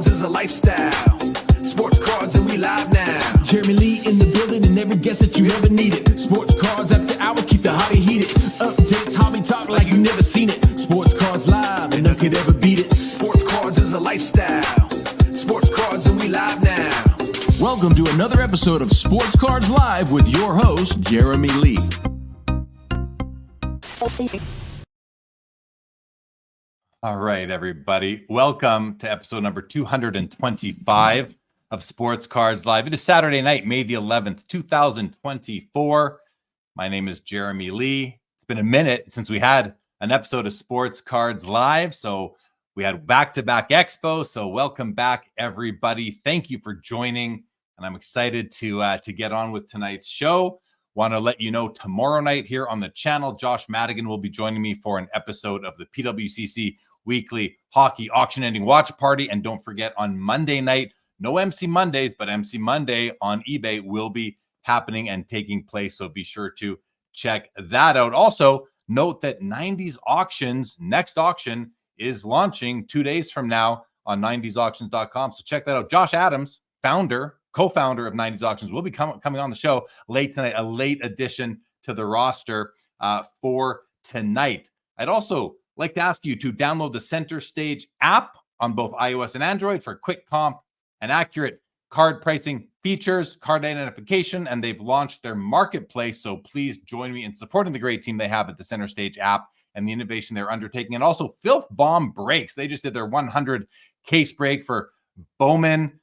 cards is a lifestyle. Sports cards and we live now. Jeremy Lee in the building and every guest that you ever needed. Sports cards after hours keep the hobby heated. Updates, hobby talk like you never seen it. Sports cards live and none could ever beat it. Sports cards is a lifestyle. Sports cards and we live now. Welcome to another episode of Sports Cards Live with your host, Jeremy Lee. All right, everybody. Welcome to episode number 225 of Sports Cards Live. It is Saturday night, May the 11th, 2024. My name is Jeremy Lee. It's been a minute since we had an episode of Sports Cards Live, so we had back-to-back expos, so welcome back, everybody. Thank you for joining, and I'm excited to get on with tonight's show. Want to let you know tomorrow night here on the channel, Josh Madigan will be joining me for an episode of the PWCC Weekly Hockey Auction Ending Watch Party. And don't forget, on Monday night, no MC Mondays, but MC Monday on eBay will be happening and taking place. So be sure to check that out. Also, note that 90s Auctions, next auction, is launching 2 days from now on 90sauctions.com. So check that out. Josh Adams, co-founder of 90s Auctions, will be coming on the show late tonight, a late addition to the roster for tonight. I'd also like to ask you to download the Center Stage app on both iOS and Android for quick comp and accurate card pricing features, card identification, and they've launched their marketplace. So please join me in supporting the great team they have at the Center Stage app and the innovation they're undertaking. And also Filth Bomb Breaks. They just did their 100 case break for Bowman.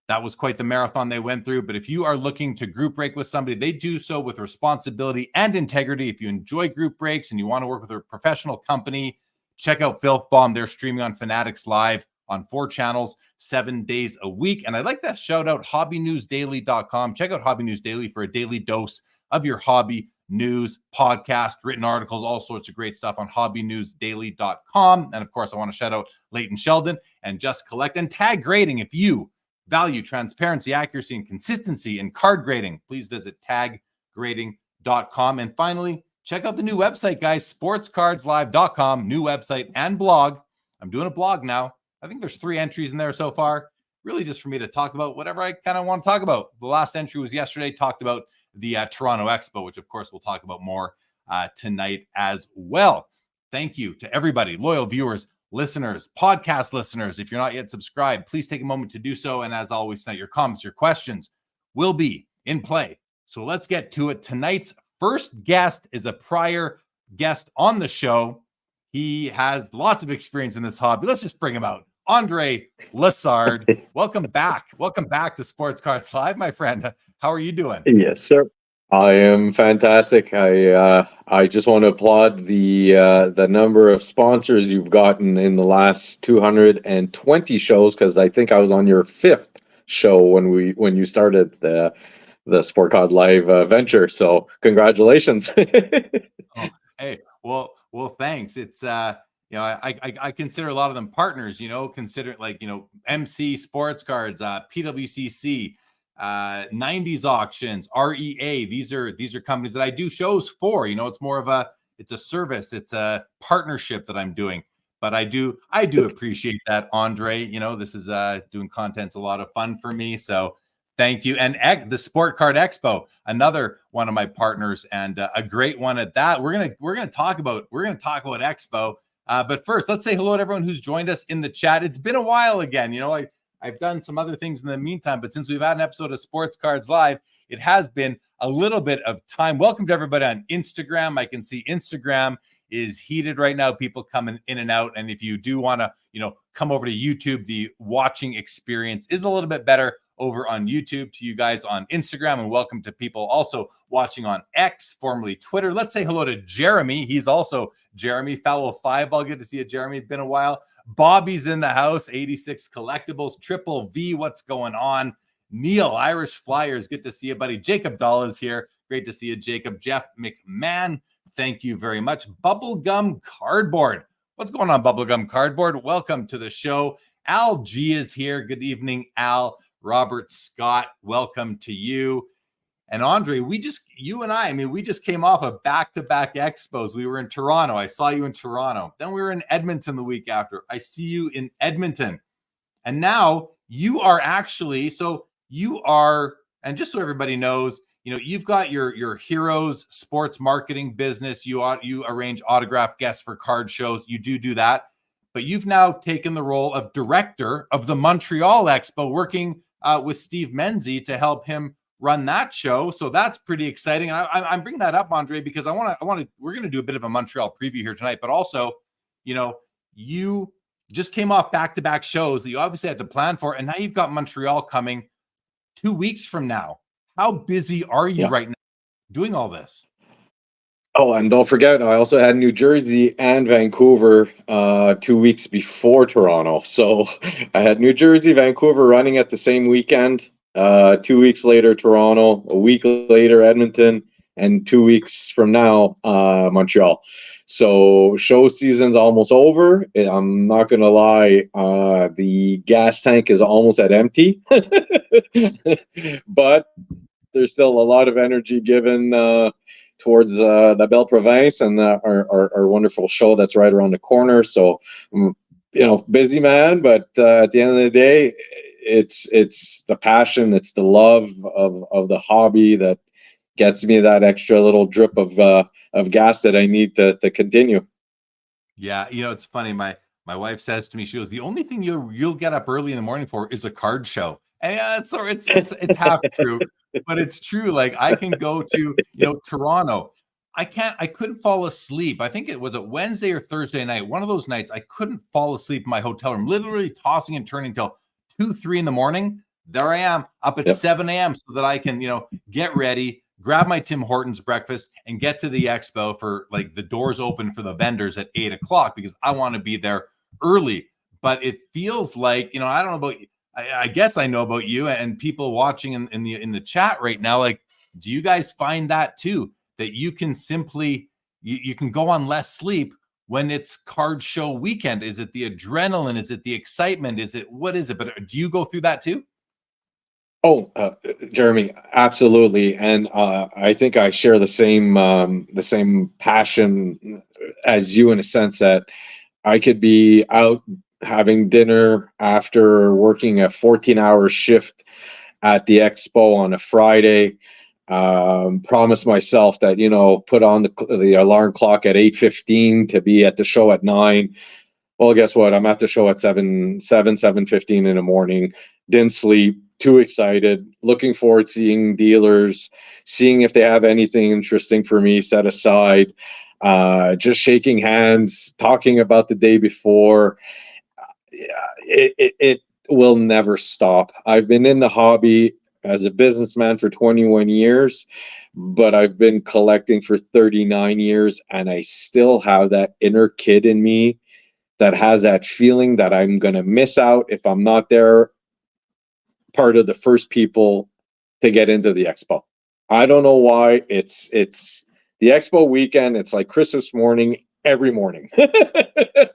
That was quite the marathon they went through. But if you are looking to group break with somebody, they do so with responsibility and integrity. If you enjoy group breaks and you want to work with a professional company, check out Filth Bomb. They're streaming on Fanatics Live on 4 channels, 7 days a week. And I'd like to shout out hobbynewsdaily.com. Check out Hobby News Daily for a daily dose of your hobby news, podcast, written articles, all sorts of great stuff on hobbynewsdaily.com. And of course, I want to shout out Leighton Sheldon and Just Collect and Tag Grading. If you value transparency, accuracy, and consistency in card grading, please visit taggrading.com. And finally, check out the new website, guys, sportscardslive.com, new website and blog. I'm doing a blog now. I think there's 3 entries in there so far, really just for me to talk about whatever I kind of want to talk about. The last entry was yesterday, talked about the Toronto Expo, which of course we'll talk about more tonight as well. Thank you to everybody, loyal viewers, listeners, podcast listeners. If you're not yet subscribed, please take a moment to do so. And as always, tonight, your comments, your questions will be in play. So let's get to it. Tonight's first guest is a prior guest on the show. He has lots of experience in this hobby. Let's just bring him out. Andre Lessard, welcome back. Welcome back to Sports Cards Live, my friend. How are you doing? Yes, sir. I am fantastic. I just want to applaud the number of sponsors you've gotten in the last 220 shows, because I think I was on your 5th show when you started the Sport Card Live venture. So congratulations. Oh, hey, well, thanks. It's I consider a lot of them partners. Consider MC Sports Cards, PWCC. 90s Auctions, REA. These are companies that I do shows for. It's more of it's a service, it's a partnership that I'm doing. But I do appreciate that, Andre. This is doing content's a lot of fun for me. So thank you. And the Sport Card Expo, another one of my partners, and a great one at that. We're gonna talk about Expo. But first, let's say hello to everyone who's joined us in the chat. It's been a while again. I've done some other things in the meantime, but since we've had an episode of Sports Cards Live, it has been a little bit of time. Welcome to everybody on Instagram. I can see Instagram is heated right now, people coming in and out. And if you do want to, come over to YouTube, the watching experience is a little bit better over on YouTube. To you guys on Instagram, and welcome to people also watching on X, formerly Twitter. Let's say hello to Jeremy. He's also Jeremy Fowl 5. Good to see you, Jeremy. It's been a while. Bobby's in the house. 86 Collectibles, Triple V. What's going on? Neil, Irish Flyers. Good to see you, buddy. Jacob Dahl is here. Great to see you, Jacob. Jeff McMahon. Thank you very much. Bubblegum Cardboard. What's going on, Bubblegum Cardboard? Welcome to the show. Al G is here. Good evening, Al. Robert Scott, welcome to you. And Andre, we just came off of back-to-back expos. We were in Toronto. I saw you in Toronto. Then we were in Edmonton the week after. I see you in Edmonton. And now you are actually, so you are, and just so everybody knows, you've got your Heroes sports marketing business. You arrange autograph guests for card shows. You do that, but you've now taken the role of director of the Montreal Expo, working with Steve Menzie to help him run that show. So that's pretty exciting. And I'm bringing that up, Andre, because we're going to do a bit of a Montreal preview here tonight, but also, you just came off back-to-back shows that you obviously had to plan for, and now you've got Montreal coming 2 weeks from now. How busy are you right now doing all this? Oh, and don't forget, I also had New Jersey and Vancouver 2 weeks before Toronto. So I had New Jersey, Vancouver running at the same weekend. 2 weeks later, Toronto. A week later, Edmonton. And 2 weeks from now, Montreal. So show season's almost over. I'm not going to lie. The gas tank is almost at empty. But there's still a lot of energy given towards the Belle Province and our wonderful show that's right around the corner. So, busy man, but at the end of the day, it's the passion, it's the love of the hobby that gets me that extra little drip of gas that I need to continue. Yeah, it's funny. My wife says to me, she goes, "The only thing you'll get up early in the morning for is a card show." And it's half true, but it's true. Like, I can go to Toronto. I couldn't fall asleep. I think it was a Wednesday or Thursday night. One of those nights I couldn't fall asleep in my hotel room, literally tossing and turning till 2-3 in the morning. There I am up at 7 a.m. so that I can get ready, grab my Tim Hortons breakfast, and get to the expo for the doors open for the vendors at 8 o'clock because I want to be there early. But it feels like, I don't know about you. I guess I know about you and people watching in the chat right now. Like, do you guys find that too? That you can simply, you can go on less sleep when it's card show weekend? Is it the adrenaline? Is it the excitement? What is it? But do you go through that too? Oh, Jeremy, absolutely, and I think I share the same passion as you in a sense that I could be out having dinner after working a 14-hour shift at the expo on a Friday. Promise myself that put on the alarm clock at 8:15 to be at the show at 9. Well, guess what? I'm at the show at 7:15 in the morning. Didn't sleep. Too excited. Looking forward to seeing dealers, seeing if they have anything interesting for me set aside. Just shaking hands, talking about the day before. It will never stop. I've been in the hobby as a businessman for 21 years, but I've been collecting for 39 years, and I still have that inner kid in me that has that feeling that I'm going to miss out if I'm not there, part of the first people to get into the expo. I don't know why. It's the expo weekend. It's like Christmas morning every morning.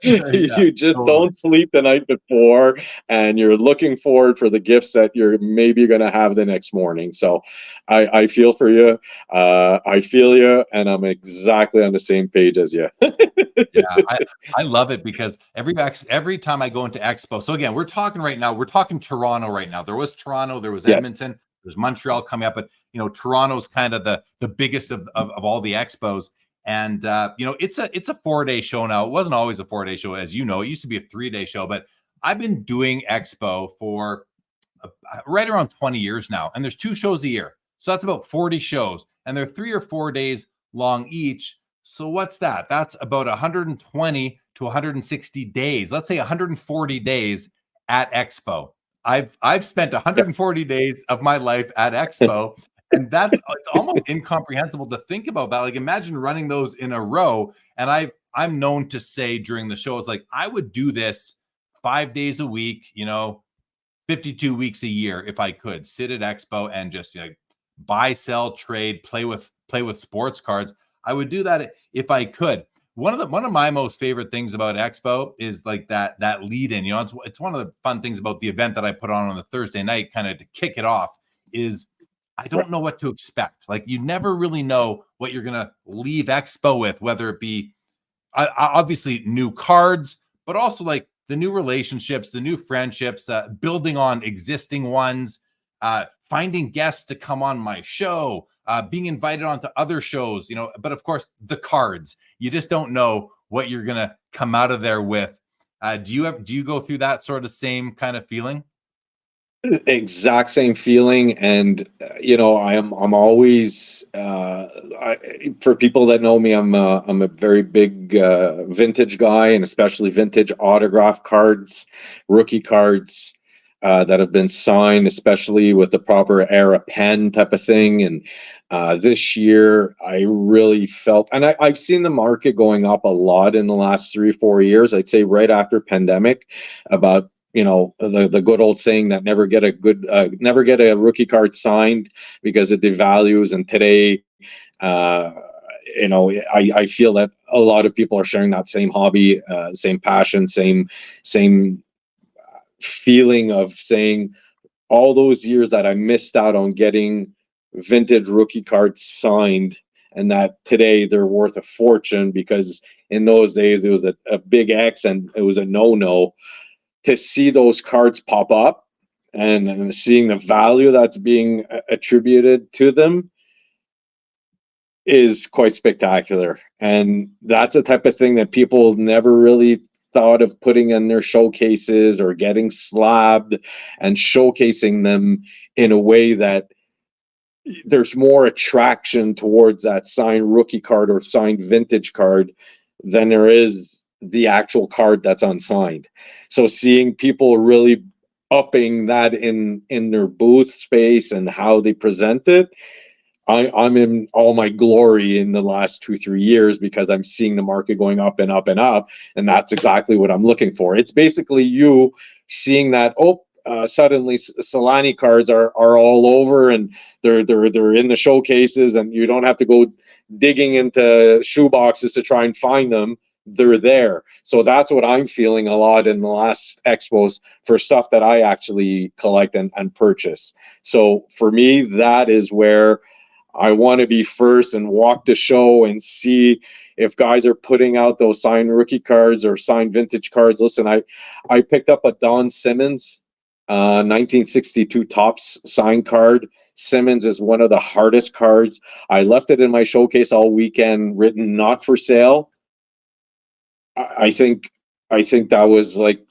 You just don't sleep the night before, and you're looking forward for the gifts that you're maybe going to have the next morning. So I feel for you. I feel you, and I'm exactly on the same page as you. I love it because every time I go into expo. So again, we're talking Toronto right now. There was Toronto, there was Edmonton, there's Montreal coming up, but Toronto's kind of the biggest of all the expos. And it's a 4-day show now. It wasn't always a 4-day show, as you know. It used to be a 3-day show, but I've been doing expo for right around 20 years now, and there's 2 shows a year, so that's about 40 shows, and they're 3 or 4 days long each. So what's that? That's about 120 to 160 days. Let's say 140 days at expo. I've spent 140 days of my life at expo. And it's almost incomprehensible to think about that. Like, imagine running those in a row. And I'm known to say during the show, it's like, I would do this 5 days a week, 52 weeks a year if I could sit at expo and just buy, sell, trade, play with sports cards. I would do that if I could. One of my most favorite things about expo is like that lead in. It's one of the fun things about the event that I put on the Thursday night, kind of to kick it off, is I don't know what to expect. Like, you never really know what you're going to leave expo with, whether it be obviously new cards, but also like the new relationships, the new friendships, building on existing ones, finding guests to come on my show, being invited onto other shows, but of course the cards, you just don't know what you're going to come out of there with. Do you go through that sort of same kind of feeling? Exact same feeling. And I'm always for people that know me, I'm a very big vintage guy, and especially vintage autograph cards, rookie cards that have been signed, especially with the proper era pen type of thing. And this year I really felt, and I've seen the market going up a lot in the last 3 or 4 years. I'd say right after pandemic, about the good old saying that never get a rookie card signed because it devalues. And today, I feel that a lot of people are sharing that same hobby, same passion, same feeling of saying all those years that I missed out on getting vintage rookie cards signed, and that today they're worth a fortune, because in those days it was a big X and it was a no. To see those cards pop up and seeing the value that's being attributed to them is quite spectacular. And that's a type of thing that people never really thought of putting in their showcases, or getting slabbed and showcasing them in a way that there's more attraction towards that signed rookie card or signed vintage card than there is the actual card that's unsigned. So seeing people really upping that in their booth space and how they present it, I'm in all my glory in the last 2-3 years, because I'm seeing the market going up and up and up, and that's exactly what I'm looking for. It's basically you seeing that suddenly Solani cards are all over, and they're in the showcases, and you don't have to go digging into shoe boxes to try and find them. They're there. So that's what I'm feeling a lot in the last expos for stuff that I actually collect and purchase. So for me, that is where I want to be first and walk the show and see if guys are putting out those signed rookie cards or signed vintage cards. Listen, I picked up a Don Simmons 1962 Topps signed card. Simmons is one of the hardest cards. I left it in my showcase all weekend, written not for sale. I think that was like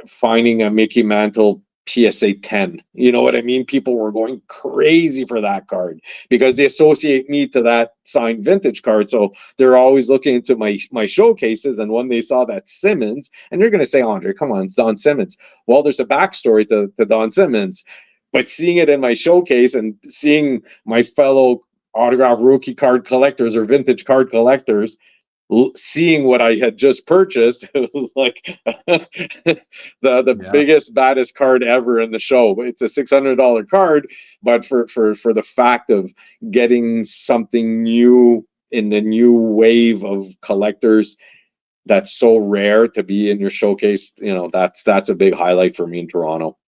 finding a Mickey Mantle PSA 10. You know what I mean? People were going crazy for that card because they associate me to that signed vintage card. So they're always looking into my showcases. And when they saw that Simmons, and you're going to say, Andre, come on, it's Don Simmons. Well, there's a backstory to Don Simmons, but seeing it in my showcase and seeing my fellow autograph rookie card collectors or vintage card collectors seeing what I had just purchased, it was like the biggest, baddest card ever in the show. It's a $600 card, but for the fact of getting something new in the new wave of collectors that's so rare to be in your showcase, that's a big highlight for me in Toronto.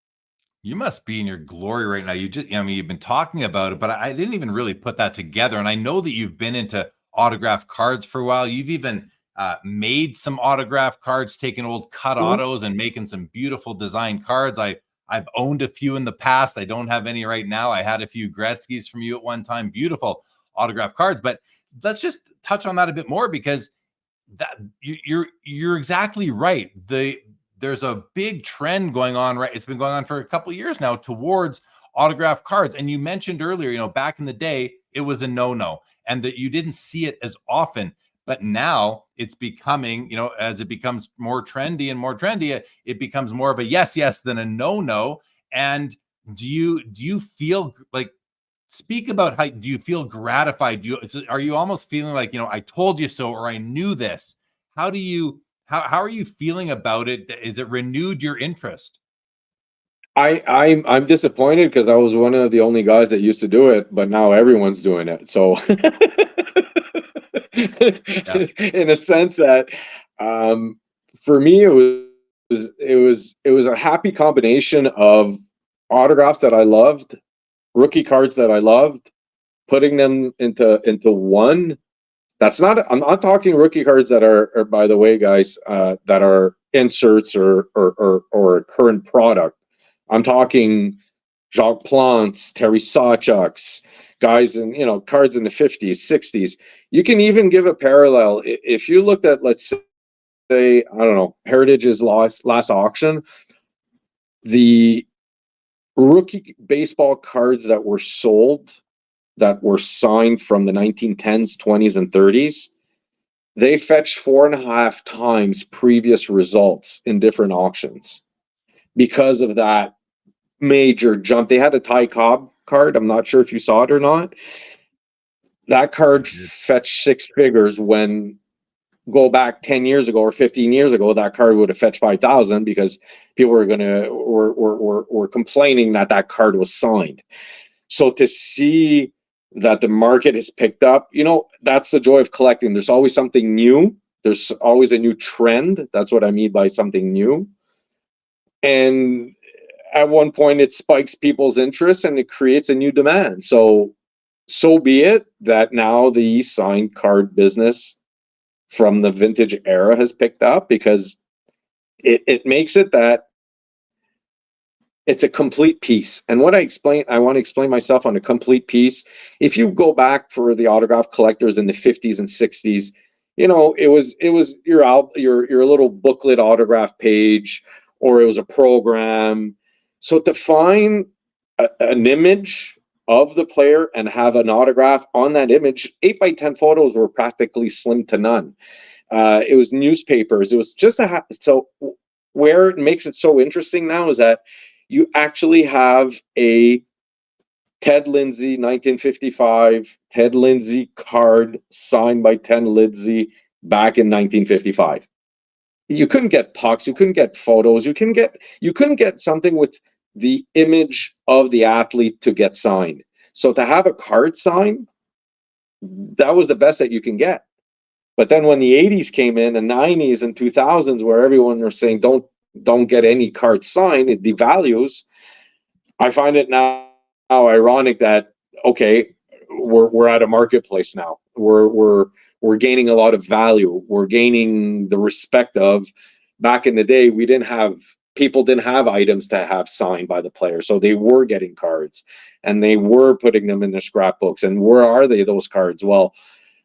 You must be in your glory right now. You've been talking about it, but I didn't even really put that together. And I know that you've been into autograph cards for a while. You've even made some autograph cards, taking old cut autos and making some beautiful design cards. I've owned a few in the past. I don't have any right now. I had a few Gretzky's from you at one time. Beautiful autograph cards. But let's just touch on that a bit more, because that you're exactly right. There's a big trend going on, right? It's been going on for a couple of years now towards autograph cards. And you mentioned earlier, back in the day, it was a no-no, and that you didn't see it as often. But now it's becoming, as it becomes more trendy and more trendy, it becomes more of a yes than a no. And do you feel like, speak about how do you feel gratified? Are you almost feeling like, I told you so, or I knew this? How are you feeling about it? Is it renewed your interest? I'm disappointed because I was one of the only guys that used to do it, but now everyone's doing it. So in a sense that for me it was a happy combination of autographs that I loved, rookie cards that I loved, putting them into one. I'm not talking rookie cards that are by the way, guys, that are inserts or a current product. I'm talking Jacques Plants, Terry Sawchuk's, guys in, cards in the 50s, 60s. You can even give a parallel. If you looked at, let's say, I don't know, Heritage's last auction, the rookie baseball cards that were sold, that were signed from the 1910s, 20s, and 30s, they fetched 4.5 times previous results in different auctions because of that major jump. They had a Ty Cobb card. I'm not sure if you saw it or not. That card fetched 6 figures when, go back 10 years ago or 15 years ago, that card would have fetched 5,000 because people were complaining that card was signed. So to see that the market has picked up, that's the joy of collecting. There's always something new. There's always a new trend. That's what I mean by something new. And at one point it spikes people's interest and it creates a new demand. So be it that now the signed card business from the vintage era has picked up, because it makes it that it's a complete piece. And what I want to explain myself on a complete piece. If you go back for the autograph collectors in the 50s and 60s, it was your little booklet autograph page, or it was a program. So to find an image of the player and have an autograph on that image, 8x10 photos were practically slim to none. It was newspapers. It was just so where it makes it so interesting now is that you actually have a Ted Lindsay 1955 Ted Lindsay card signed by Ted Lindsay back in 1955. You couldn't get pucks, you couldn't get photos, you couldn't get something with the image of the athlete to get signed. So to have a card signed, that was the best that you can get. But then when the 80s came in, the 90s and 2000s, where everyone was saying don't get any card signed, it devalues. I find it now ironic that, okay, we're at a marketplace now. We're gaining a lot of value. We're gaining the respect of, back in the day, people didn't have items to have signed by the player. So they were getting cards and they were putting them in their scrapbooks. And where are those cards? Well,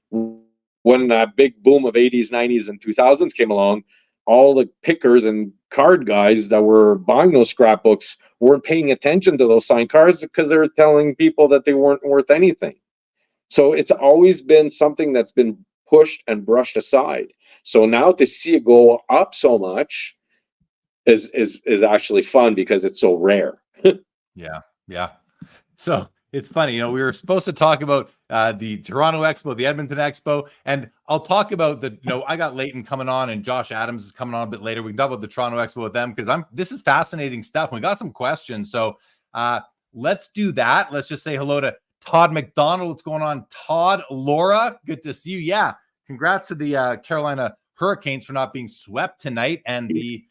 when that big boom of 80s, 90s, and 2000s came along, all the pickers and card guys that were buying those scrapbooks weren't paying attention to those signed cards because they were telling people that they weren't worth anything. So it's always been something that's been pushed and brushed aside. So now to see it go up so much is actually fun because it's so rare. Yeah. So it's funny, we were supposed to talk about the Toronto Expo, the Edmonton Expo, and I'll talk about I got Leighton coming on and Josh Adams is coming on a bit later. We can talk about the Toronto Expo with them because this is fascinating stuff. We got some questions, so let's do that. Let's just say hello to Todd McDonald. What's going on, Todd? Laura, good to see you. Yeah, congrats to the Carolina Hurricanes for not being swept tonight, and the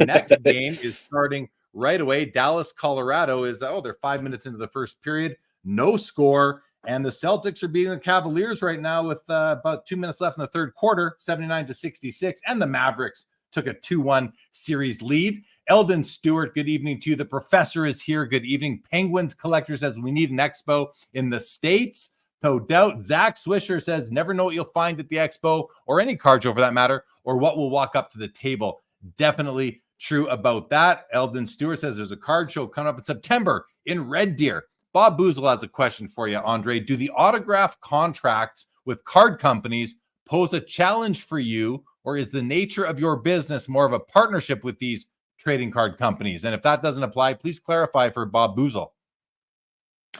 next game is starting right away. Dallas, Colorado is, they're 5 minutes into the first period. No score. And the Celtics are beating the Cavaliers right now with about 2 minutes left in the third quarter, 79-66. And the Mavericks took a 2-1 series lead. Eldon Stewart, good evening to you. The professor is here. Good evening. Penguins collector says we need an expo in the States. No doubt. Zach Swisher says never know what you'll find at the expo, or any card show for that matter, or what will walk up to the table. Definitely true about that. Eldon Stewart says there's a card show coming up in September in Red Deer. Bob Boozle has a question for you, Andre. Do the autograph contracts with card companies pose a challenge for you, or is the nature of your business more of a partnership with these trading card companies? And if that doesn't apply, please clarify for Bob Boozle.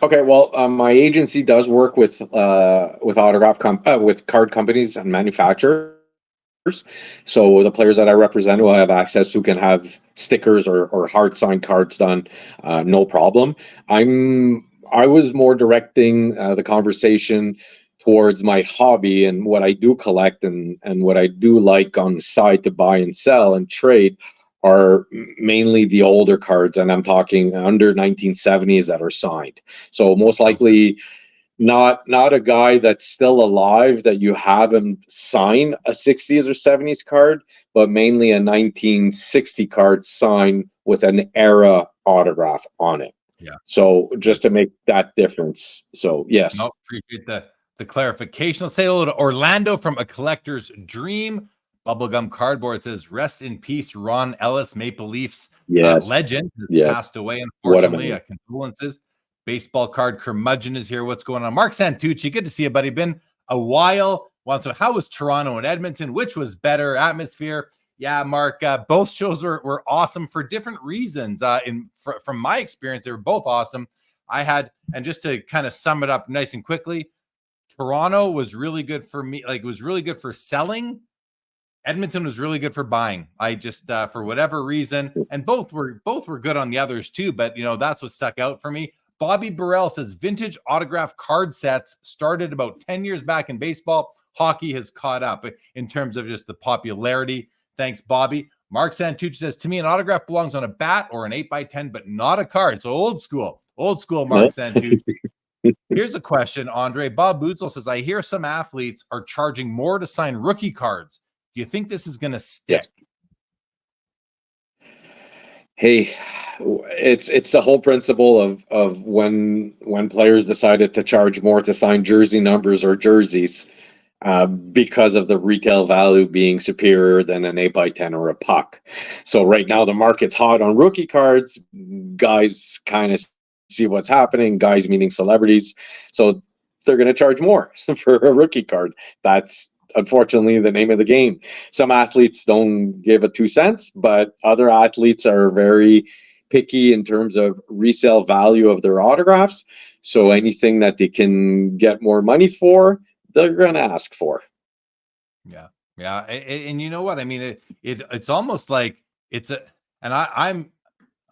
Okay, well, my agency does work with with card companies and manufacturers. So the players that I represent who I have access to can have stickers or hard signed cards done, no problem. I was more directing the conversation towards my hobby and what I do collect and what I do like on the side to buy and sell and trade are mainly the older cards, and I'm talking under 1970s that are signed. So most likely not a guy that's still alive that you have him sign a 60s or 70s card, but mainly a 1960 card sign with an era autograph on it. Yeah. So just to make that difference. So yes. No, appreciate the clarification. Let's say hello to Orlando from A Collector's Dream. Bubblegum Cardboard says, rest in peace, Ron Ellis, Maple Leafs Yes. legend, has Yes. passed away, What a unfortunately. man. Condolences. Baseball card curmudgeon is here. What's going on? Mark Santucci, good to see you, buddy. Been a while. Wants to know, how was Toronto and Edmonton? Which was better? Atmosphere? Yeah, Mark, both shows were awesome for different reasons. From my experience, they were both awesome. And just to kind of sum it up nice and quickly, Toronto was really good for me. Like, it was really good for selling. Edmonton was really good for buying. I just, for whatever reason, and both were good on the others too, but that's what stuck out for me. Bobby Burrell says vintage autograph card sets started about 10 years back in baseball. Hockey has caught up in terms of just the popularity. Thanks, Bobby. Mark Santucci says, to me, an autograph belongs on a bat or an 8x10, but not a card. So old school, Mark Santucci. Here's a question, Andre. Bob Boozle says, I hear some athletes are charging more to sign rookie cards. Do you think this is going to stick? Yes. Hey, it's the whole principle of when players decided to charge more to sign jersey numbers or jerseys because of the retail value being superior than an 8x10 or a puck. So right now the market's hot on rookie cards. Guys kind of see what's happening. Guys meaning celebrities. So they're going to charge more for a rookie card. That's unfortunately the name of the game. Some athletes don't give a 2 cents, but other athletes are very picky in terms of resale value of their autographs. So anything that they can get more money for, they're going to ask for. Yeah. And you know what? I mean, it's almost like I'm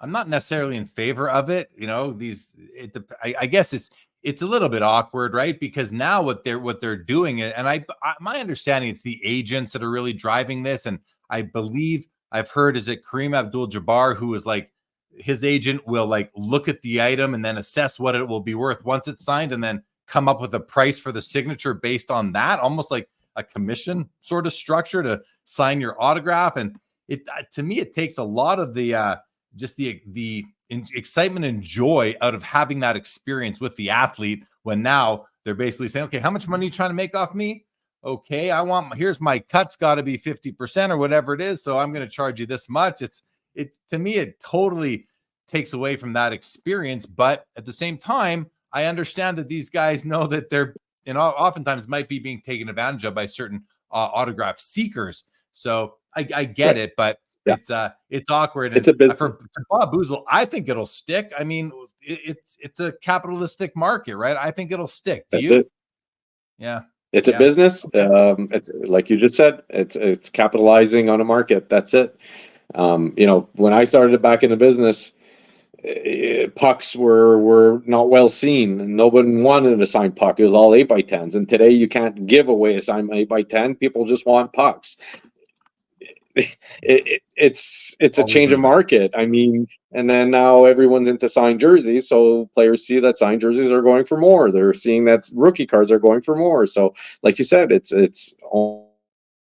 not necessarily in favor of it. I guess it's a little bit awkward, right? Because now what they're doing, and my understanding, it's the agents that are really driving this. And I believe I've heard, is it Kareem Abdul-Jabbar, who is like, his agent will like look at the item and then assess what it will be worth once it's signed, and then come up with a price for the signature based on that, almost like a commission sort of structure to sign your autograph. And to me, it takes a lot of the excitement and joy out of having that experience with the athlete, when now they're basically saying, okay, how much money are you trying to make off me? Okay, here's my cut's got to be 50% or whatever it is, so I'm going to charge you this much. To me, it totally takes away from that experience. But at the same time, I understand that these guys know that they're, oftentimes might be being taken advantage of by certain autograph seekers. So I get it, but it's awkward. It's a business. For Bob Boozle, I think it'll stick. I mean, it's a capitalistic market, right? I think it'll stick. That's it. Yeah. It's a business. It's like you just said, it's capitalizing on a market. That's it. When I started back in the business, pucks were not well seen, and nobody wanted a signed puck. It was all 8x10s, and today you can't give away a signed 8x10. People just want pucks. It's a change of market. I mean, and then now everyone's into signed jerseys, so players see that signed jerseys are going for more. They're seeing that rookie cards are going for more. So, like you said, it's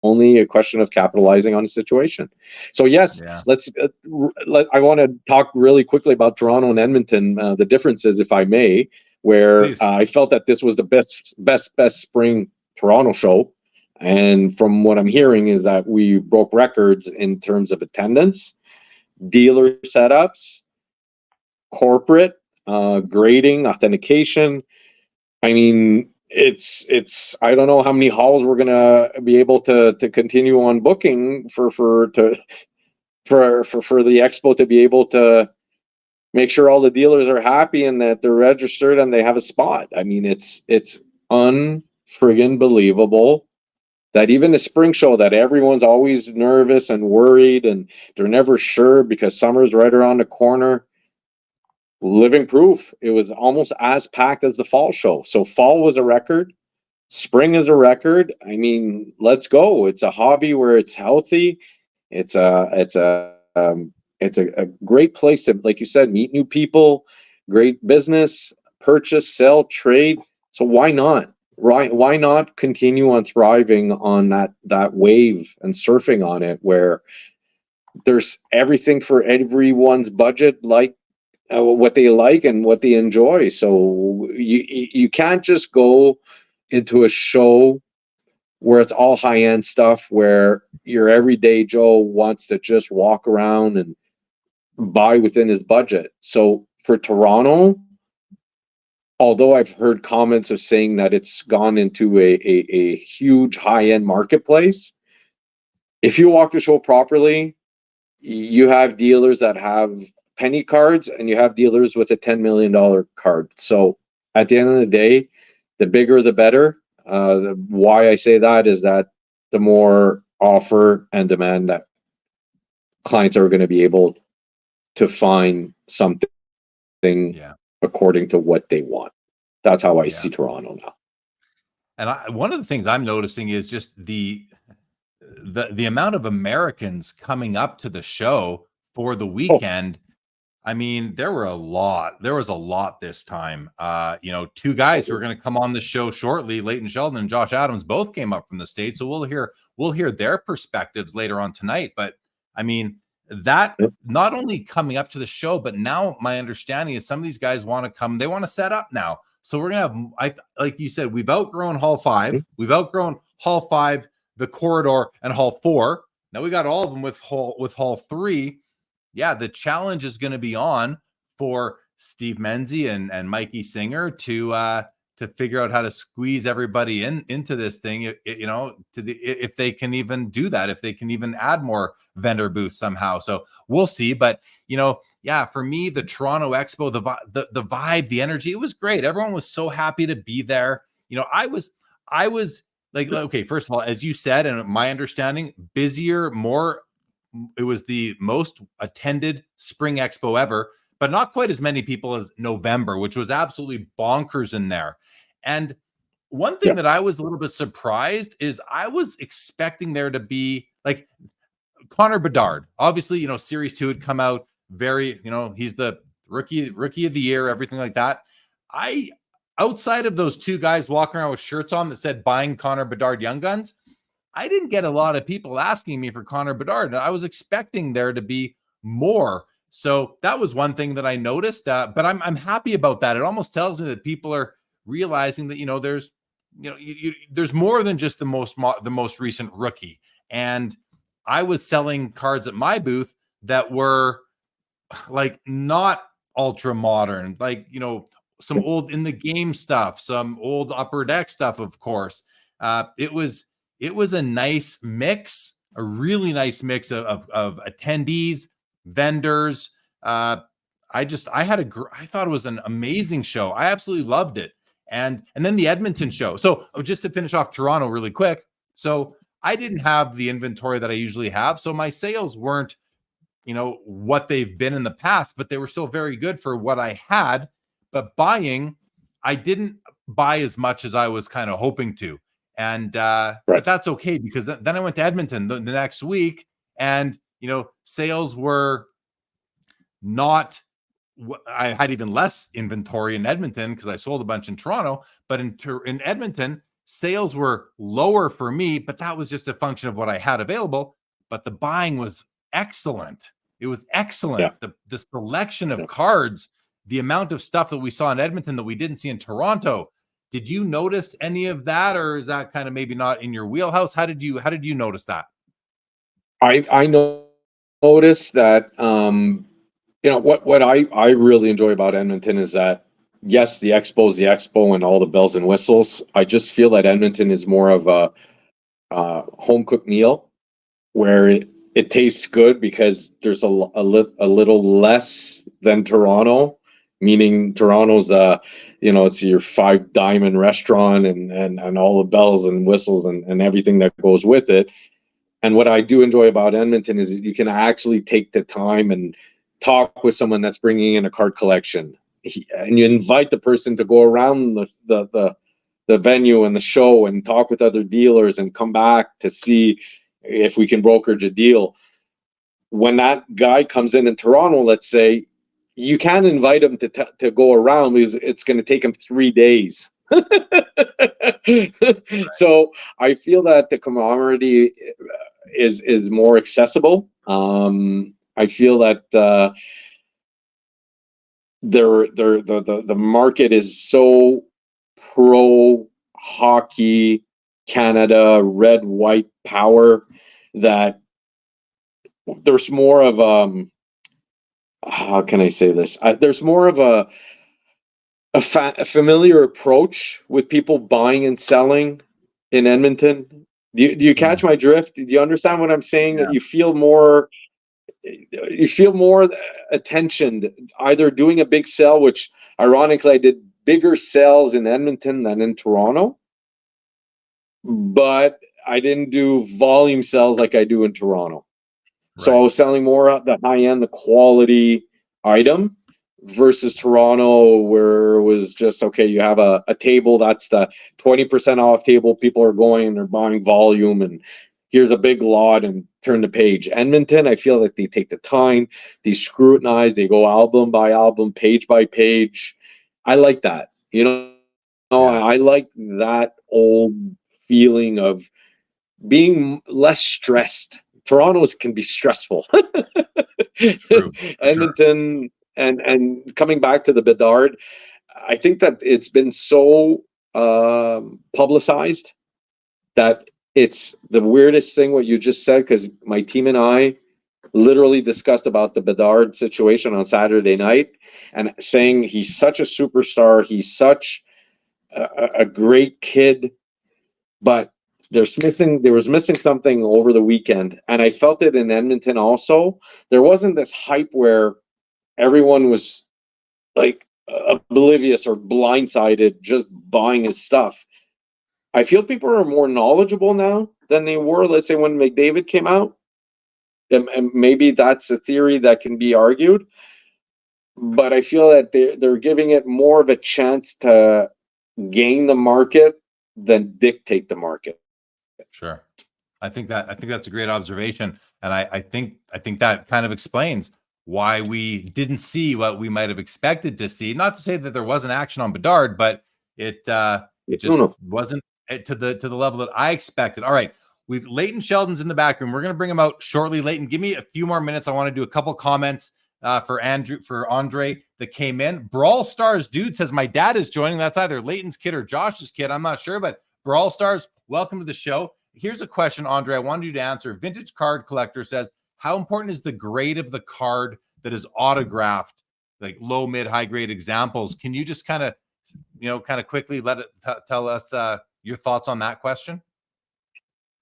only a question of capitalizing on the situation. So yes, let's. I want to talk really quickly about Toronto and Edmonton. The differences, if I may, where I felt that this was the best spring Toronto show. And from what I'm hearing is that we broke records in terms of attendance, dealer setups, corporate, grading, authentication. I mean, it's I don't know how many halls we're gonna be able to continue on booking for the expo to be able to make sure all the dealers are happy and that they're registered and they have a spot. I mean, it's unfriggin' believable that even the spring show, that everyone's always nervous and worried and they're never sure because summer's right around the corner. Living proof, it was almost as packed as the fall show. So fall was a record, spring is a record. I mean, let's go. It's a hobby where it's healthy. It's a great place to, like you said, meet new people, great business, purchase, sell, trade. So why not? Right? Why not continue on thriving on that wave and surfing on it, where there's everything for everyone's budget, like what they like and what they enjoy. So you can't just go into a show where it's all high end stuff, where your everyday Joe wants to just walk around and buy within his budget. So for Toronto, although I've heard comments of saying that it's gone into a huge high end marketplace, if you walk the show properly, you have dealers that have penny cards and you have dealers with a $10 million card. So at the end of the day, the bigger the better. Why I say that is that the more offer and demand that clients are going to be able to find something according to what they want. That's how I see Toronto now. And one of the things I'm noticing is just the amount of Americans coming up to the show for the weekend. I mean, there was a lot this time. Two guys who are going to come on the show shortly, Leighton Sheldon and Josh Adams, both came up from the States. So we'll hear their perspectives later on tonight. But I mean, that not only coming up to the show, but now my understanding is some of these guys want to come, they want to set up now. So we're going to have, like you said, we've outgrown Hall 5. We've outgrown Hall 5, the corridor, and Hall 4. Now we got all of them with Hall 3. Yeah, the challenge is going to be on for Steve Menzie and Mikey Singer to figure out how to squeeze everybody into this thing. If they can even do that, if they can even add more vendor booths somehow. So we'll see. But for me, the Toronto Expo, the vibe, the energy, it was great. Everyone was so happy to be there. I was like, okay, first of all, as you said, and my understanding, busier, more. It was the most attended spring expo ever, but not quite as many people as November, which was absolutely bonkers in there. And one thing that I was a little bit surprised is I was expecting there to be like Connor Bedard. Obviously, Series 2 had come out very, he's the rookie of the year, everything like that. Outside of those two guys walking around with shirts on that said buying Connor Bedard Young Guns, I didn't get a lot of people asking me for Connor Bedard. I was expecting there to be more. So that was one thing that I noticed. But I'm happy about that. It almost tells me that people are realizing that, there's more than just the most recent rookie. And I was selling cards at my booth that were like not ultra modern, like, some old in the game stuff, some old Upper Deck stuff, of course. It was a nice mix, a really nice mix of attendees, vendors. I thought it was an amazing show. I absolutely loved it. And then the Edmonton show. So just to finish off Toronto really quick. So I didn't have the inventory that I usually have. So my sales weren't, what they've been in the past, but they were still very good for what I had. But buying, I didn't buy as much as I was kind of hoping to. And but that's okay, because then I went to Edmonton the next week, and sales were not. I had even less inventory in Edmonton because I sold a bunch in Toronto, but in Edmonton, sales were lower for me. But that was just a function of what I had available. But the buying was excellent. It was excellent. Yeah. The selection of cards, the amount of stuff that we saw in Edmonton that we didn't see in Toronto. Did you notice any of that, or is that kind of maybe not in your wheelhouse? How did you notice that? I noticed that what I really enjoy about Edmonton is that, yes, the expo is the expo and all the bells and whistles. I just feel that Edmonton is more of a home cooked meal, where it tastes good because there's a little less than Toronto. Meaning Toronto's it's your 5 diamond restaurant and all the bells and whistles and everything that goes with it. And what I do enjoy about Edmonton is you can actually take the time and talk with someone that's bringing in a card collection, and you invite the person to go around the venue and the show and talk with other dealers and come back to see if we can brokerage a deal. When that guy comes in Toronto, let's say, you can't invite him to go around because it's going to take him 3 days So I feel that the camaraderie is more accessible. I feel that the market is so pro hockey Canada red white power that there's more of how can I say this? There's more of a familiar approach with people buying and selling in Edmonton. Do you catch my drift? Do you understand what I'm saying? Yeah. You feel more attention either doing a big sale, which ironically I did bigger sales in Edmonton than in Toronto, but I didn't do volume sales like I do in Toronto. So I was selling more at the high end, the quality item versus Toronto, where it was just, okay, you have a table, that's the 20% off table. People are going and they're buying volume, and here's a big lot and turn the page. Edmonton, I feel like they take the time, they scrutinize, they go album by album, page by page. I like that. I like that old feeling of being less stressed. Toronto's can be stressful. True, Edmonton and coming back to the Bedard, I think that it's been so publicized that it's the weirdest thing what you just said, because my team and I literally discussed about the Bedard situation on Saturday night and saying he's such a superstar, he's such a great kid, but there was missing something over the weekend, and I felt it in Edmonton also. There wasn't this hype where everyone was like oblivious or blindsided just buying his stuff. I feel people are more knowledgeable now than they were, let's say, when McDavid came out. And maybe that's a theory that can be argued, but I feel that they're giving it more of a chance to gain the market than dictate the market. Sure. I think that's a great observation. And I think that kind of explains why we didn't see what we might have expected to see. Not to say that there wasn't action on Bedard, but it just wasn't to the level that I expected. All right. Leighton Sheldon's in the back room. We're going to bring him out shortly. Leighton, give me a few more minutes. I want to do a couple comments for Andre that came in. Brawl Stars Dude says, my dad is joining. That's either Leighton's kid or Josh's kid. I'm not sure, but Brawl Stars, welcome to the show. Here's a question, Andre, I wanted you to answer. Vintage Card Collector says, how important is the grade of the card that is autographed, like low, mid, high grade examples? Can you just kind of quickly tell us your thoughts on that question?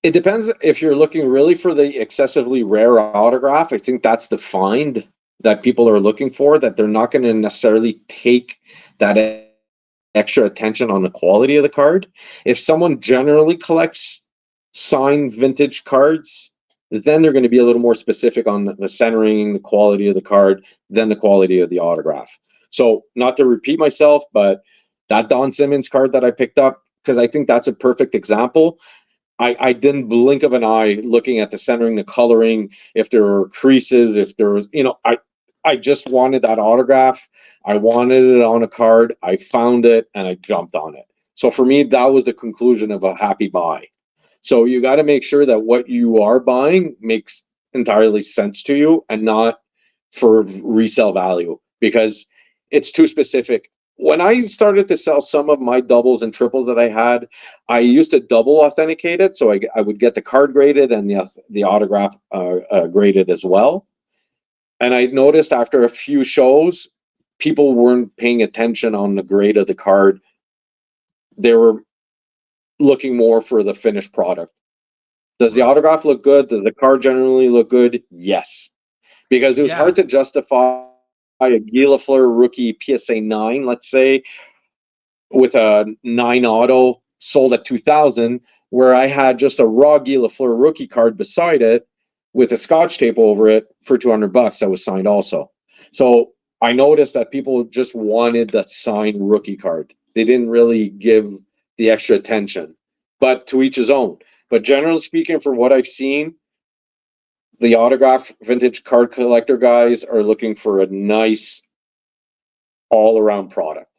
It depends if you're looking really for the excessively rare autograph. I think that's the find that people are looking for, that they're not going to necessarily take that extra attention on the quality of the card. If someone generally collects signed vintage cards, then they're going to be a little more specific on the centering, the quality of the card, than the quality of the autograph. So not to repeat myself, but that Don Simmons card that I picked up, because I think that's a perfect example. I didn't blink of an eye looking at the centering, the coloring, if there were creases, if there was, I just wanted that autograph. I wanted it on a card. I found it and I jumped on it. So for me, that was the conclusion of a happy buy. So you got to make sure that what you are buying makes entirely sense to you and not for resale value, because it's too specific. When I started to sell some of my doubles and triples that I had, I used to double authenticate it. So I would get the card graded and the autograph graded as well. And I noticed after a few shows, people weren't paying attention on the grade of the card. They were looking more for the finished product. Does the autograph look good? Does the card generally look good? Yes. Because it was hard to justify a Guy Lafleur rookie PSA 9, let's say, with a 9 auto sold at 2,000, where I had just a raw Guy Lafleur rookie card beside it with a scotch tape over it for $200 that was signed also. So I noticed that people just wanted that signed rookie card. They didn't really give the extra attention, but to each his own. But generally speaking, from what I've seen, the autograph vintage card collector guys are looking for a nice all-around product.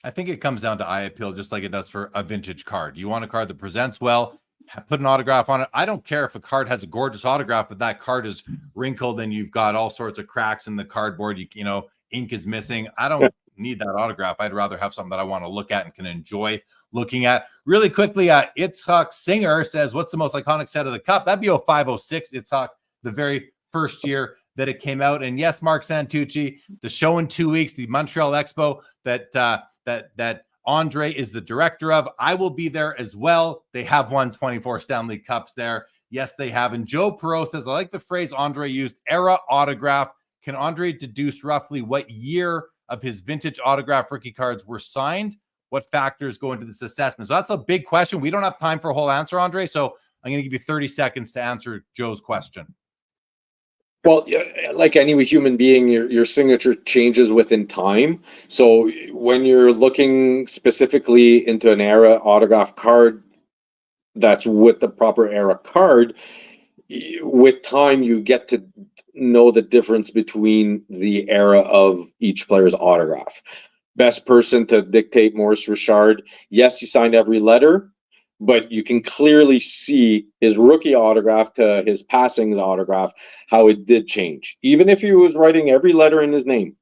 I think it comes down to eye appeal, just like it does for a vintage card. You want a card that presents well, put an autograph on it. I don't care if a card has a gorgeous autograph, but that card is wrinkled and you've got all sorts of cracks in the cardboard. You know, ink is missing. I don't need that autograph. I'd rather have something that I want to look at and can enjoy looking at. Really quickly, Itzhak Singer says, what's the most iconic set of the cup? That'd be 0506, Itzhak, the very first year that it came out. And yes, Mark Santucci, the show in 2 weeks, the Montreal Expo that Andre is the director of. I will be there as well. They have won 24 Stanley Cups there. Yes, they have. And Joe Perot says, I like the phrase Andre used, era autograph. Can Andre deduce roughly what year of his vintage autograph rookie cards were signed? What factors go into this assessment? So that's a big question. We don't have time for a whole answer, Andre. So I'm going to give you 30 seconds to answer Joe's question. Well, like any human being, your signature changes within time. So when you're looking specifically into an era autograph card that's with the proper era card, with time you get to know the difference between the era of each player's autograph. Best person to dictate, Maurice Richard. Yes, he signed every letter, but you can clearly see his rookie autograph to his passings autograph, how it did change. Even if he was writing every letter in his name.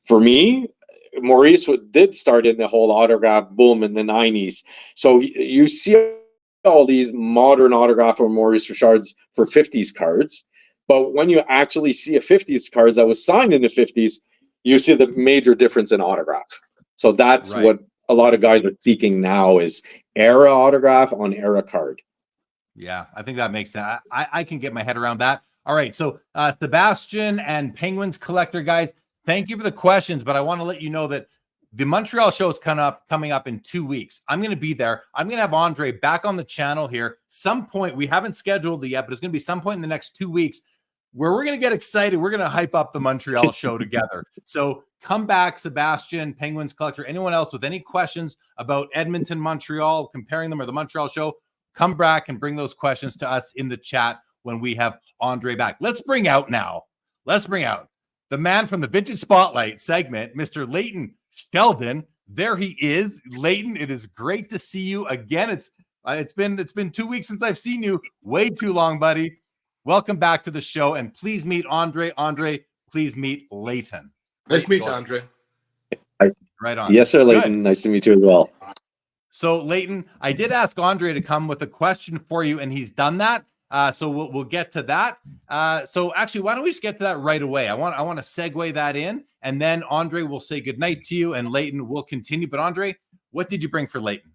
For me, Maurice did start in the whole autograph boom in the 90s. So you see all these modern autograph of Maurice Richard's for 50s cards. But when you actually see a 50s cards that was signed in the 50s, you see the major difference in autograph. So that's right. What a lot of guys are seeking now is era autograph on era card. Yeah, I think that makes sense. I can get my head around that. All right, so Sebastian and Penguins Collector, guys, thank you for the questions, but I want to let you know that the Montreal show is coming up in 2 weeks. I'm going to be there. I'm going to have Andre back on the channel here. Some point, we haven't scheduled it yet, but it's going to be some point in the next 2 weeks where we're going to get excited. We're going to hype up the Montreal show together. So come back, Sebastian, Penguins Collector, anyone else with any questions about Edmonton, Montreal, comparing them or the Montreal show, come back and bring those questions to us in the chat when we have Andre back. Let's bring out the man from the Vintage Spotlight segment, Mr. Leighton Sheldon. There he is. Leighton, it is great to see you again. It's been 2 weeks since I've seen you. Way too long, buddy. Welcome back to the show, and please meet Andre. Andre, please meet Leighton. Nice to meet you, Andre. Right on. Yes, sir, Leighton. Good. Nice to meet you as well. So, Leighton, I did ask Andre to come with a question for you, and he's done that. So we'll get to that. So actually, why don't we just get to that right away? I want to segue that in, and then Andre will say goodnight to you, and Leighton will continue. But Andre, what did you bring for Leighton?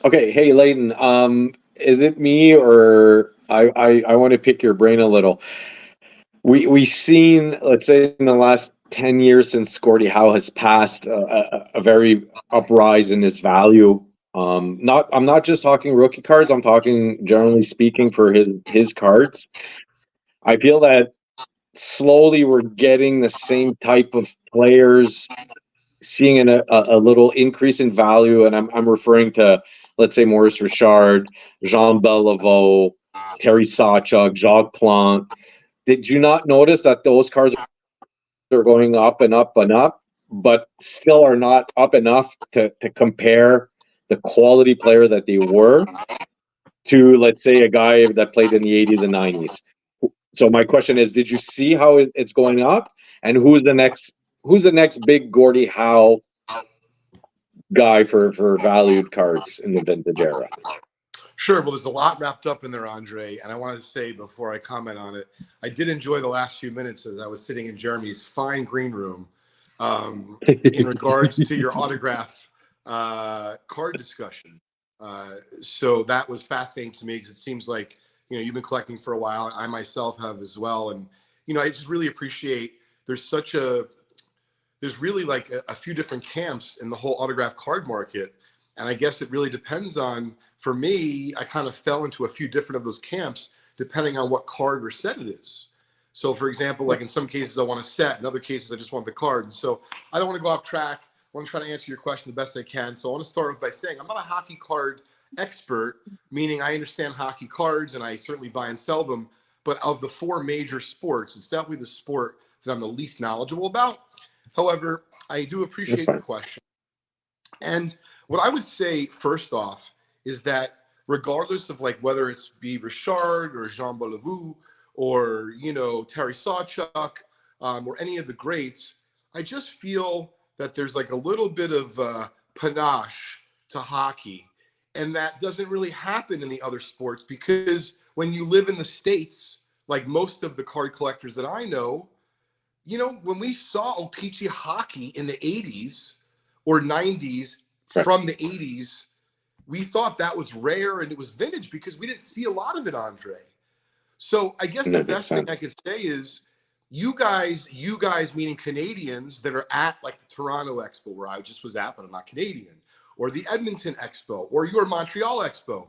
Okay, hey Leighton, is it me or I want to pick your brain a little? We've seen, let's say, in the last 10 years since Gordie Howe has passed, a very uprise in his value. I'm not just talking rookie cards. I'm talking generally speaking for his cards. I feel that slowly we're getting the same type of players, seeing a little increase in value, and I'm referring to, let's say, Maurice Richard, Jean Beliveau, Terry Sawchuk, Jacques Plante. Did you not notice that those cards are going up and up and up, but still are not up enough to compare the quality player that they were to, let's say, a guy that played in the 80s and 90s? So my question is, did you see how it's going up, and who's the next big Gordie Howe guy for valued cards in the vintage era? Sure. Well, there's a lot wrapped up in there, Andre. And I wanted to say before I comment on it, I did enjoy the last few minutes as I was sitting in Jeremy's fine green room in regards to your autograph card discussion. So that was fascinating to me because it seems like, you've been collecting for a while. I myself have as well. And, I just really appreciate there's really like a few different camps in the whole autograph card market. And I guess it really depends on, for me, I kind of fell into a few different of those camps depending on what card or set it is. So for example, like in some cases I want a set, in other cases I just want the card. And so I don't want to go off track. I want to try to answer your question the best I can. So I want to start off by saying I'm not a hockey card expert, meaning I understand hockey cards and I certainly buy and sell them. But of the four major sports, it's definitely the sport that I'm the least knowledgeable about. However, I do appreciate the question. And what I would say first off is that regardless of like whether it's be Richard or Jean Beliveau or, Terry Sawchuk or any of the greats, I just feel that there's like a little bit of panache to hockey. And that doesn't really happen in the other sports because when you live in the States, like most of the card collectors that I know, when we saw O-Pee-Chee hockey in the 80s or 90s from the 80s, we thought that was rare and it was vintage because we didn't see a lot of it, Andre. So I guess the best thing I could say is you guys meaning Canadians that are at like the Toronto Expo where I just was at, but I'm not Canadian, or the Edmonton Expo or your Montreal Expo.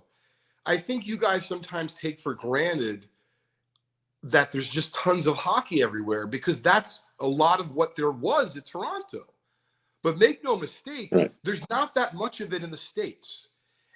I think you guys sometimes take for granted that there's just tons of hockey everywhere because that's a lot of what there was at Toronto. But make no mistake, there's not that much of it in the States.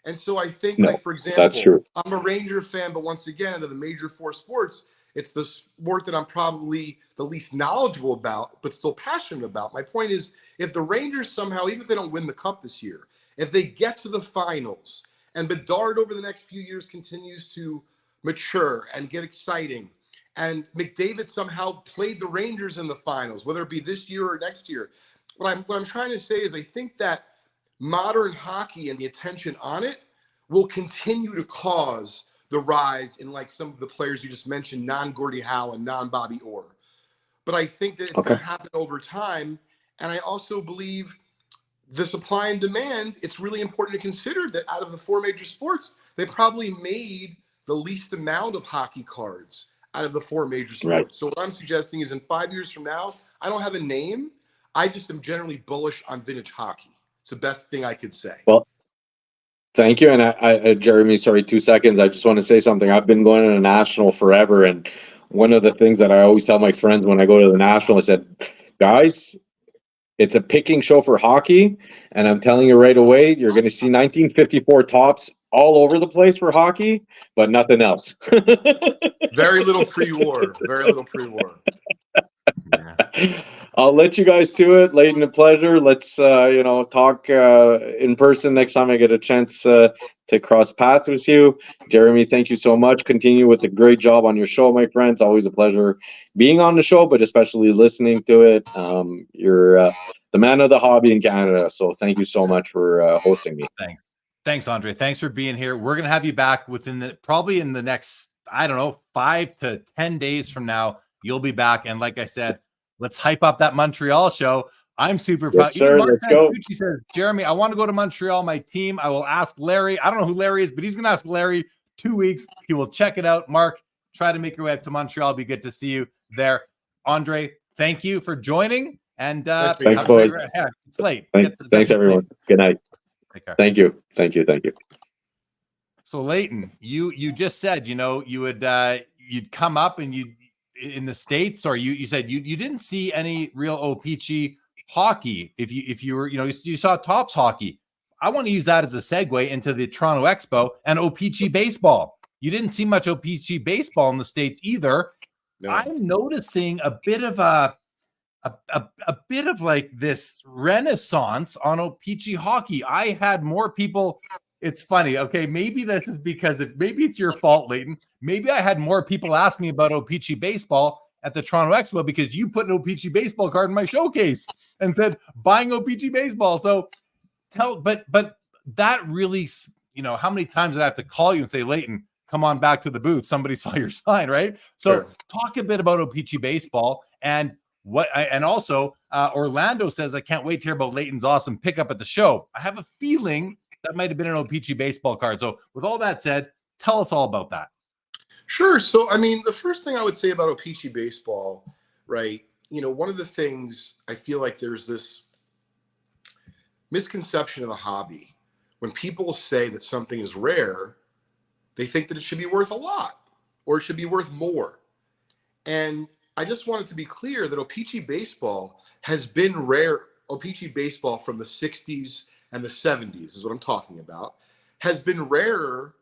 And so I think, like, for example, I'm a Ranger fan, but once again, out of the major four sports, it's the sport that I'm probably the least knowledgeable about, but still passionate about. My point is, if the Rangers somehow, even if they don't win the cup this year, if they get to the finals and Bedard over the next few years continues to mature and get exciting, and McDavid somehow played the Rangers in the finals, whether it be this year or next year, what I'm trying to say is I think that modern hockey and the attention on it will continue to cause the rise in like some of the players you just mentioned, non-Gordie Howe and non-Bobby Orr. But I think that it's going to happen over time. And I also believe the supply and demand, it's really important to consider that out of the four major sports, they probably made the least amount of hockey cards out of the four major sports. So what I'm suggesting is in 5 years from now, I don't have a name. I just am generally bullish on vintage hockey. It's the best thing I could say. Well, thank you. And I Jeremy, sorry, 2 seconds. I just want to say something. I've been going to the National forever. And one of the things that I always tell my friends when I go to the National, I said, guys, it's a picking show for hockey. And I'm telling you right away, you're going to see 1954 tops all over the place for hockey, but nothing else. Very little pre-war. Very little pre-war. Yeah. I'll let you guys do it. Leighton, a pleasure. Let's talk in person next time I get a chance to cross paths with you. Jeremy, thank you so much. Continue with the great job on your show, my friends. Always a pleasure being on the show, but especially listening to it. You're the man of the hobby in Canada, so thank you so much for hosting me. Thanks, Andre. Thanks for being here. We're gonna have you back within probably in the next 5 to 10 days from now. You'll be back, and like I said, let's hype up that Montreal show. I'm super proud. Yes, sir. Let's go. She says, Jeremy, I want to go to Montreal. My team. I will ask Larry. I don't know who Larry is, but he's going to ask Larry 2 weeks. He will check it out. Mark, try to make your way up to Montreal. It'll be good to see you there. Andre, thank you for joining. And thanks, boys. It's late. Thanks, everyone. Good night. Take care. Thank you. Thank you. Thank you. So Leighton, you just said, you would you'd come up and you in the States, or you said you didn't see any real O-Pee-Chee hockey. If you were, you saw Tops hockey. I want to use that as a segue into the Toronto Expo and O-Pee-Chee baseball. You didn't see much O-Pee-Chee baseball in the States either. No. I'm noticing a bit of a bit of like this renaissance on O-Pee-Chee hockey. I had more people. It's funny. Okay, maybe this is because maybe it's your fault, Leighton. Maybe I had more people ask me about O-Pee-Chee baseball at the Toronto Expo because you put an O-Pee-Chee baseball card in my showcase and said buying O-Pee-Chee baseball. So but that really, how many times did I have to call you and say, Leighton, come on back to the booth? Somebody saw your sign, right? So Talk a bit about O-Pee-Chee baseball and also Orlando says, I can't wait to hear about Leighton's awesome pickup at the show. I have a feeling that might have been an O-Pee-Chee baseball card. So with all that said, tell us all about that. Sure. So, the first thing I would say about O-Pee-Chee baseball, right? One of the things I feel like there's this misconception of the hobby. When people say that something is rare, they think that it should be worth a lot or it should be worth more. And I just wanted to be clear that O-Pee-Chee baseball has been rare. O-Pee-Chee baseball from the 60s and the 70s is what I'm talking about, has been rarer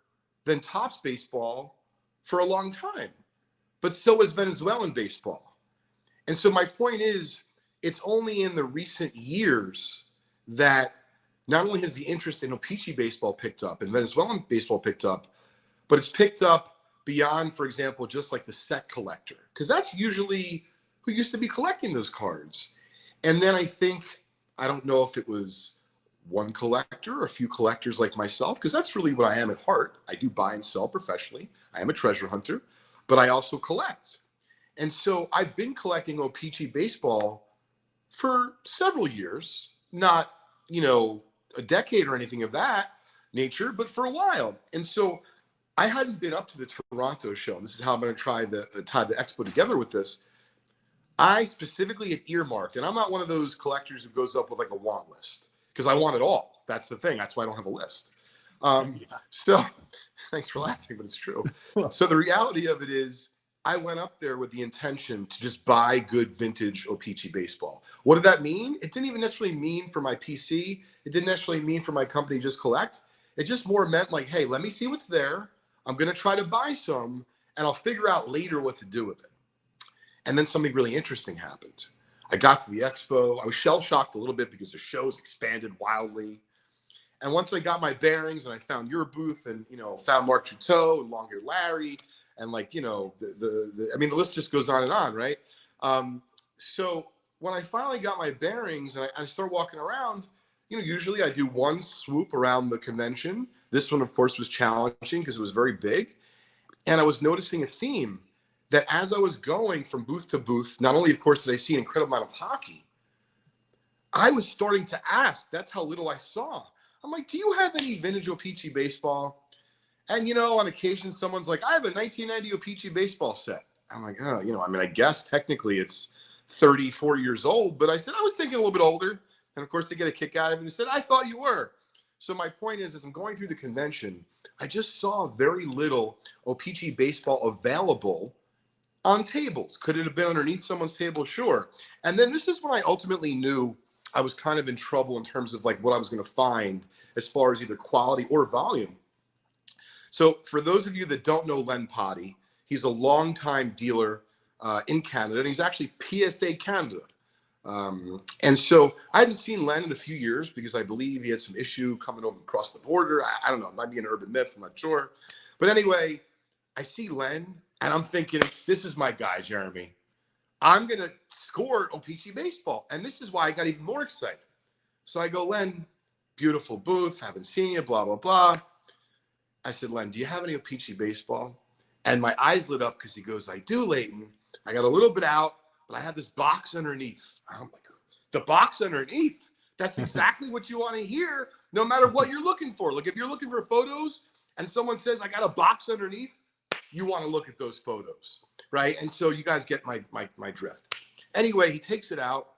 than Tops baseball for a long time. But so is Venezuelan baseball. And so my point is, it's only in the recent years that not only has the interest in O-Pee-Chee baseball picked up and Venezuelan baseball picked up, but it's picked up beyond, for example, just like the set collector, because that's usually who used to be collecting those cards. And then I think, I don't know if it was one collector or a few collectors like myself, because that's really what I am at heart. I do buy and sell professionally. I am a treasure hunter, but I also collect. And so I've been collecting O-Pee-Chee baseball for several years, not, a decade or anything of that nature, but for a while. And so I hadn't been up to the Toronto show. And this is how I'm going to try to tie the expo together with this. I specifically had earmarked, and I'm not one of those collectors who goes up with like a want list, because I want it all. That's the thing. That's why I don't have a list. So thanks for laughing, but it's true. So the reality of it is, I went up there with the intention to just buy good vintage O-Pee-Chee baseball. What did that mean? It didn't even necessarily mean for my PC. It didn't necessarily mean for my company just collect. It just more meant like, hey, let me see what's there. I'm going to try to buy some, and I'll figure out later what to do with it. And then something really interesting happened. I got to the expo. I was shell-shocked a little bit because the show's expanded wildly. And once I got my bearings and I found your booth and, found Mark Truteau and Long Hair Larry, and like, the list just goes on and on, right? So when I finally got my bearings and I start walking around, usually I do one swoop around the convention. This one, of course, was challenging because it was very big. And I was noticing a theme that as I was going from booth to booth, not only, of course, did I see an incredible amount of hockey, I was starting to ask, that's how little I saw. I'm like, do you have any vintage O-Pee-Chee baseball? And, on occasion, someone's like, I have a 1990 O-Pee-Chee baseball set. I'm like, oh, I guess technically it's 34 years old. But I said, I was thinking a little bit older. And, of course, they get a kick out of it. And they said, I thought you were. So my point is, as I'm going through the convention, I just saw very little O-Pee-Chee baseball available on tables. Could it have been underneath someone's table? Sure. And then this is when I ultimately knew I was kind of in trouble in terms of like what I was going to find as far as either quality or volume. So for those of you that don't know Len Potty, he's a longtime dealer in Canada, and he's actually PSA Canada. And so I hadn't seen Len in a few years because I believe he had some issue coming over across the border. I don't know. It might be an urban myth. I'm not sure. But anyway, I see Len, and I'm thinking, this is my guy, Jeremy. I'm going to score O-Pee-Chee baseball. And this is why I got even more excited. So I go, Len, beautiful booth. Haven't seen you, blah, blah, blah. I said, Len, do you have any O-Pee-Chee baseball? And my eyes lit up because he goes, I do, Leighton. I got a little bit out, but I have this box underneath. I'm like, the box underneath? That's exactly what you want to hear, no matter what you're looking for. Like, if you're looking for photos and someone says, I got a box underneath, you want to look at those photos, right? And so you guys get my drift. Anyway, he takes it out.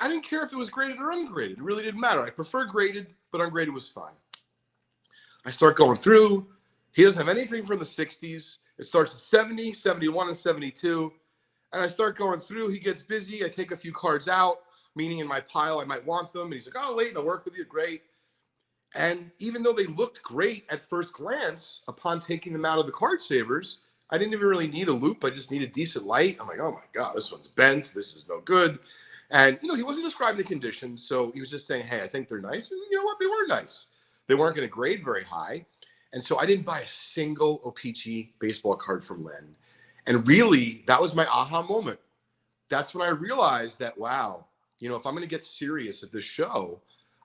I didn't care if it was graded or ungraded. It really didn't matter. I prefer graded, but ungraded was fine. I start going through. He doesn't have anything from the 60s. It starts at 70, 71, and 72. And I start going through. He gets busy. I take a few cards out, meaning in my pile I might want them. And he's like, oh, Leighton, I'll work with you. Great. And even though they looked great at first glance, upon taking them out of the card savers, I didn't even really need a loop. I just needed decent light. I'm like, oh, my God, this one's bent. This is no good. And, he wasn't describing the condition. So he was just saying, hey, I think they're nice. And you know what? They were nice. They weren't going to grade very high. And so I didn't buy a single O-Pee-Chee baseball card from Len. And really, that was my aha moment. That's when I realized that, wow, if I'm going to get serious at this show,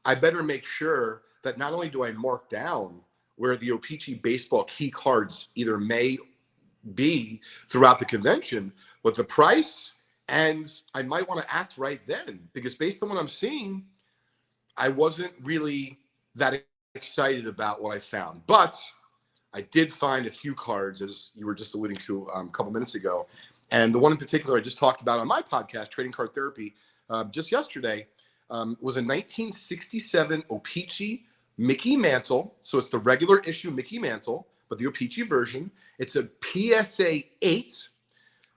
I better make sure that not only do I mark down where the O-Pee-Chee baseball key cards either may be throughout the convention, but the price, and I might want to act right then, because based on what I'm seeing, I wasn't really that excited about what I found. But I did find a few cards, as you were just alluding to a couple minutes ago. And the one in particular I just talked about on my podcast, Trading Card Therapy, just yesterday, was a 1967 O-Pee-Chee Mickey Mantle. So it's the regular issue Mickey Mantle, but the O-Pee-Chee version. It's a PSA 8.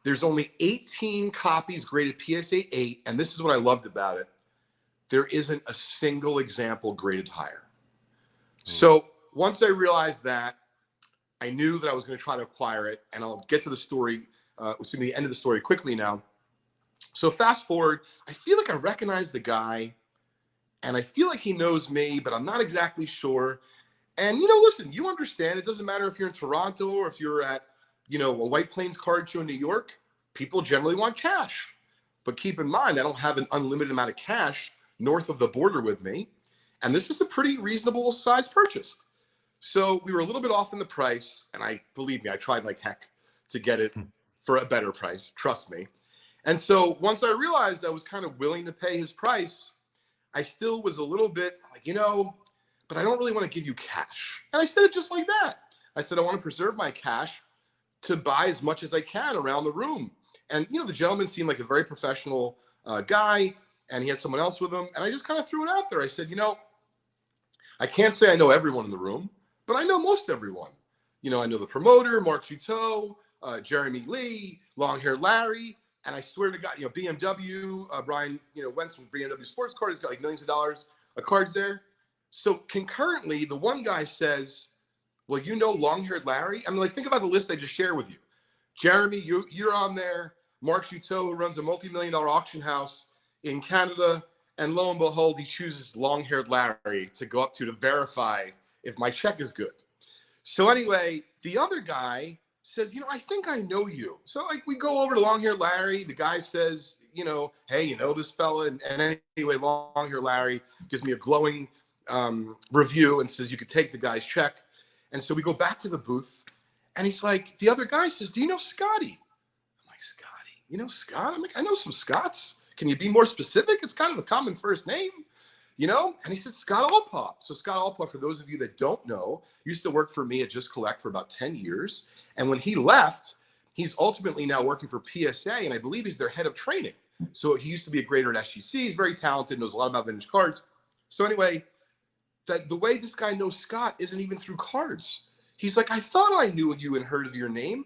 There's only 18 copies graded PSA 8. And this is what I loved about it. There isn't a single example graded higher. So once I realized that, I knew that I was going to try to acquire it. And I'll get to the story, the end of the story quickly now. So fast forward, I feel like I recognize the guy, and I feel like he knows me, but I'm not exactly sure. And, listen, you understand, it doesn't matter if you're in Toronto or if you're at, a White Plains card show in New York, people generally want cash. But keep in mind, I don't have an unlimited amount of cash north of the border with me. And this is a pretty reasonable size purchase. So we were a little bit off in the price. And believe me, I tried like heck to get it for a better price. Trust me. And so once I realized I was kind of willing to pay his price, I still was a little bit like, but I don't really want to give you cash. And I said it just like that. I said, I want to preserve my cash to buy as much as I can around the room. And, the gentleman seemed like a very professional guy, and he had someone else with him. And I just kind of threw it out there. I said, I can't say I know everyone in the room, but I know most everyone. I know the promoter, Mark Juteau, Jeremy Lee, long-haired Larry. And I swear to God, BMW, Brian, Wentz from BMW Sports Card, he's got like millions of dollars of cards there. So concurrently, the one guy says, well, long-haired Larry? I mean, think about the list I just shared with you. Jeremy, you're on there. Mark Juteau, who runs a multi-million-dollar auction house in Canada. And lo and behold, he chooses long-haired Larry to go up to verify if my check is good. So anyway, the other guy says, I think I know you. So we go over to long-haired Larry. The guy says, hey, this fella. And anyway, long-haired Larry gives me a glowing review and says, you could take the guy's check. And so we go back to the booth, and he's like, the other guy says, do you know Scotty? I'm like, Scotty? Scott? I'm like, I know some Scots. Can you be more specific? It's kind of a common first name, And he said, Scott Allpop. So Scott Allpop, for those of you that don't know, used to work for me at Just Collect for about 10 years. And when he left, he's ultimately now working for PSA, and I believe he's their head of training. So he used to be a grader at SGC. He's very talented, knows a lot about vintage cards. So anyway, the way this guy knows Scott isn't even through cards. He's like, I thought I knew you and heard of your name.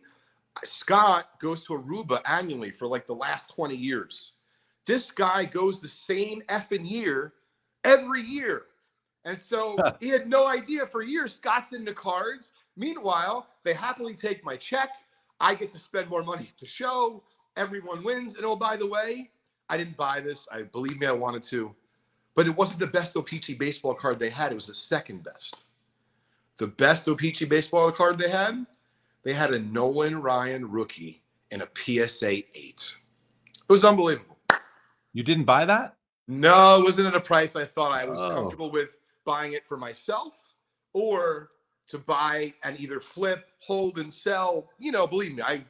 Scott goes to Aruba annually for like the last 20 years. This guy goes the same effing year every year. And so he had no idea for years Scott's into cards. Meanwhile, they happily take my check. I get to spend more money at the show. Everyone wins. And oh, by the way, I didn't buy this. Believe me, I wanted to. But it wasn't the best O-Pee-Chee baseball card they had. It was the second best. The best O-Pee-Chee baseball card they had a Nolan Ryan rookie in a PSA 8. It was unbelievable. You didn't buy that? No, it wasn't at a price I thought I was comfortable with buying it for myself or to buy and either flip, hold, and sell. Believe me,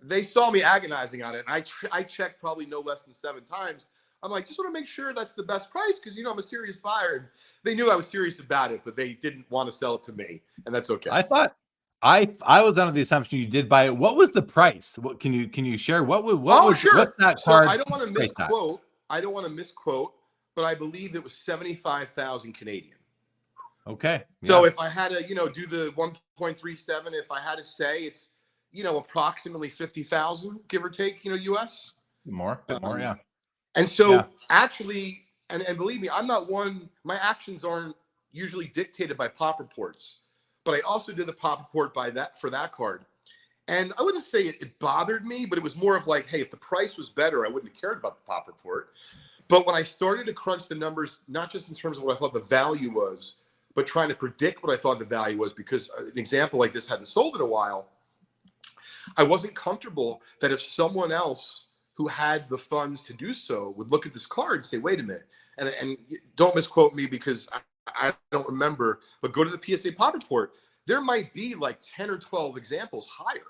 they saw me agonizing on it. And I checked probably no less than 7 times. I'm like, just want to make sure that's the best price because, I'm a serious buyer. And they knew I was serious about it, but they didn't want to sell it to me. And that's okay. I thought I was under the assumption you did buy it. What was the price? What can you share? What was sure. What's that card? So I don't want to misquote. But I believe it was 75,000 Canadian. Okay. Yeah. So if I had to, do the 1.37, if I had to say it's, approximately 50,000, give or take, US. More, yeah. And so actually, and believe me, I'm not one, my actions aren't usually dictated by pop reports, but I also did the pop report for that card. And I wouldn't say it bothered me, but it was more of like, hey, if the price was better, I wouldn't have cared about the pop report. But when I started to crunch the numbers, not just in terms of what I thought the value was, but trying to predict what I thought the value was, because an example like this hadn't sold in a while, I wasn't comfortable that if someone else who had the funds to do so would look at this card and say, wait a minute, and don't misquote me because I don't remember, but go to the PSA pop report. There might be like 10 or 12 examples higher.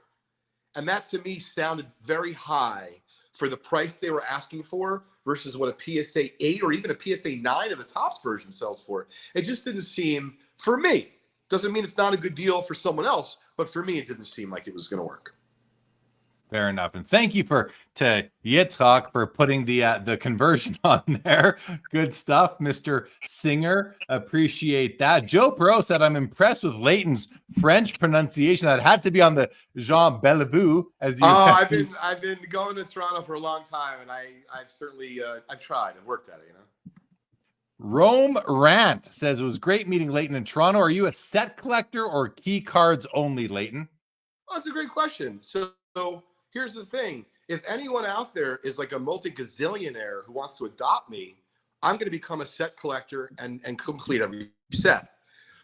And that to me sounded very high for the price they were asking for versus what a PSA 8 or even a PSA 9 of the Topps version sells for. It just didn't seem, for me, doesn't mean it's not a good deal for someone else, but for me, it didn't seem like it was going to work. Fair enough. And thank you to Yitzhak for putting the conversion on there. Good stuff, Mr. Singer. Appreciate that. Joe Pro said, I'm impressed with Leighton's French pronunciation. That had to be on the Jean Bellevue, as you I've been going to Toronto for a long time, and I've certainly I've tried and worked at it, Rome Rant says, it was great meeting Leighton in Toronto. Are you a set collector or key cards only, Leighton? Oh, that's a great question. So here's the thing. if anyone out there is like a multi-gazillionaire who wants to adopt me, I'm going to become a set collector and complete every set.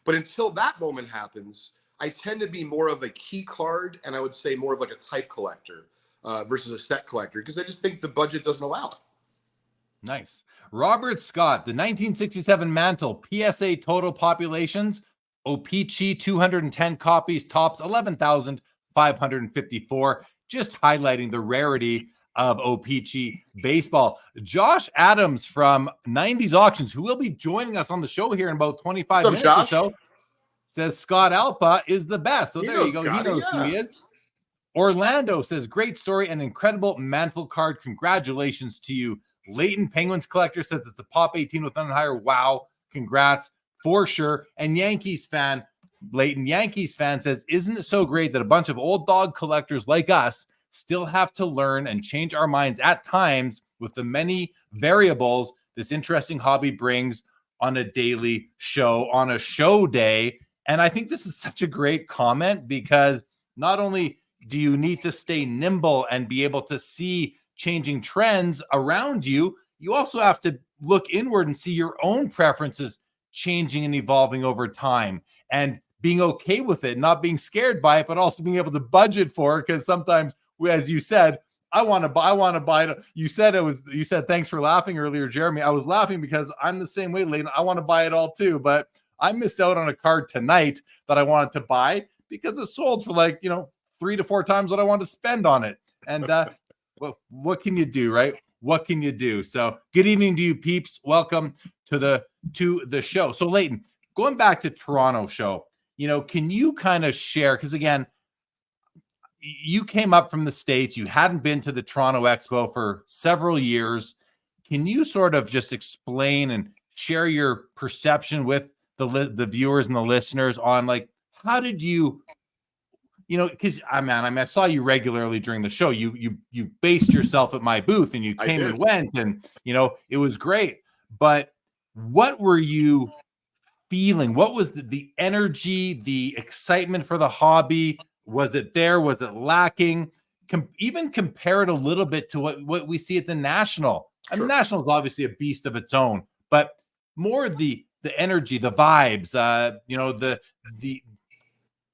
But until that moment happens, I tend to be more of a key card, and I would say more of like a type collector versus a set collector, because I just think the budget doesn't allow it. Nice. Robert Scott, the 1967 Mantle PSA total populations, O-Pee-Chee 210 copies, tops 11,554. Just highlighting the rarity of O-Pee-Chee baseball. Josh Adams from 90s Auctions, who will be joining us on the show here in about 25 minutes or so, says Scott Alpa is the best. So there you go. He knows who he is. Orlando says, great story and incredible Mantle card. Congratulations to you. Leighton Penguins Collector says it's a Pop 18 with an higher. Wow. Congrats for sure. And Yankees fan, Leighton Yankees fan says, isn't it so great that a bunch of old dog collectors like us still have to learn and change our minds at times with the many variables this interesting hobby brings on a daily show, on a show day. And I think this is such a great comment, because not only do you need to stay nimble and be able to see changing trends around you, you also have to look inward and see your own preferences changing and evolving over time, and being okay with it, not being scared by it, but also being able to budget for it. Because sometimes, as you said, I want to buy it. You said thanks for laughing earlier, Jeremy. I was laughing because I'm the same way, Leighton. I want to buy it all too, but I missed out on a card tonight that I wanted to buy because it sold for 3 to 4 times what I want to spend on it. And well, what can you do, right? What can you do? So good evening to you, peeps. Welcome to the show. So Leighton, going back to Toronto show, can you kind of share, because again, you came up from the States, you hadn't been to the Toronto Expo for several years. Can you sort of just explain and share your perception with the viewers and the listeners on how did you, because I saw you regularly during the show. You based yourself at my booth and you came and went, and it was great. But what were you feeling? What was the energy, the excitement for the hobby? Was it there? Was it lacking? Even compare it a little bit to what we see at the National. Sure. I mean, National is obviously a beast of its own, but more the energy, the vibes,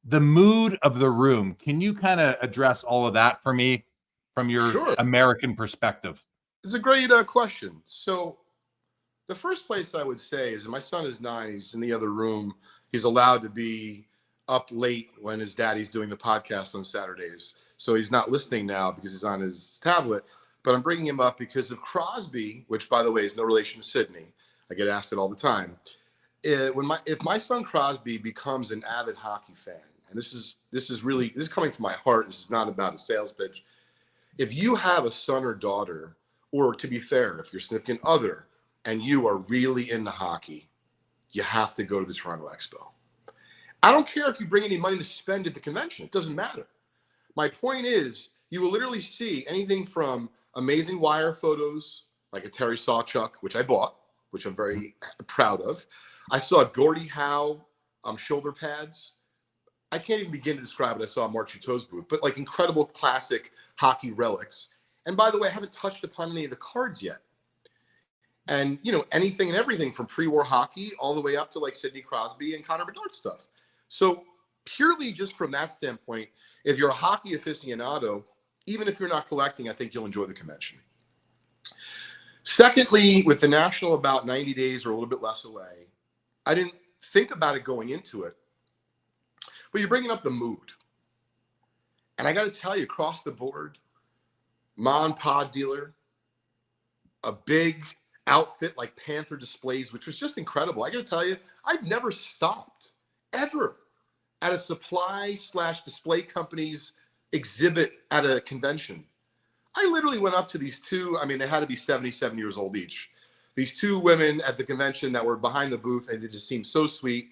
the mood of the room. Can you kind of address all of that for me from your American perspective? It's a great question. So the first place I would say is, my son is 9. He's in the other room. He's allowed to be up late when his daddy's doing the podcast on Saturdays. So he's not listening now because he's on his tablet, but I'm bringing him up because of Crosby, which by the way is no relation to Sydney. I get asked it all the time. If my son Crosby becomes an avid hockey fan, and this is coming from my heart. This is not about a sales pitch. If you have a son or daughter, or to be fair, if you're significant other and you are really into hockey, you have to go to the Toronto Expo. I don't care if you bring any money to spend at the convention. It doesn't matter. My point is, you will literally see anything from amazing wire photos, like a Terry Sawchuk, which I bought, which I'm very proud of. I saw Gordie Howe shoulder pads. I can't even begin to describe what I saw at Mark Chouteau's booth, but incredible classic hockey relics. And by the way, I haven't touched upon any of the cards yet. And, anything and everything from pre-war hockey all the way up to Sidney Crosby and Connor Bedard stuff. So purely just from that standpoint, if you're a hockey aficionado, even if you're not collecting, I think you'll enjoy the convention. Secondly, with the National about 90 days or a little bit less away, I didn't think about it going into it, but you're bringing up the mood. And I got to tell you, across the board, Ma and Pa dealer, a big outfit like Panther Displays, which was just incredible. I got to tell you, I've never stopped ever at a supply/display company's exhibit at a convention. I literally went up to these two, they had to be 77 years old each. These two women at the convention that were behind the booth, and they just seemed so sweet.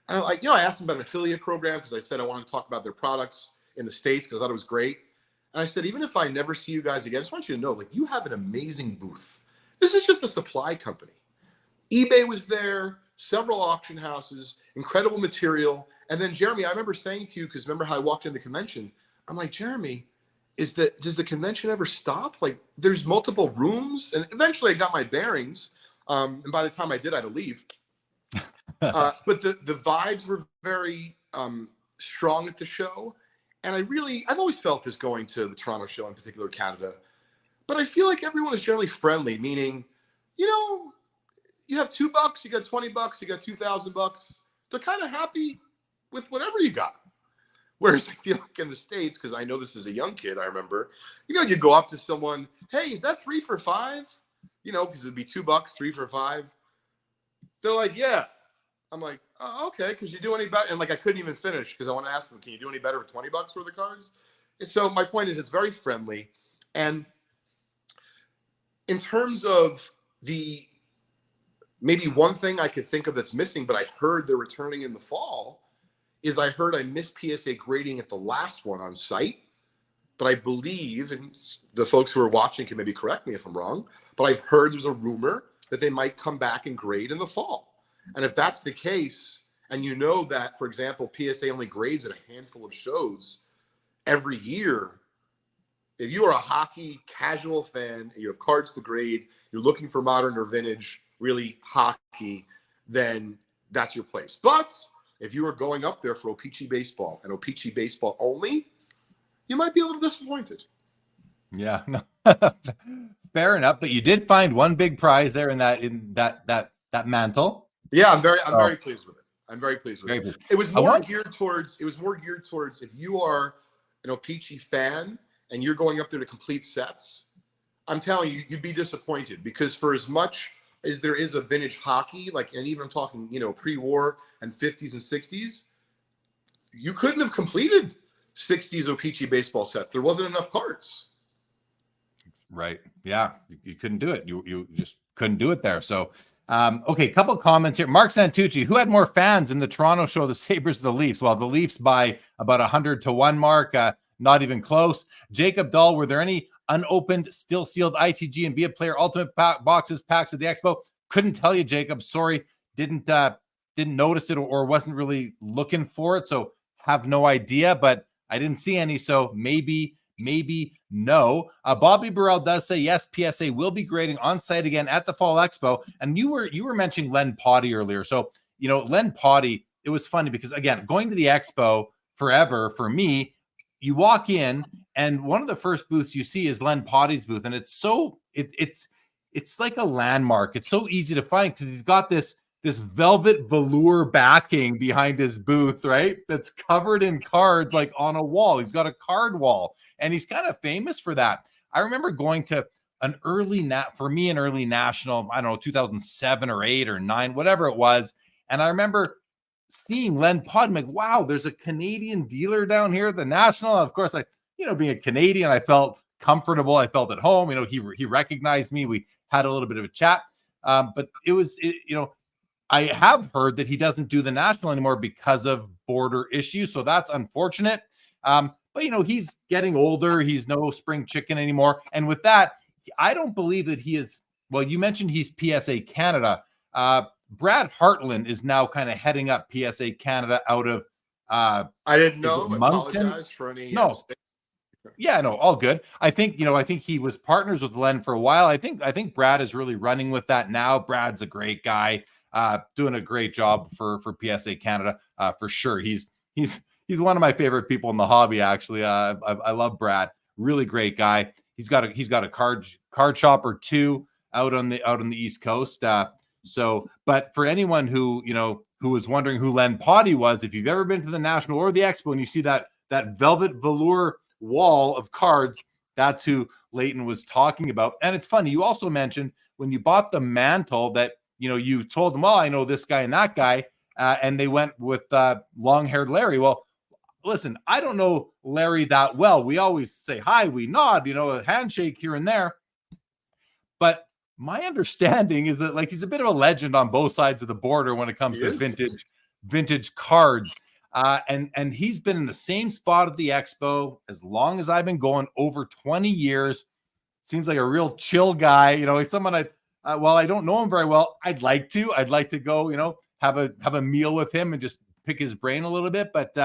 And I asked them about an affiliate program because I said I wanted to talk about their products in the States because I thought it was great. And I said, even if I never see you guys again, I just want you to know, you have an amazing booth. This is just a supply company. eBay was there, several auction houses, incredible material. And then, Jeremy, I remember saying to you, because remember how I walked in the convention, I'm like, Jeremy, does the convention ever stop? Like, there's multiple rooms, and eventually I got my bearings. And by the time I did, I had to leave. But the vibes were very strong at the show. And I've always felt this going to the Toronto show, in particular Canada. But I feel like everyone is generally friendly, meaning, you know, you have $2, you got $20, you got $2,000. They're kind of happy with whatever you got. Whereas I feel like in the States, because I know this is a young kid, I remember, you know, you go up to someone, hey, is that 3 for $5? You know, because it'd be $2, 3 for $5. They're like, yeah. I'm like, oh, okay, because you do any better? And like, I couldn't even finish because I want to ask them, can you do any better for $20 for the cards? And so my point is, it's very friendly. And in terms of maybe one thing I could think of that's missing, but I heard they're returning in the fall, is I heard I missed PSA grading at the last one on site. But I believe, and the folks who are watching can maybe correct me if I'm wrong, but I've heard there's a rumor that they might come back and grade in the fall. And if that's the case, and you know that, for example, PSA only grades at a handful of shows every year, if you are a hockey casual fan and you have cards to grade, you're looking for modern or vintage, really hockey, then that's your place. But if you are going up there for O-Pee-Chee baseball and O-Pee-Chee baseball only, you might be a little disappointed. Yeah, no, fair enough. But you did find one big prize there in that mantle. Yeah, I'm very pleased with it. I'm very pleased with it. It was more geared towards if you are an O-Pee-Chee fan and you're going up there to complete sets, I'm telling you, you'd be disappointed, because for as much as there is a vintage hockey, like, and even I'm talking, you know, pre-war and 50s and 60s, you couldn't have completed 60s O-Pee-Chee baseball set. There wasn't enough cards. Right. Yeah. You couldn't do it. You just couldn't do it there. So, okay. A couple of comments here. Mark Santucci, who had more fans in the Toronto show, the Sabres or the Leafs? Well, the Leafs by about 100-1 mark. Not even close. Jacob Dahl, were there any unopened, still sealed ITG and Be a Player Ultimate boxes packs at the Expo? Couldn't tell you, Jacob. Sorry. Didn't notice it or wasn't really looking for it. So have no idea, but I didn't see any. So maybe no. Bobby Burrell does say yes, PSA will be grading on site again at the Fall Expo. And you were mentioning Len Potty earlier. So, you know, Len Potty, it was funny because, again, going to the Expo forever for me, you walk in and one of the first booths you see is Len Potty's booth. And it's like a landmark. It's so easy to find because he's got this velvet velour backing behind his booth, right? That's covered in cards, like on a wall. He's got a card wall, and he's kind of famous for that. I remember going to an early national, I don't know, 2007 or 8 or 9, whatever it was. And I remember seeing Len Pod, I'm like, wow, there's a Canadian dealer down here at the National. Of course, being a Canadian, I felt comfortable. I felt at home. You know, he recognized me. We had a little bit of a chat. But I have heard that he doesn't do the National anymore because of border issues. So that's unfortunate. But, you know, he's getting older. He's no spring chicken anymore. And with that, I don't believe that he is. Well, you mentioned he's PSA Canada. Brad Hartland is now kind of heading up PSA Canada out of. I didn't know. Moncton? Apologize for any. No. Yeah, no, all good. I think he was partners with Len for a while. I think Brad is really running with that now. Brad's a great guy, doing a great job for PSA Canada, for sure. He's one of my favorite people in the hobby, actually. I love Brad. Really great guy. He's got a card shop or two out on the East Coast. But for anyone who was wondering who Len Potty was, if you've ever been to the National or the Expo and you see that velvet velour wall of cards, that's who Leighton was talking about. And it's funny, you also mentioned when you bought the mantle that, you know, you told them, well, I know this guy and that guy, and they went with long-haired Larry. Well, listen, I don't know Larry that well. We always say hi, we nod, you know, a handshake here and there. But my understanding is that, like, he's a bit of a legend on both sides of the border when it comes to vintage cards. And he's been in the same spot at the Expo as long as I've been going, over 20 years. Seems like a real chill guy. You know, he's someone while I don't know him very well, I'd like to go, you know, have a meal with him and just pick his brain a little bit. But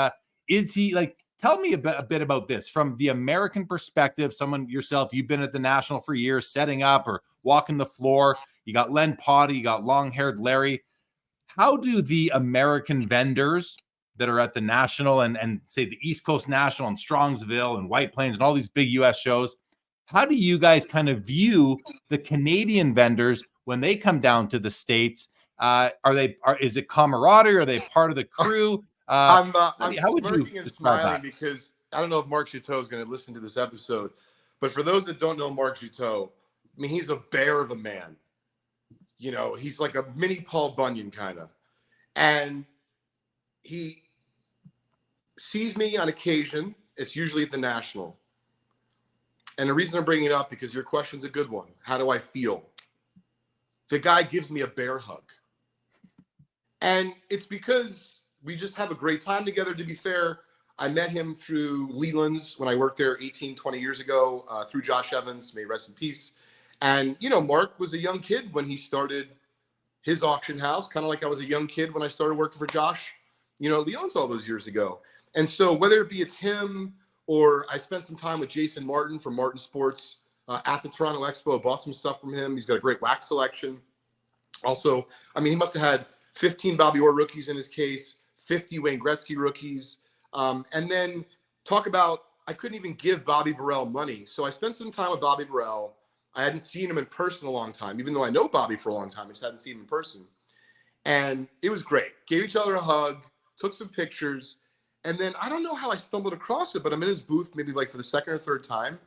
is he, like, tell me a bit about this from the American perspective. Someone yourself, you've been at the National for years, setting up or walking the floor. You got Len Potty, you got long-haired Larry. How do the American vendors that are at the National and say the East Coast National and Strongsville and White Plains and all these big US shows, how do you guys kind of view the Canadian vendors when they come down to the States? Is it camaraderie? Are they part of the crew? I'm how would you smirking and describe smiling that? because I don't know if Mark Juteau is going to listen to this episode, but for those that don't know Mark Juteau, I mean, he's a bear of a man. You know, he's like a mini Paul Bunyan kind of. And he sees me on occasion. It's usually at the National. And the reason I'm bringing it up, because your question's a good one. How do I feel? The guy gives me a bear hug. And it's because we just have a great time together, to be fair. I met him through Leland's when I worked there 18, 20 years ago, through Josh Evans, may he rest in peace. And, you know, Mark was a young kid when he started his auction house, kind of like I was a young kid when I started working for Josh, you know, Leland's all those years ago. And so whether it be it's him or I spent some time with Jason Martin from Martin Sports at the Toronto Expo, bought some stuff from him. He's got a great wax selection. Also, I mean, he must have had 15 Bobby Orr rookies in his case, 50 Wayne Gretzky rookies. And then talk about, I couldn't even give Bobby Burrell money. So I spent some time with Bobby Burrell. I hadn't seen him in person a long time, even though I know Bobby for a long time. I just hadn't seen him in person. And it was great. Gave each other a hug, took some pictures. And then I don't know how I stumbled across it, but I'm in his booth maybe like for the second or third time.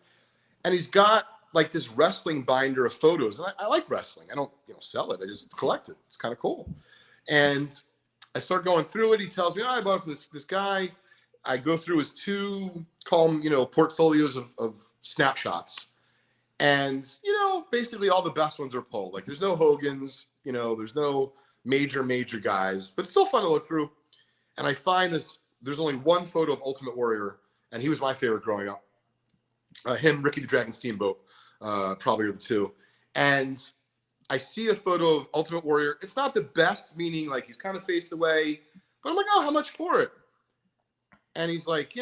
And he's got like this wrestling binder of photos. And I like wrestling. I don't, sell it. I just collect it. It's kind of cool. And I start going through it. He tells me, I bought this guy. I go through his two, call them, portfolios of snapshots. And, basically all the best ones are pulled. Like there's no Hogans, there's no major guys, but it's still fun to look through. And I find there's only one photo of Ultimate Warrior, and he was my favorite growing up. Him, Ricky the Dragon Steamboat, probably are the two. And I see a photo of Ultimate Warrior. It's not the best, meaning like he's kind of faced away, but I'm like, oh, how much for it? And he's like,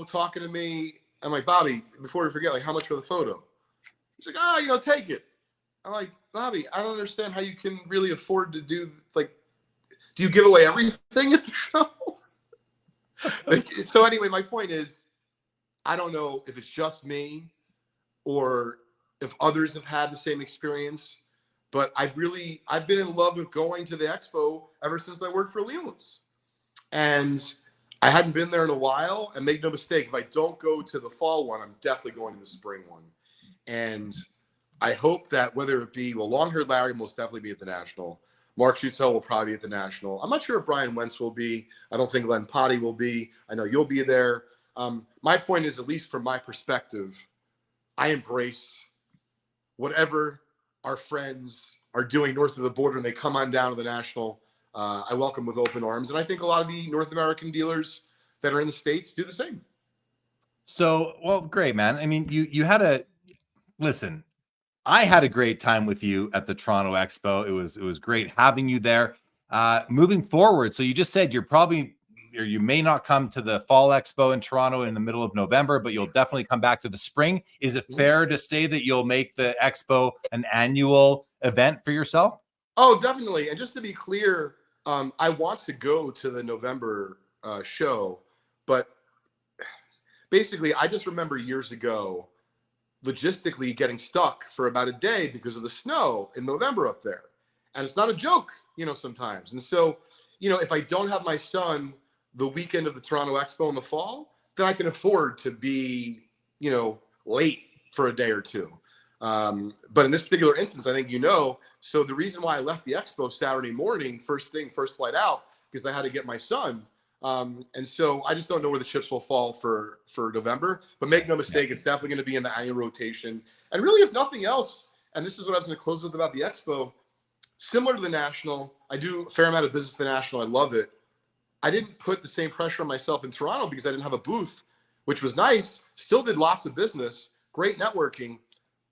talking to me. I'm like, Bobby, before we forget, like, how much for the photo? He's like, take it. I'm like, Bobby, I don't understand how you can really afford to do, like, do you give away everything at the show? So anyway, my point is, I don't know if it's just me or if others have had the same experience, but I've been in love with going to the expo ever since I worked for Leland's. And I hadn't been there in a while, and make no mistake, if I don't go to the fall one, I'm definitely going to the spring one. And I hope that whether it be, long-haired Larry will most definitely be at the National. Mark Juteau will probably be at the National. I'm not sure if Brian Wentz will be. I don't think Len Potty will be. I know you'll be there. My point is, at least from my perspective, I embrace whatever our friends are doing north of the border and they come on down to the National. I welcome with open arms. And I think a lot of the North American dealers that are in the States do the same. So, well, great, man. I mean, you had listen, I had a great time with you at the Toronto Expo. It was great having you there. Moving forward, so you just said you may not come to the Fall Expo in Toronto in the middle of November, but you'll definitely come back to the spring. Is it fair to say that you'll make the Expo an annual event for yourself? Oh, definitely. And just to be clear, I want to go to the November show, but basically I just remember years ago logistically getting stuck for about a day because of the snow in November up there. And it's not a joke, sometimes. And so, if I don't have my son the weekend of the Toronto Expo in the fall, then I can afford to be, late for a day or two. But in this particular instance, I think, so the reason why I left the Expo Saturday morning, first flight out, because I had to get my son. And so I just don't know where the chips will fall for November, but make no mistake, it's definitely going to be in the annual rotation. And really, if nothing else, and this is what I was going to close with about the Expo, similar to the National, I do a fair amount of business at the National. I love it. I didn't put the same pressure on myself in Toronto because I didn't have a booth, which was nice. Still did lots of business, great networking,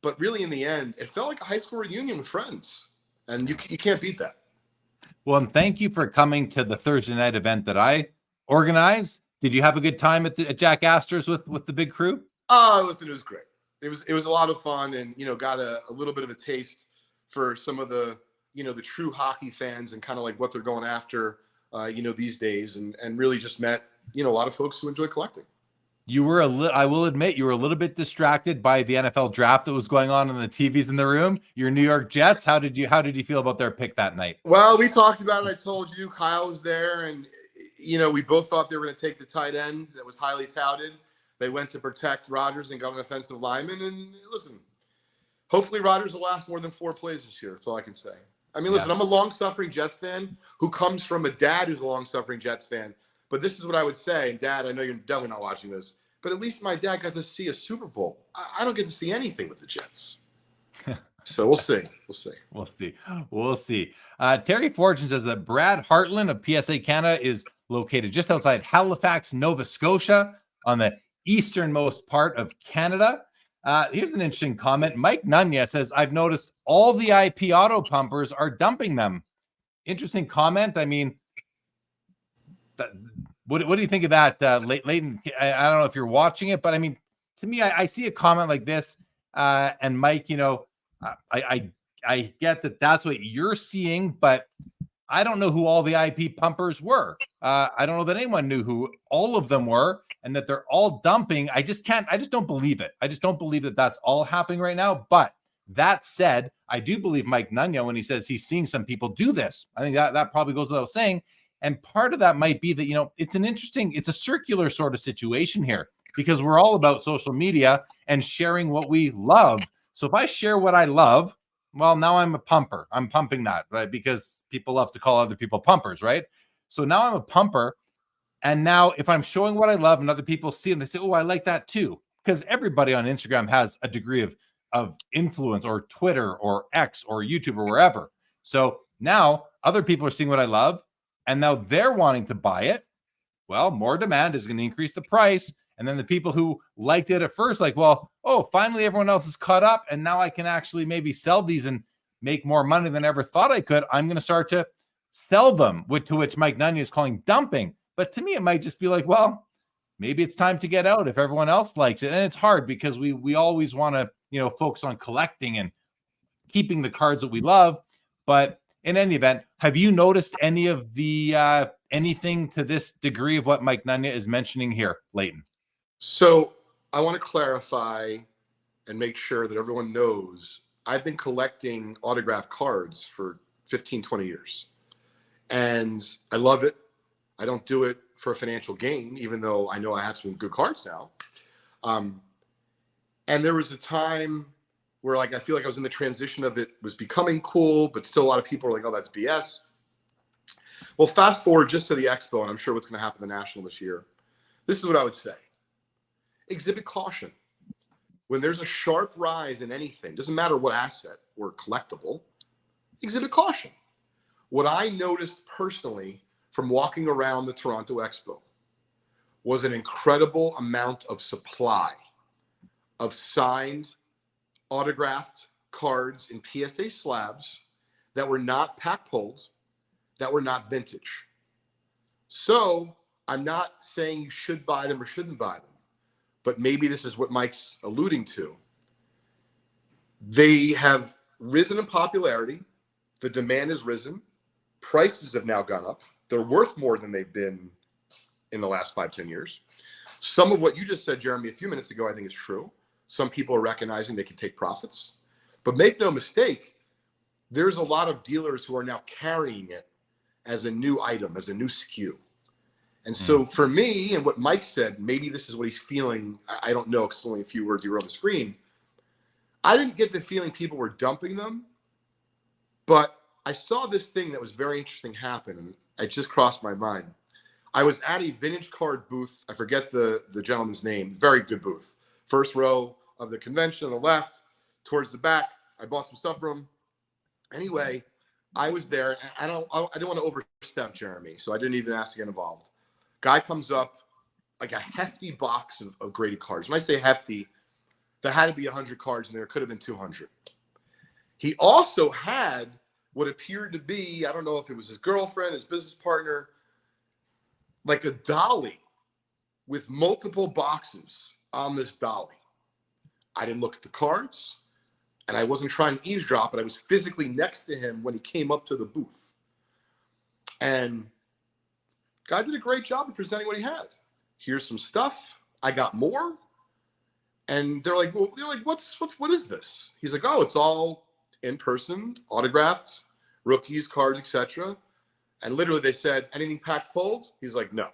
but really in the end, it felt like a high school reunion with friends, and you can't beat that. Well, and thank you for coming to the Thursday night event that I organize. Did you have a good time at Jack Astor's with the big crew? Oh, listen, it was great. It was a lot of fun, and got a little bit of a taste for some of the the true hockey fans and kind of like what they're going after these days, and really just met a lot of folks who enjoy collecting. You were I will admit, you were a little bit distracted by the NFL draft that was going on the TVs in the room. Your New York Jets, how did you feel about their pick that night? Well, we talked about it. I told you Kyle was there, and we both thought they were going to take the tight end that was highly touted. They went to protect Rodgers and got an offensive lineman. And listen, hopefully Rodgers will last more than 4 plays this year. That's all I can say. I mean, listen, I'm a long-suffering Jets fan who comes from a dad who's a long-suffering Jets fan. But this is what I would say. And Dad, I know you're definitely not watching this, but at least my dad got to see a Super Bowl. I don't get to see anything with the Jets. So we'll see. We'll see. Terry Fortune says that Brad Hartland of PSA Canada is located just outside Halifax, Nova Scotia, on the easternmost part of Canada. Here's an interesting comment. Mike Nunya says, I've noticed all the IP auto pumpers are dumping them. Interesting comment. I mean, what do you think of that, Leighton? I don't know if you're watching it, but I mean, to me, I see a comment like this, and Mike, I get that that's what you're seeing, but I don't know who all the IP pumpers were. I don't know that anyone knew who all of them were, and that they're all dumping. I just don't believe it. I just don't believe that that's all happening right now. But that said, I do believe Mike Nunya when he says he's seeing some people do this. I think that probably goes without saying. And part of that might be that, it's a circular sort of situation here, because we're all about social media and sharing what we love. So if I share what I love, well, now I'm a pumper. I'm pumping that, right? Because people love to call other people pumpers, right? So now I'm a pumper. And now if I'm showing what I love and other people see and they say, oh, I like that too. Because everybody on Instagram has a degree of influence, or Twitter or X or YouTube or wherever. So now other people are seeing what I love, and now they're wanting to buy it. Well, more demand is going to increase the price. And then the people who liked it at first, like, well, oh, finally everyone else is caught up, and now I can actually maybe sell these and make more money than I ever thought I could. I'm going to start to sell them, to which Mike Nunya is calling dumping. But to me, it might just be like, well, maybe it's time to get out if everyone else likes it. And it's hard because we always want to, focus on collecting and keeping the cards that we love. But in any event, have you noticed any of the anything to this degree of what Mike Nunya is mentioning here, Leighton? So I want to clarify and make sure that everyone knows I've been collecting autographed cards for 15, 20 years. And I love it. I don't do it for a financial gain, even though I know I have some good cards now. And there was a time where I feel like I was in the transition of it was becoming cool, but still a lot of people are like, oh, that's BS. Well, fast forward just to the Expo, and I'm sure what's going to happen at the National this year. This is what I would say. Exhibit caution. When there's a sharp rise in anything, doesn't matter what asset or collectible, exhibit caution. What I noticed personally from walking around the Toronto Expo was an incredible amount of supply of signed, autographed cards in PSA slabs that were not pack pulled, that were not vintage. So I'm not saying you should buy them or shouldn't buy them, but maybe this is what Mike's alluding to. They have risen in popularity. The demand has risen. Prices have now gone up. They're worth more than they've been in the last 5-10 years. Some of what you just said, Jeremy, a few minutes ago, I think is true. Some people are recognizing they can take profits. But make no mistake, there's a lot of dealers who are now carrying it as a new item, as a new SKU. And so for me, and what Mike said, maybe this is what he's feeling. I don't know, because it's only a few words you wrote on the screen. I didn't get the feeling people were dumping them, but I saw this thing that was very interesting happen, and it just crossed my mind. I was at a vintage card booth. I forget the gentleman's name. Very good booth. First row of the convention on the left, towards the back. I bought some stuff from him. Anyway, I was there. I don't want to overstep, Jeremy, so I didn't even ask to get involved. Guy comes up, like a hefty box of graded cards. When I say hefty, there had to be 100 cards in there. It could have been 200. He also had what appeared to be, I don't know if it was his girlfriend, his business partner, like a dolly with multiple boxes on this dolly. I didn't look at the cards, and I wasn't trying to eavesdrop, but I was physically next to him when he came up to the booth. And guy did a great job of presenting what he had. Here's some stuff. I got more. And they're like, well, what is this? He's like, oh, it's all in person, autographed, rookies, cards, etc. And literally they said, anything pack pulled? He's like, no.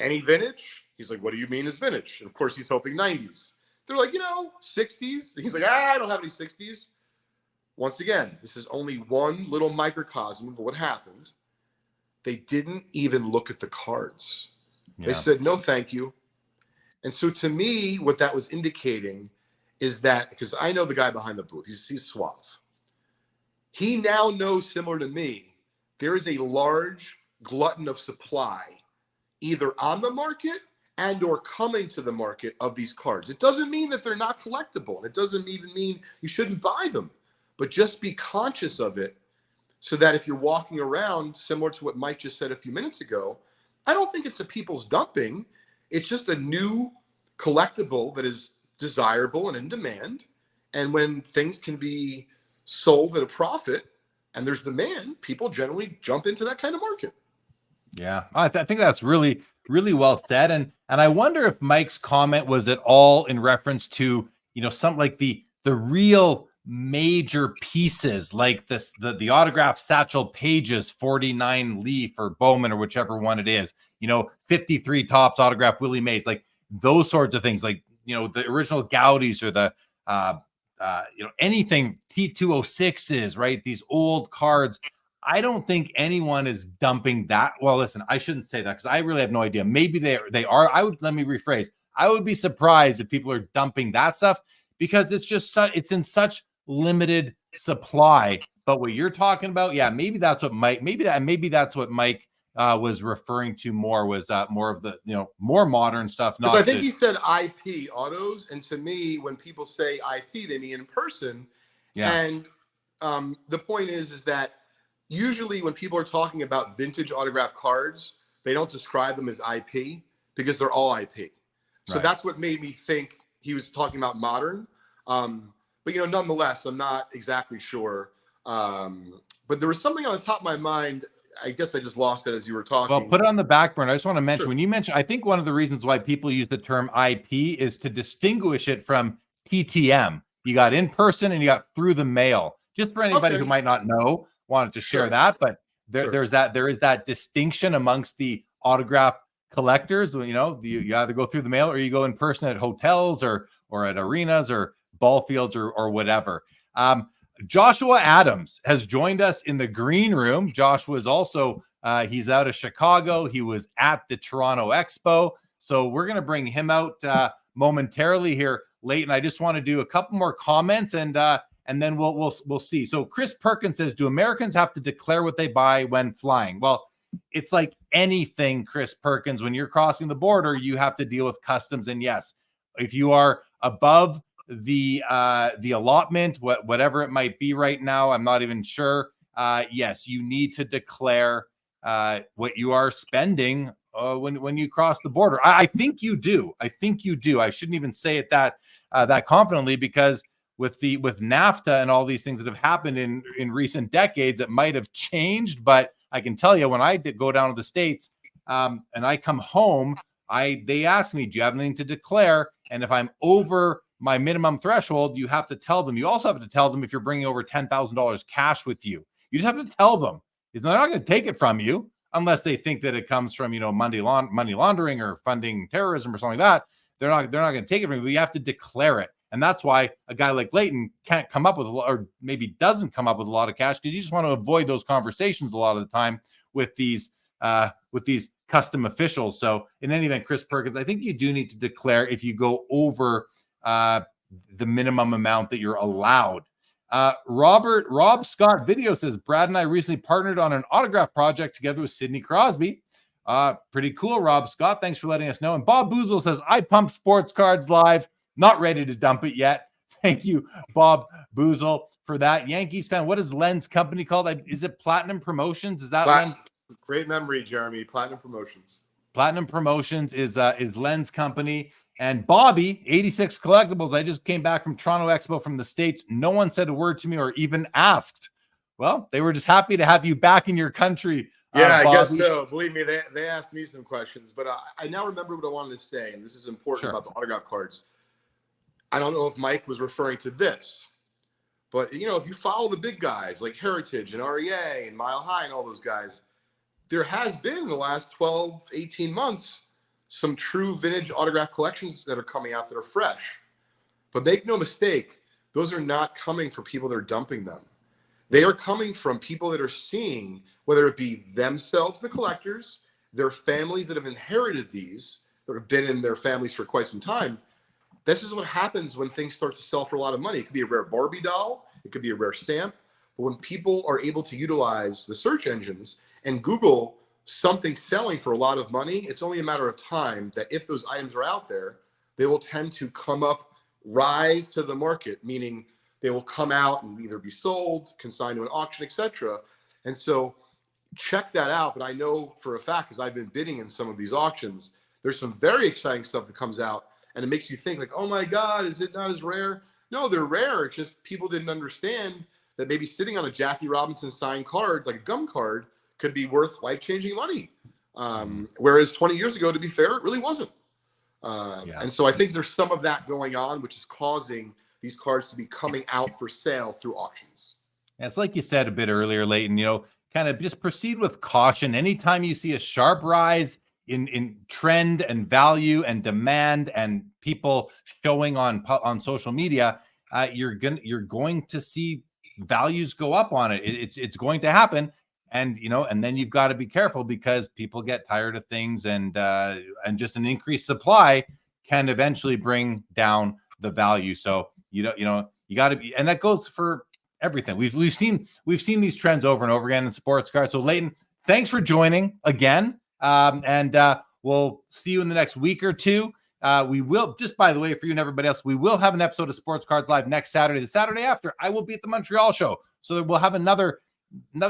Any vintage? He's like, what do you mean is vintage? And of course he's hoping 90s. They're like, 60s. He's like, I don't have any 60s. Once again, this is only one little microcosm of what happened. They didn't even look at the cards. Yeah. They said, no, thank you. And so to me, what that was indicating is that, because I know the guy behind the booth, he's suave. He now knows, similar to me, there is a large glutton of supply, either on the market and or coming to the market of these cards. It doesn't mean that they're not collectible. It doesn't even mean you shouldn't buy them, but just be conscious of it so that if you're walking around, similar to what Mike just said a few minutes ago, I don't think it's the people's dumping. It's just a new collectible that is desirable and in demand. And when things can be sold at a profit and there's demand, people generally jump into that kind of market. Yeah, I think that's really, really well said. And I wonder if Mike's comment was at all in reference to, something like the real major pieces like the autograph Satchel Pages 49 Leaf or Bowman or whichever one it is, 53 Tops autograph Willie Mays, like those sorts of things, like the original Gaudies or the anything T206s, right? These old cards. I don't think anyone is dumping that. Well, listen, I shouldn't say that because I really have no idea. Maybe they are. Let me rephrase. I would be surprised if people are dumping that stuff because it's just it's in such limited supply. But what you're talking about, yeah, maybe that's what Mike. Maybe that's what Mike was referring to more was more of the more modern stuff. Not I think he said IP autos, and to me, when people say IP, they mean in person. Yeah. And the point is that usually when people are talking about vintage autograph cards, they don't describe them as IP because they're all IP. So that's what made me think he was talking about modern. But nonetheless, I'm not exactly sure. But there was something on the top of my mind. I guess I just lost it as you were talking. Well, put it on the back burner. I just want to mention when you mentioned, I think one of the reasons why people use the term IP is to distinguish it from TTM. You got in person and you got through the mail. Just for anybody who might not know, wanted to share that. But there is that distinction amongst the autograph collectors. You either go through the mail or you go in person at hotels or at arenas or ball fields or whatever. Joshua Adams has joined us in the green room. Joshua is also, he's out of Chicago. He was at the Toronto Expo. So we're going to bring him out momentarily here, Leighton. I just want to do a couple more comments and then we'll see. So Chris Perkins says, do Americans have to declare what they buy when flying? Well, it's like anything, Chris Perkins. When you're crossing the border, you have to deal with customs. And yes, if you are above the allotment, whatever it might be right now, I'm not even sure. Yes, you need to declare what you are spending when you cross the border. I think you do. I shouldn't even say it that confidently because with NAFTA and all these things that have happened in recent decades, it might have changed. But I can tell you, when I did go down to the States and I come home, they ask me, do you have anything to declare? And if I'm over my minimum threshold, you have to tell them. You also have to tell them if you're bringing over $10,000 cash with you. You just have to tell them. They're not going to take it from you unless they think that it comes from money laundering or funding terrorism or something like that. They're not going to take it from you. But you have to declare it. And that's why a guy like Leighton can't come up with or maybe doesn't come up with a lot of cash because you just want to avoid those conversations a lot of the time with these custom officials. So in any event, Chris Perkins, I think you do need to declare if you go over the minimum amount that you're allowed. Rob Scott Video says, Brad and I recently partnered on an autograph project together with Sidney Crosby. Pretty cool, Rob Scott. Thanks for letting us know. And Bob Boozle says, I pump sports cards live. Not ready to dump it yet. Thank you, Bob Boozle, for that. Yankees fan, what is Len's company called? Is it Platinum Promotions? Is that Len? Great memory, Jeremy. Platinum Promotions. Platinum Promotions is Len's company. And Bobby, 86 Collectibles. I just came back from Toronto Expo from the States. No one said a word to me or even asked. Well, they were just happy to have you back in your country. Yeah, I guess Bobby. so. Believe me, they asked me some questions, but I now remember what I wanted to say, and this is important about the autograph cards. I don't know if Mike was referring to this, but if you follow the big guys like Heritage and REA and Mile High and all those guys, there has been in the last 12, 18 months some true vintage autograph collections that are coming out that are fresh. But make no mistake, those are not coming from people that are dumping them. They are coming from people that are seeing, whether it be themselves, the collectors, their families that have inherited these, that have been in their families for quite some time. This is what happens when things start to sell for a lot of money. It could be a rare Barbie doll. It could be a rare stamp. But when people are able to utilize the search engines and Google something selling for a lot of money, it's only a matter of time that if those items are out there, they will tend to come up, rise to the market, meaning they will come out and either be sold, consigned to an auction, etc. And so check that out. But I know for a fact, because I've been bidding in some of these auctions, there's some very exciting stuff that comes out, and it makes you think like, oh my God, is it not as rare? No, they're rare. It's just people didn't understand that maybe sitting on a Jackie Robinson signed card, like a gum card, could be worth life-changing money. Whereas 20 years ago, to be fair, it really wasn't. And so I think there's some of that going on, which is causing these cards to be coming out for sale through auctions. Yeah, it's like you said a bit earlier, Leighton, kind of just proceed with caution. Anytime you see a sharp rise in trend and value and demand and people showing on social media, you're going to see values go up on it. It's going to happen. And, and then you've got to be careful because people get tired of things, and just an increased supply can eventually bring down the value. So, you got to be, and that goes for everything. We've seen these trends over and over again in sports cards. So Leighton, thanks for joining again. And we'll see you in the next week or two. We will, just by the way, for you and everybody else, we will have an episode of Sports Cards Live next Saturday. The Saturday after, I will be at the Montreal show. So we'll have another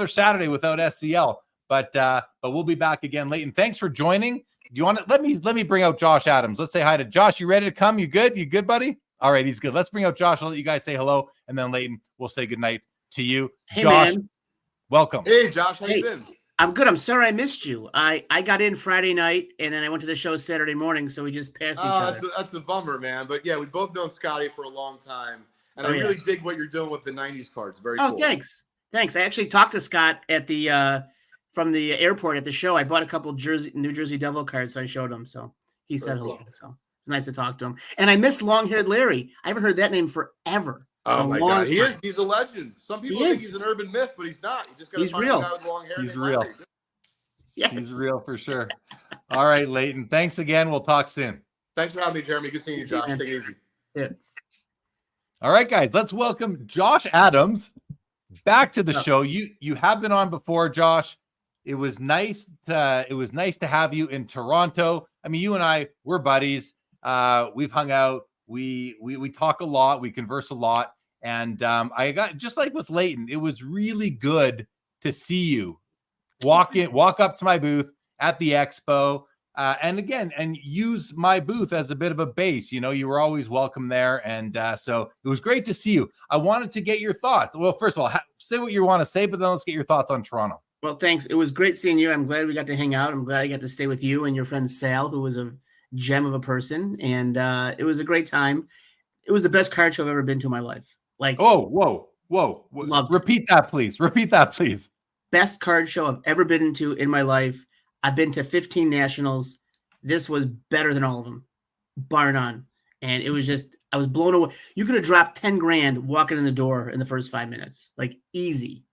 Saturday without SCL, but we'll be back again. Leighton, thanks for joining. Do you want to let me bring out Josh Adams? Let's say hi to Josh. You ready to come? You good? You good, buddy? All right, he's good. Let's bring out Josh. I'll let you guys say hello, and then Leighton, we'll say goodnight to you. Hey, Josh, man. welcome. Hey, Josh, how Hey. you been? I'm good. I'm sorry I missed you. I got in Friday night, and then I went to the show Saturday morning, so we just passed each other. That's a bummer, man. But yeah, we've both known Scotty for a long time, and Oh, I yeah. really dig what you're doing with the '90s cards. Very Oh, cool. thanks. I actually talked to Scott at the from the airport at the show. I bought a couple New Jersey Devil cards, so I showed him. So he said Very hello. cool. So it's nice to talk to him. And I miss Long-Haired Larry. I haven't heard that name forever. Oh A my long God, time. he's a legend. Some people He think is. he's an urban myth, but he's not. You just got to He's find real. a guy with long hair. He's named real. Larry. Yes. He's real for sure. All right, Leighton. Thanks again. We'll talk soon. Thanks for having me, Jeremy. Good seeing you, See you, Josh. man. Take it easy. Yeah. All right, guys, let's welcome Josh Adams back to the Yeah. show. You have been on before, Josh. It was nice to have you in Toronto. I mean, you and I, we're buddies. We've hung out. We talk a lot. We converse a lot. And I got, just like with Leighton, it was really good to see you walk up to my booth at the expo, and use my booth as a bit of a base. You were always welcome there, and so it was great to see you. I wanted to get your thoughts. Well, first of all, say what you want to say, but then let's get your thoughts on Toronto. Well, thanks. It was great seeing you. I'm glad we got to hang out. I'm glad I got to stay with you and your friend Sal, who was a gem of a person. And it was a great time. It was the best card show I've ever been to in my life. Like, Whoa. Loved it. Repeat that, please. Best card show I've ever been to in my life. I've been to 15 nationals. This was better than all of them, bar none. And it was just, I was blown away. You could have dropped 10 grand walking in the door in the first 5 minutes, like easy,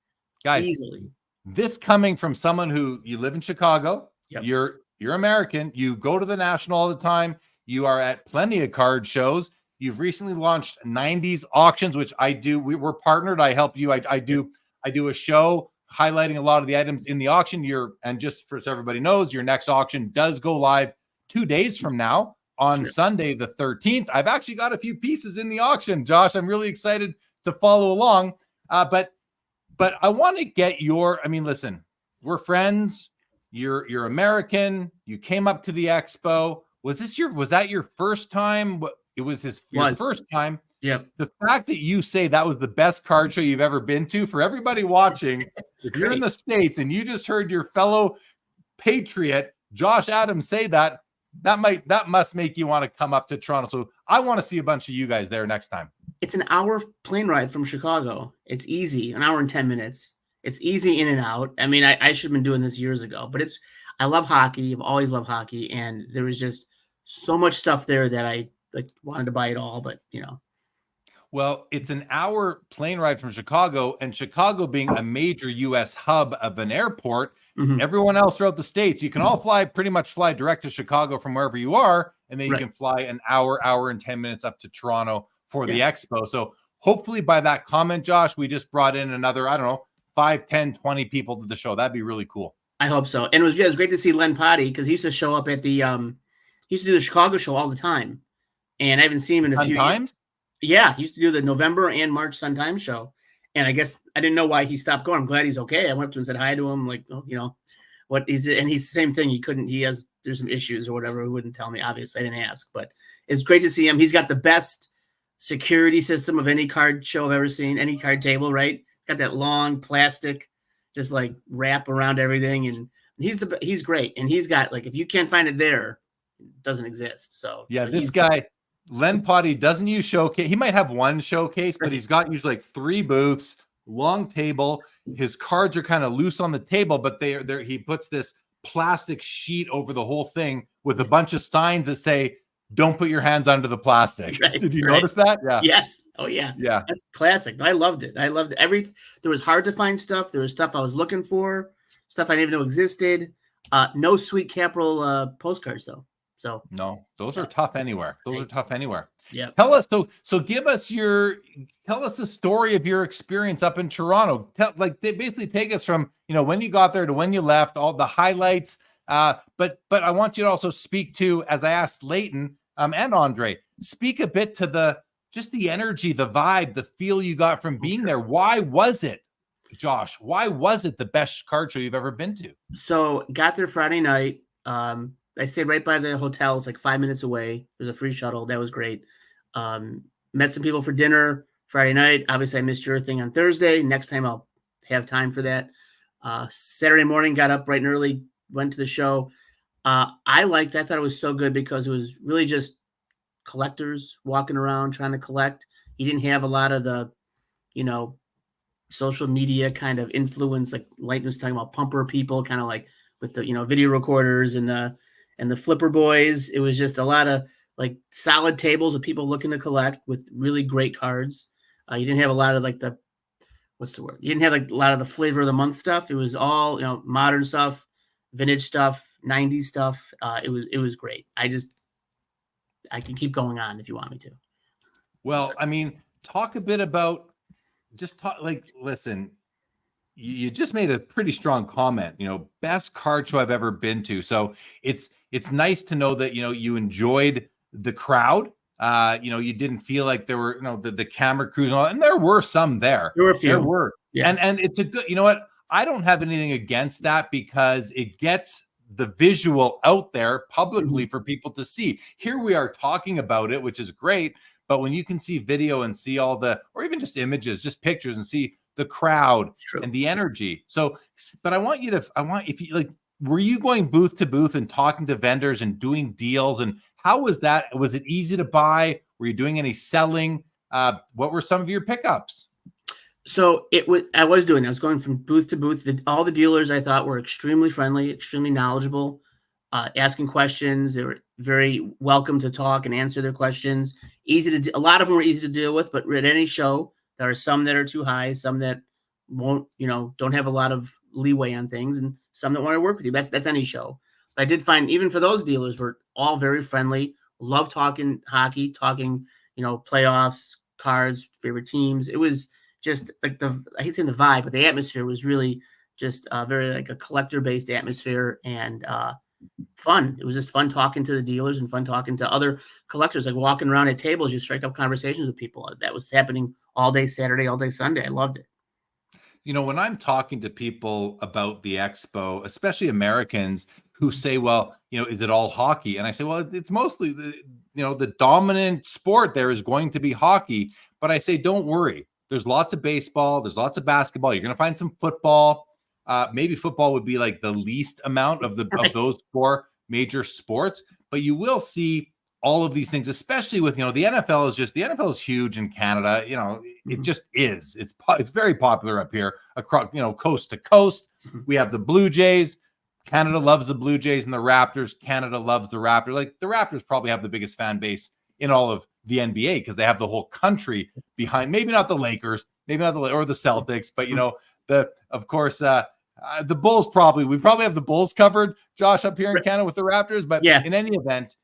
Guys, easily. this coming from someone who, you live in Chicago. Yep. You're American. You go to the National all the time. You are at plenty of card shows. You've recently launched 90s auctions, which I do. We're partnered. I help you. I do a show highlighting a lot of the items in the auction. And just so everybody knows, your next auction does go live 2 days from now on Sunday, the 13th. I've actually got a few pieces in the auction, Josh. I'm really excited to follow along. But I want to get listen, we're friends. you're American. You came up to the expo. Was that your first time? It was your first time. Yep. The fact that you say that was the best card show you've ever been to, for everybody watching, if you're in the States and you just heard your fellow patriot Josh Adams say that must make you want to come up to Toronto. So I want to see a bunch of you guys there next time. It's an hour plane ride from Chicago. It's easy, an hour and 10 minutes. It's easy in and out. I mean, I should have been doing this years ago, but I love hockey. I've always loved hockey, and there was just so much stuff there that I wanted to buy it all, but Well, it's an hour plane ride from Chicago, and Chicago being a major U.S. hub of an airport, everyone else throughout the States, you can all pretty much fly direct to Chicago from wherever you are, and then you can fly an hour and 10 minutes up to Toronto for the expo. So hopefully by that comment, Josh, we just brought in another, 5, 10, 20 people to the show. That'd be really cool. I hope so. And it was great to see Len Potty, because he used to show up at the he used to do the Chicago show all the time. And I haven't seen him in a few times. Yeah, he used to do the November and March Sun Times show. And I guess I didn't know why he stopped going. I'm glad he's okay. I went up to him and said hi to him, what is it? And he's the same thing. There's some issues or whatever. He wouldn't tell me. Obviously, I didn't ask, but it's great to see him. He's got the best security system of any card show I've ever seen, any card table, right? He's got that long plastic, just wrap around everything. And he's great. And he's got, if you can't find it there, it doesn't exist. So yeah, this guy, Len Potty, doesn't use showcase. He might have one showcase, but he's got usually 3 booths, long table. His cards are kind of loose on the table, but he puts this plastic sheet over the whole thing with a bunch of signs that say, "Don't put your hands under the plastic." Right, did you notice that? Yeah. Yes. Oh yeah. Yeah. That's classic. I loved it. There was hard to find stuff. There was stuff I was looking for, stuff I didn't even know existed. No Sweet Capital postcards though. So no, those are tough anywhere. Yeah. Tell us give us the story of your experience up in Toronto. They basically take us from, when you got there to when you left, all the highlights. But I want you to also speak to, as I asked Leighton and Andre, speak a bit to the energy, the vibe, the feel you got from being there. Why was it, Josh? Why was it the best card show you've ever been to? So got there Friday night. I stayed right by the hotel. It's 5 minutes away. There's a free shuttle. That was great. Met some people for dinner Friday night. Obviously, I missed your thing on Thursday. Next time I'll have time for that. Saturday morning, got up bright and early, went to the show. I thought it was so good because it was really just collectors walking around trying to collect. You didn't have a lot of the, social media kind of influence, like Leighton was talking about, pumper people, kind of with the, video recorders and the flipper boys. It was just a lot of solid tables of people looking to collect with really great cards. You didn't have a lot of what's the word? You didn't have a lot of the flavor of the month stuff. It was all, modern stuff, vintage stuff, 90s stuff. It was great. I can keep going on if you want me to. Well, talk a bit about listen, you just made a pretty strong comment, best card show I've ever been to. So it's nice to know that, you enjoyed the crowd. You didn't feel like there were, the camera crews and all, and there were some there. There were a few. There were. Yeah. And it's a good, I don't have anything against that because it gets the visual out there publicly for people to see. Here we are talking about it, which is great. But when you can see video and see all or even just images, just pictures, and see the crowd and the energy. So, but were you going booth to booth and talking to vendors and doing deals? And how was that? Was it easy to buy? Were you doing any selling? What were some of your pickups? So I was going from booth to booth. All the dealers I thought were extremely friendly, extremely knowledgeable, asking questions. They were very welcome to talk and answer their questions. A lot of them were easy to deal with, but at any show, there are some that are too high, some that won't, don't have a lot of leeway on things, and some that want to work with you. That's any show. But I did find even for those dealers were all very friendly, love talking hockey, talking, playoffs, cards, favorite teams. It was just I hate saying the vibe, but the atmosphere was really just very a collector-based atmosphere and fun. It was just fun talking to the dealers and fun talking to other collectors, walking around at tables, you strike up conversations with people. That was happening all day Saturday, all day Sunday. I loved it. When I'm talking to people about the Expo, especially Americans who say, well, is it all hockey? And I say, well, it's mostly the dominant sport there is going to be hockey. But I say, don't worry. There's lots of baseball. There's lots of basketball. You're going to find some football. Maybe football would be like the least amount of of those four major sports, but you will see all of these things, especially with, the NFL is huge in Canada. It just is. It's very popular up here across, coast to coast. We have the Blue Jays. Canada loves the Blue Jays, and the Raptors. Canada loves the Raptors. Like, the Raptors probably have the biggest fan base in all of the NBA because they have the whole country behind. Maybe not the Lakers, or the Celtics, but the Bulls we probably have the Bulls covered, Josh, up here in Canada with the Raptors. But in any event,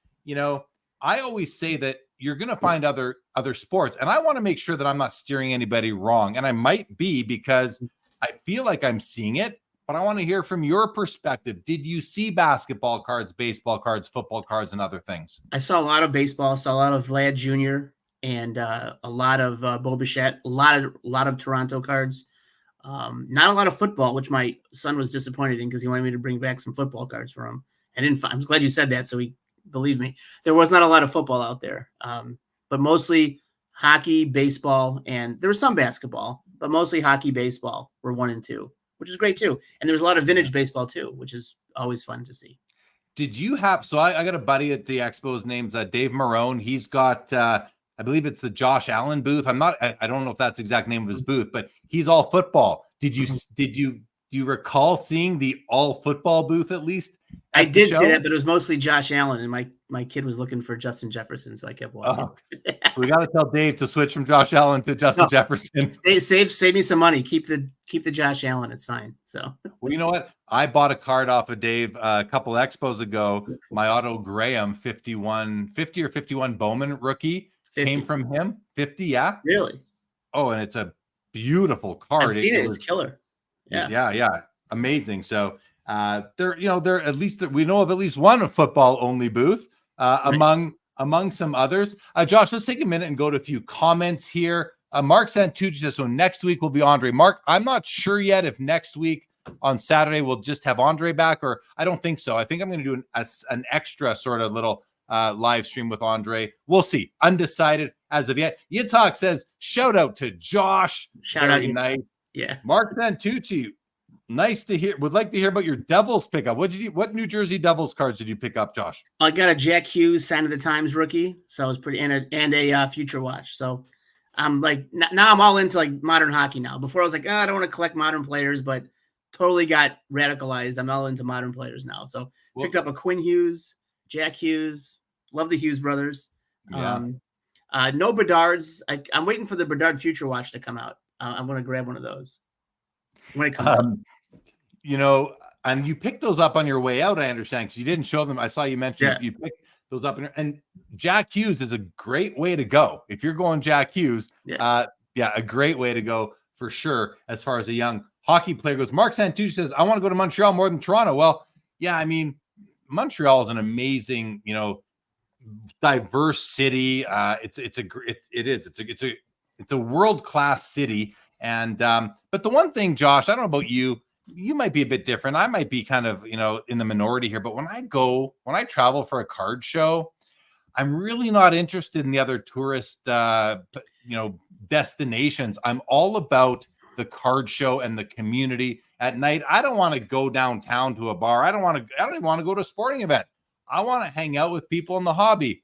I always say that you're going to find other sports, and I want to make sure that I'm not steering anybody wrong. And I might be, because I feel like I'm seeing it, but I want to hear from your perspective. Did you see basketball cards, baseball cards, football cards, and other things? I saw a lot of baseball, saw a lot of Vlad Jr. and a lot of Bo Bichette, a lot of Toronto cards. Not a lot of football, which my son was disappointed in because he wanted me to bring back some football cards for him. I'm glad you said that, so he believed me. There was not a lot of football out there, but mostly hockey, baseball, and there was some basketball, but mostly hockey, baseball were 1 and 2, which is great too. And there was a lot of vintage baseball too, which is always fun to see. Did you have? So I got a buddy at the Expos named Dave Marone. He's got. I believe it's the Josh Allen booth. I don't know if that's the exact name of his booth, but he's all football. Do you recall seeing the all football booth at least? I did see that, but it was mostly Josh Allen, and my kid was looking for Justin Jefferson, so I kept watching. So we got to tell Dave to switch from Josh Allen to Justin Jefferson. Save me some money. Keep the Josh Allen. It's fine. So, well, you know what? I bought a card off of Dave a couple Expos ago. My Otto Graham 50 or 51 Bowman rookie 50. Came from him. 50, yeah. Really? Oh, and it's a beautiful card. I've seen it. It's killer. Yeah. Amazing. So there at least we know of at least one football only booth among some others. Josh, let's take a minute and go to a few comments here. Mark Santucci says, so next week will be Andre. Mark, I'm not sure yet if next week on Saturday we'll just have Andre back, or I don't think so. I think I'm going to do an extra sort of little live stream with Andre. We'll see. Undecided as of yet. Yitzhak says, shout out to Josh. Shout out. Nice. Yeah. Mark Santucci, nice to hear. Would like to hear about your Devils pickup. What New Jersey Devils cards did you pick up, Josh? I got a Jack Hughes Sign of the Times rookie, so it was pretty, and a Future Watch. So I'm like, now I'm all into like modern hockey now. Before I was like, I don't want to collect modern players, but totally got radicalized. I'm all into modern players now. So picked up a Quinn Hughes, Jack Hughes. Love the Hughes brothers. Yeah. No Bedard's. I'm waiting for the Bedard Future Watch to come out. I'm going to grab one of those when it comes out. And you picked those up on your way out, I understand, because you didn't show them. I saw you mention you picked those up. And Jack Hughes is a great way to go. If you're going Jack Hughes, a great way to go for sure as far as a young hockey player goes. Mark Santucci says, I want to go to Montreal more than Toronto. Well, yeah, I mean, Montreal is an amazing, diverse city. It's a world-class city. And but the one thing, Josh, I don't know about you, you might be a bit different. I might be kind of, in the minority here, but when I travel for a card show, I'm really not interested in the other tourist destinations. I'm all about the card show and the community at night. I don't want to go downtown to a bar. I don't even want to go to a sporting event. I want to hang out with people in the hobby.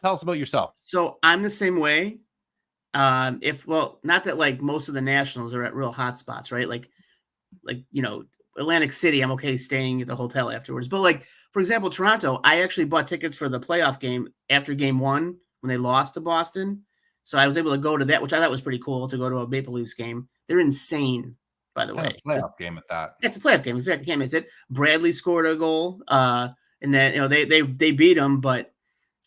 Tell us about yourself. So I'm the same way. Not that like most of the nationals are at real hot spots, right? Like Atlantic City, I'm okay staying at the hotel afterwards. But like, for example, Toronto, I actually bought tickets for the playoff game after game 1 when they lost to Boston. So I was able to go to that, which I thought was pretty cool, to go to a Maple Leafs game. They're insane, by the way. Playoff game at that. It's a playoff game, exactly. Can't miss it. Bradley scored a goal, and then they beat them, but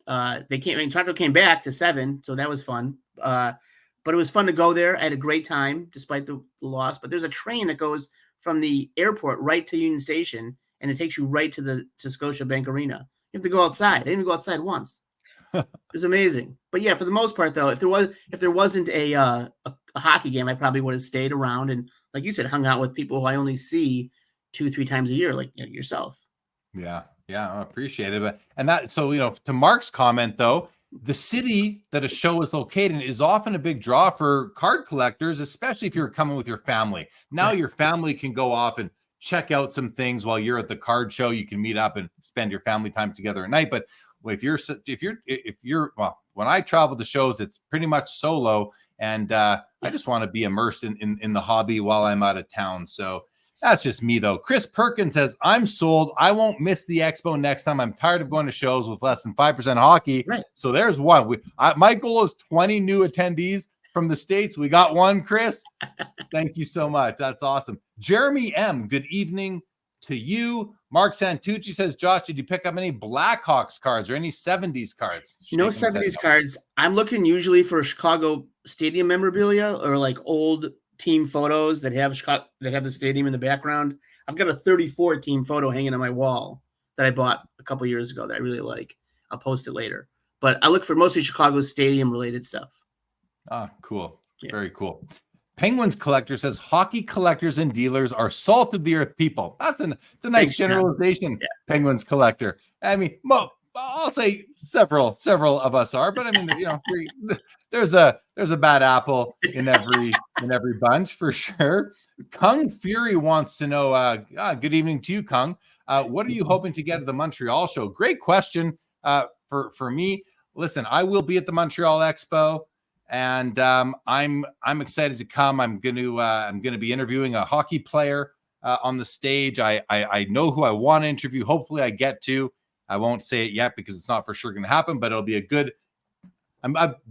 Toronto came back to 7, so that was fun. But it was fun to go there. I had a great time despite the loss. But there's a train that goes from the airport right to Union Station, and it takes you right to Scotiabank Arena. You have to go outside. I didn't even go outside once. It was amazing. But yeah, for the most part, though, if there wasn't a hockey game, I probably would have stayed around and, like you said, hung out with people who I only see 2-3 times a year, like yourself. Yeah, I appreciate it. But to Mark's comment though, the city that a show is located in is often a big draw for card collectors, especially if you're coming with your family. Now your family can go off and check out some things while you're at the card show. You can meet up and spend your family time together at night. But if you're when I travel to shows, it's pretty much solo, and I just want to be immersed in the hobby while I'm out of town. So that's just me, though. Chris Perkins says, I'm sold. I won't miss the expo next time. I'm tired of going to shows with less than 5% hockey. Right. So there's one. My goal is 20 new attendees from the States. We got one, Chris. Thank you so much. That's awesome. Jeremy M., good evening to you. Mark Santucci says, Josh, did you pick up any Blackhawks cards or any 70s cards? No 70s cards. I'm looking usually for Chicago stadium memorabilia or like old team photos that have the stadium in the background. I've got a 34 team photo hanging on my wall that I bought a couple years ago that I really like. I'll post it later. But I look for mostly Chicago stadium related stuff. Ah, cool. Yeah. Very cool. Penguins Collector says, hockey collectors and dealers are salt of the earth people. It's a nice Thanks, generalization. Yeah. Penguins Collector. I mean, I'll say several of us are, but I mean, there's a bad apple in every bunch for sure. Kung Fury wants to know, good evening to you, Kung. What are you hoping to get at the Montreal show? Great question. For me, listen, I will be at the Montreal Expo, and I'm excited to come. I'm gonna be interviewing a hockey player on the stage. I know who I want to interview. Hopefully, I get to. I won't say it yet because it's not for sure going to happen, but it'll be a good.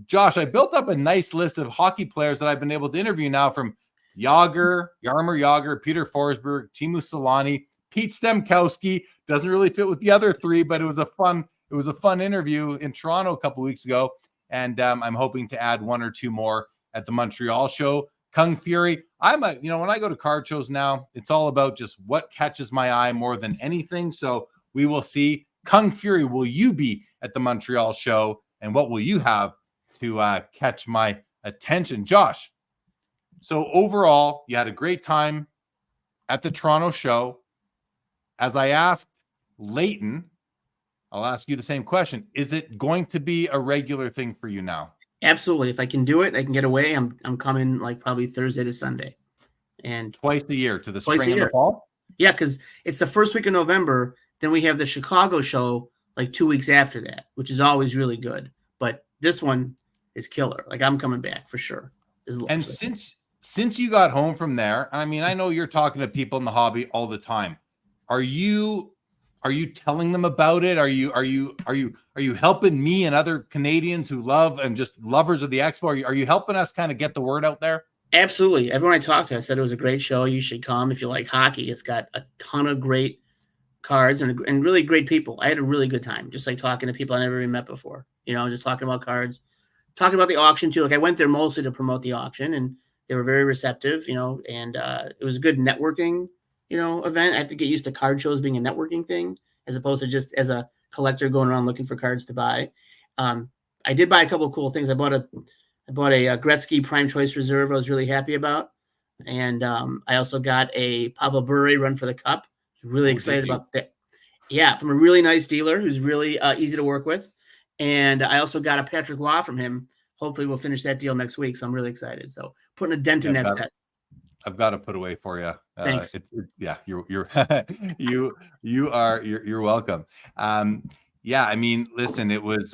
Josh, I built up a nice list of hockey players that I've been able to interview now, from Jaromir Jagr, Peter Forsberg, Teemu Selanne, Pete Stemkowski. Doesn't really fit with the other three, but it was a fun interview in Toronto a couple weeks ago, and I'm hoping to add one or two more at the Montreal show. Kung Fury, when I go to card shows now, it's all about just what catches my eye more than anything. So we will see. Kung Fury, will you be at the Montreal show, and what will you have to catch my attention? Josh, so overall, you had a great time at the Toronto show. As I asked Leighton, I'll ask you the same question. Is it going to be a regular thing for you now? Absolutely. If I can do it, I can get away. I'm coming like probably Thursday to Sunday. And twice a year, to the spring and the fall? Yeah, because it's the first week of November. Then we have the Chicago show like 2 weeks after that, which is always really good. But this one is killer. Like, I'm coming back for sure. And since you got home from there, I mean, I know you're talking to people in the hobby all the time. Are you telling them about it? Are you helping me and other Canadians who love and just lovers of the expo? Are you helping us kind of get the word out there? Absolutely. Everyone I talked to, I said it was a great show. You should come if you like hockey. It's got a ton of great cards and really great people. I had a really good time, just like talking to people I never even met before. Just talking about cards, talking about the auction too. Like, I went there mostly to promote the auction, and they were very receptive. And it was a good networking, event. I have to get used to card shows being a networking thing as opposed to just as a collector going around looking for cards to buy. I did buy a couple of cool things. I bought a Gretzky Prime Choice Reserve. I was really happy about, and I also got a Pavel Bure Run for the Cup. I was really excited about that. Yeah, from a really nice dealer who's really easy to work with, and I also got a Patrick Waugh from him. Hopefully, we'll finish that deal next week. So I'm really excited. So putting a dent in that set. I've got to put away for you. Thanks. You're welcome. Yeah, I mean, listen, it was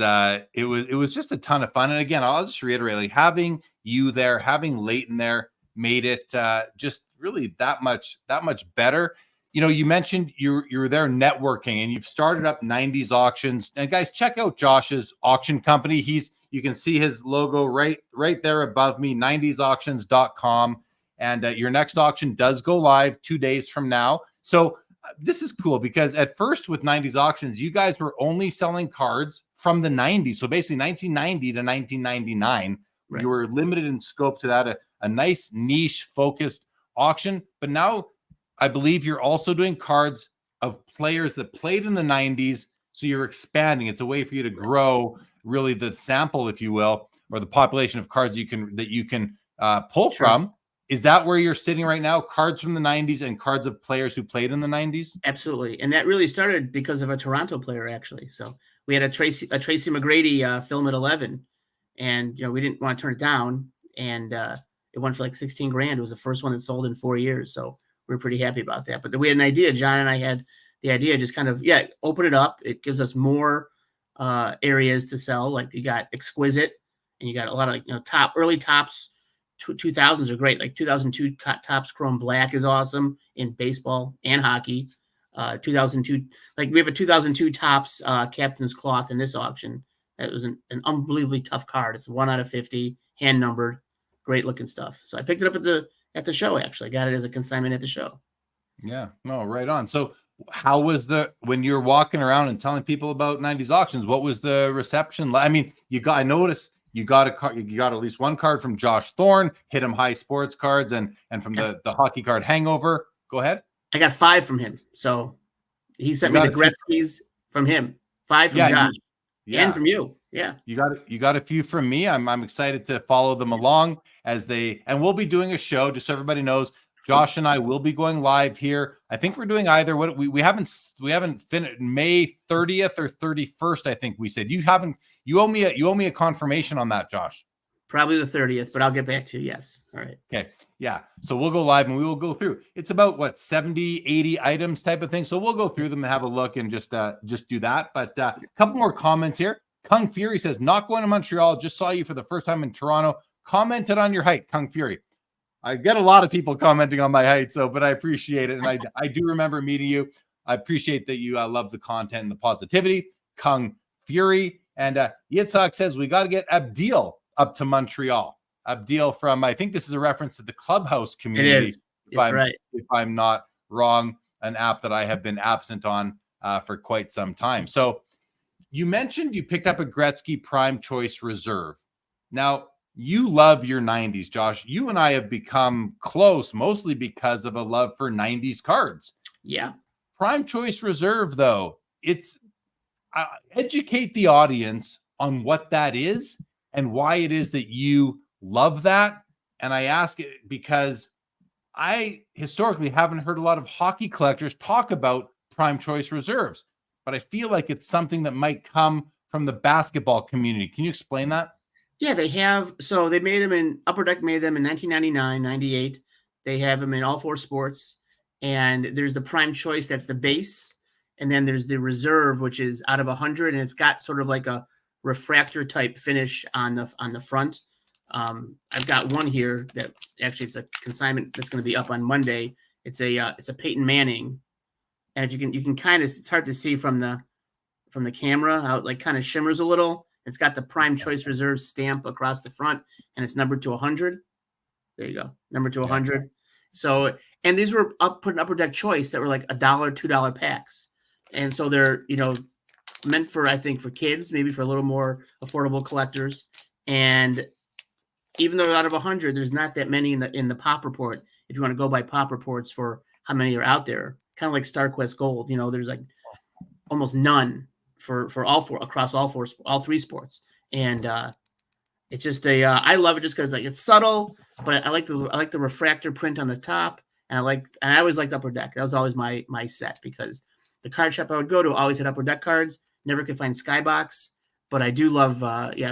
just a ton of fun. And again, I'll just reiterate, like, having you there, having Leighton there made it just really that much better. You mentioned you're there networking, and you've started up 90s auctions. And guys, check out Josh's auction company. You can see his logo right there above me, 90sauctions.com. And your next auction does go live 2 days from now. So this is cool because at first with 90s auctions, you guys were only selling cards from the 90s. So basically 1990 to 1999, right. You were limited in scope to that, a nice niche focused auction. But now I believe you're also doing cards of players that played in the 90s. So you're expanding. It's a way for you to grow really the sample, if you will, or the population of cards you can pull Sure. from. Is that where you're sitting right now? Cards from the 90s and cards of players who played in the 90s? Absolutely. And that really started because of a Toronto player, actually. So we had a Tracy McGrady film at 11, and we didn't want to turn it down, and it went for like 16 grand. It was the first one that sold in 4 years, so we were pretty happy about that. But we had an idea. John and I had the idea, just kind of open it up. It gives us more areas to sell. Like you got Exquisite, and you got a lot of early tops. 2000s are great. Like 2002 Topps Chrome Black is awesome in baseball and hockey. 2002, like we have a 2002 Topps Captain's Cloth in this auction. That was an unbelievably tough card. It's 1 out of 50, hand numbered, great looking stuff. So I picked it up at the show. Actually, got it as a consignment at the show. Yeah, no, right on. So how was when you're walking around and telling people about 90s auctions, what was the reception? I mean, I noticed you got at least one card from Josh Thorne, Hit 'em High Sports Cards, and from the hockey card Hangover. Go ahead. I got 5 from him. So he sent me the Gretzky's from him. 5 from Josh. And from you. Yeah. You got a few from me. I'm excited to follow them along and we'll be doing a show, just so everybody knows. Josh and I will be going live here. I think we're doing either we haven't finished May 30th or 31st. I think we said you owe me a confirmation on that, Josh. Probably the 30th, but I'll get back to you. Yes. All right. Okay. Yeah. So we'll go live and we will go through. It's about 70, 80 items type of thing. So we'll go through them and have a look and just do that. But a couple more comments here. Kung Fury says, not going to Montreal. Just saw you for the first time in Toronto. Commented on your height, Kung Fury. I get a lot of people commenting on my height, but I appreciate it. And I do remember meeting you. I appreciate that you love the content and the positivity. Kung Fury. And Yitzhak says, we got to get Abdil up to Montreal. Abdil from, I think this is a reference to the Clubhouse community. It is. Right. If I'm not wrong, an app that I have been absent on for quite some time. So you mentioned you picked up a Gretzky Prime Choice Reserve. Now, you love your 90s, Josh. You and I have become close mostly because of a love for 90s cards. Yeah. Prime Choice Reserve, though, it's educate the audience on what that is and why it is that you love that. And I ask it because I historically haven't heard a lot of hockey collectors talk about Prime Choice Reserves, but I feel like it's something that might come from the basketball community. Can you explain that? Yeah, they have. So they made them in Upper Deck, made them in 1999, 98. They have them in all 4 sports. And there's the Prime Choice, that's the base. And then there's the Reserve, which is out of 100. And it's got sort of like a refractor type finish on the front. I've got one here that actually it's a consignment that's going to be up on Monday. It's a Peyton Manning. And if you can kind of, it's hard to see from the camera how it like kind of shimmers a little. It's got the Prime Choice Reserve stamp across the front, and it's numbered to 100. There you go, numbered to 100. So, and these were put in Upper Deck Choice that were like $1, $2 packs, and so they're meant for, I think, for kids, maybe for a little more affordable collectors. And even though out of 100, there's not that many in the pop report. If you want to go by pop reports for how many are out there, kind of like StarQuest Gold, there's like almost none for all 4 across all 3 sports. And it's just I love it just because like it's subtle, but I like the refractor print on the top, and I always liked Upper Deck. That was always my set, because the card shop I would go to always had Upper Deck cards. Never could find Skybox, but I do love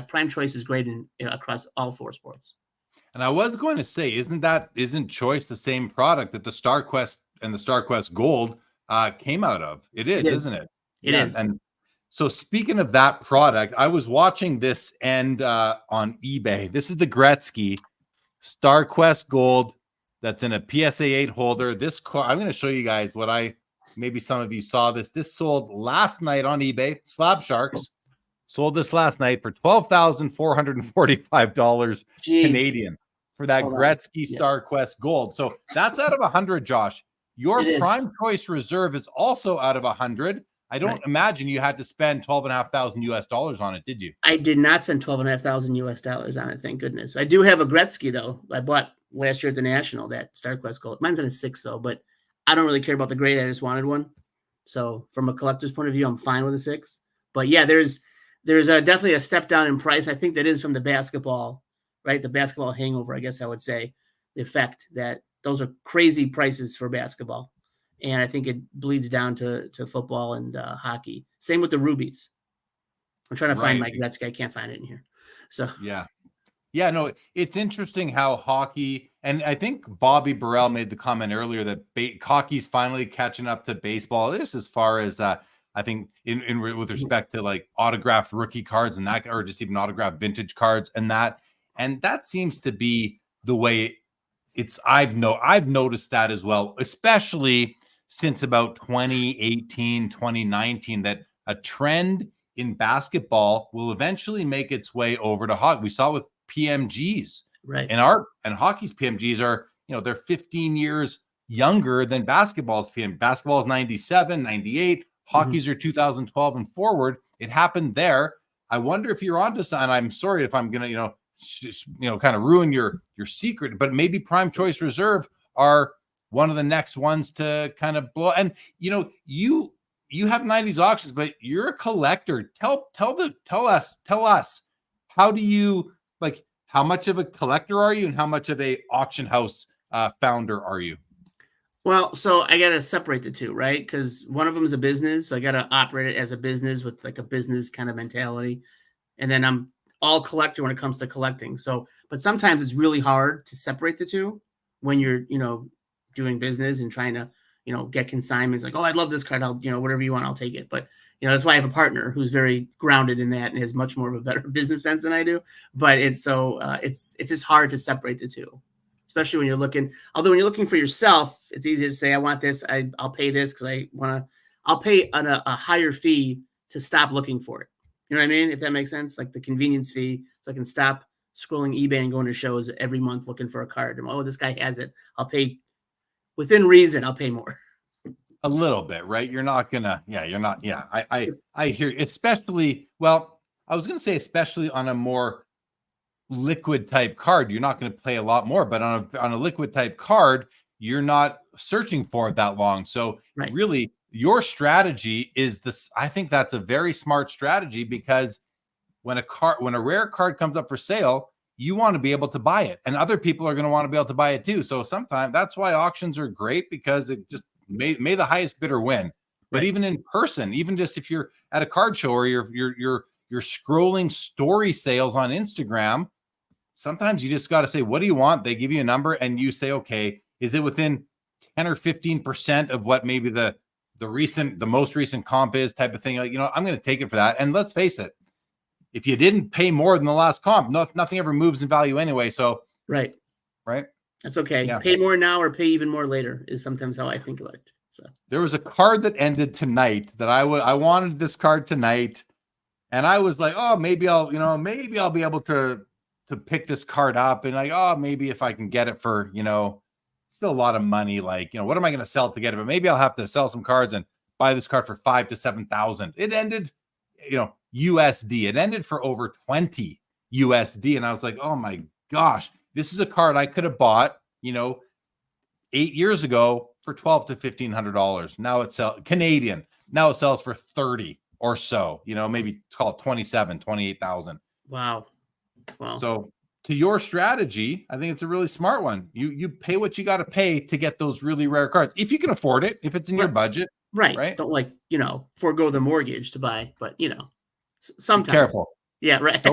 Prime Choice is great across all 4 sports. And I was going to say, isn't Choice the same product that the StarQuest and the StarQuest Gold came out of? It is, isn't it? It is. And so speaking of that product, I was watching this end on eBay. This is the Gretzky StarQuest Gold that's in a PSA 8 holder. This car, I'm going to show you guys maybe some of you saw this. This sold last night on eBay. Slab Sharks sold this last night for $12,445 Canadian for that Gretzky StarQuest Gold. So that's out of 100, Josh. Your Prime Choice Reserve is also out of 100. I don't imagine you had to spend $12,500 US on it, did you? I did not spend $12,500 US on it, thank goodness. I do have a Gretzky, though. I bought last year at the National, that StarQuest Gold. Mine's in a 6, though, but I don't really care about the grade. I just wanted one. So from a collector's point of view, I'm fine with a 6. But yeah, there's there's definitely a step down in price. I think that is from the basketball, right? The basketball hangover, I guess I would say, the effect that those are crazy prices for basketball. And I think it bleeds down to football and hockey. Same with the rubies. I'm trying to find my Gretzky. I can't find it in here. So yeah. Yeah, no, it's interesting how hockey, and I think Bobby Burrell made the comment earlier that hockey's finally catching up to baseball, just as far as I think with respect to like autographed rookie cards and that, or just even autographed vintage cards and that seems to be the way I've noticed that as well, especially since about 2018, 2019, that a trend in basketball will eventually make its way over to hockey. We saw it with PMGs, right? And hockey's PMGs are, they're 15 years younger than basketball's PM. Basketball is 97, 98. Hockey's are 2012 and forward. It happened there. I wonder if you're onto something. I'm sorry if I'm gonna, kind of ruin your secret, but maybe Prime Choice Reserve are one of the next ones to kind of blow. And you have 90s auctions, but you're a collector. Tell us, how do you, like, how much of a collector are you and how much of a auction house founder are you? Well, so I got to separate the two, right? Because one of them is a business. So I got to operate it as a business with like a business kind of mentality. And then I'm all collector when it comes to collecting. So, but sometimes it's really hard to separate the two when you're, doing business and trying to, get consignments like, oh, I love this card. I'll, whatever you want, I'll take it. But, that's why I have a partner who's very grounded in that and has much more of a better business sense than I do. But it's just hard to separate the two, especially when you're looking, although when you're looking for yourself, it's easy to say, I want this. I'll pay this because I'll pay a higher fee to stop looking for it. You know what I mean? If that makes sense, like the convenience fee. So I can stop scrolling eBay and going to shows every month looking for a card. And, oh, this guy has it. I'll pay within reason. I'll pay more. A little bit, right? You're not gonna, you're not. Yeah, I hear, especially, well, I was gonna say, especially on a more liquid type card, you're not gonna pay a lot more, but on a liquid type card, you're not searching for it that long. So really, your strategy is this. I think that's a very smart strategy, because when a rare card comes up for sale, you want to be able to buy it, and other people are going to want to be able to buy it too. So sometimes that's why auctions are great, because it just may the highest bidder win. But even in person, even just if you're at a card show or you're scrolling story sales on Instagram, sometimes you just got to say, what do you want? They give you a number and you say, okay, is it within 10 or 15% of what maybe the most recent comp is, type of thing? Like, I'm going to take it for that. And let's face it, if you didn't pay more than the last comp, nothing ever moves in value anyway. So right. That's okay. Yeah. Pay more now or pay even more later is sometimes how I think about it. So there was a card that ended tonight that I wanted this card tonight, and I was like, oh, maybe I'll be able to pick this card up, and like, oh, maybe if I can get it for, still a lot of money, like, what am I going to sell to get it? But maybe I'll have to sell some cards and buy this card for $5,000 to $7,000. It ended, USD. It ended for over 20 USD, and I was like, oh my gosh. This is a card I could have bought, 8 years ago for $1,200 to $1,500. Now it sells Canadian. Now it sells for 30 or so, maybe call it 27, 28,000. Wow. So to your strategy, I think it's a really smart one. You pay what you got to pay to get those really rare cards. If you can afford it, if it's in your budget. Right. Don't forego the mortgage to buy, but sometimes. Be careful. Yeah. Right.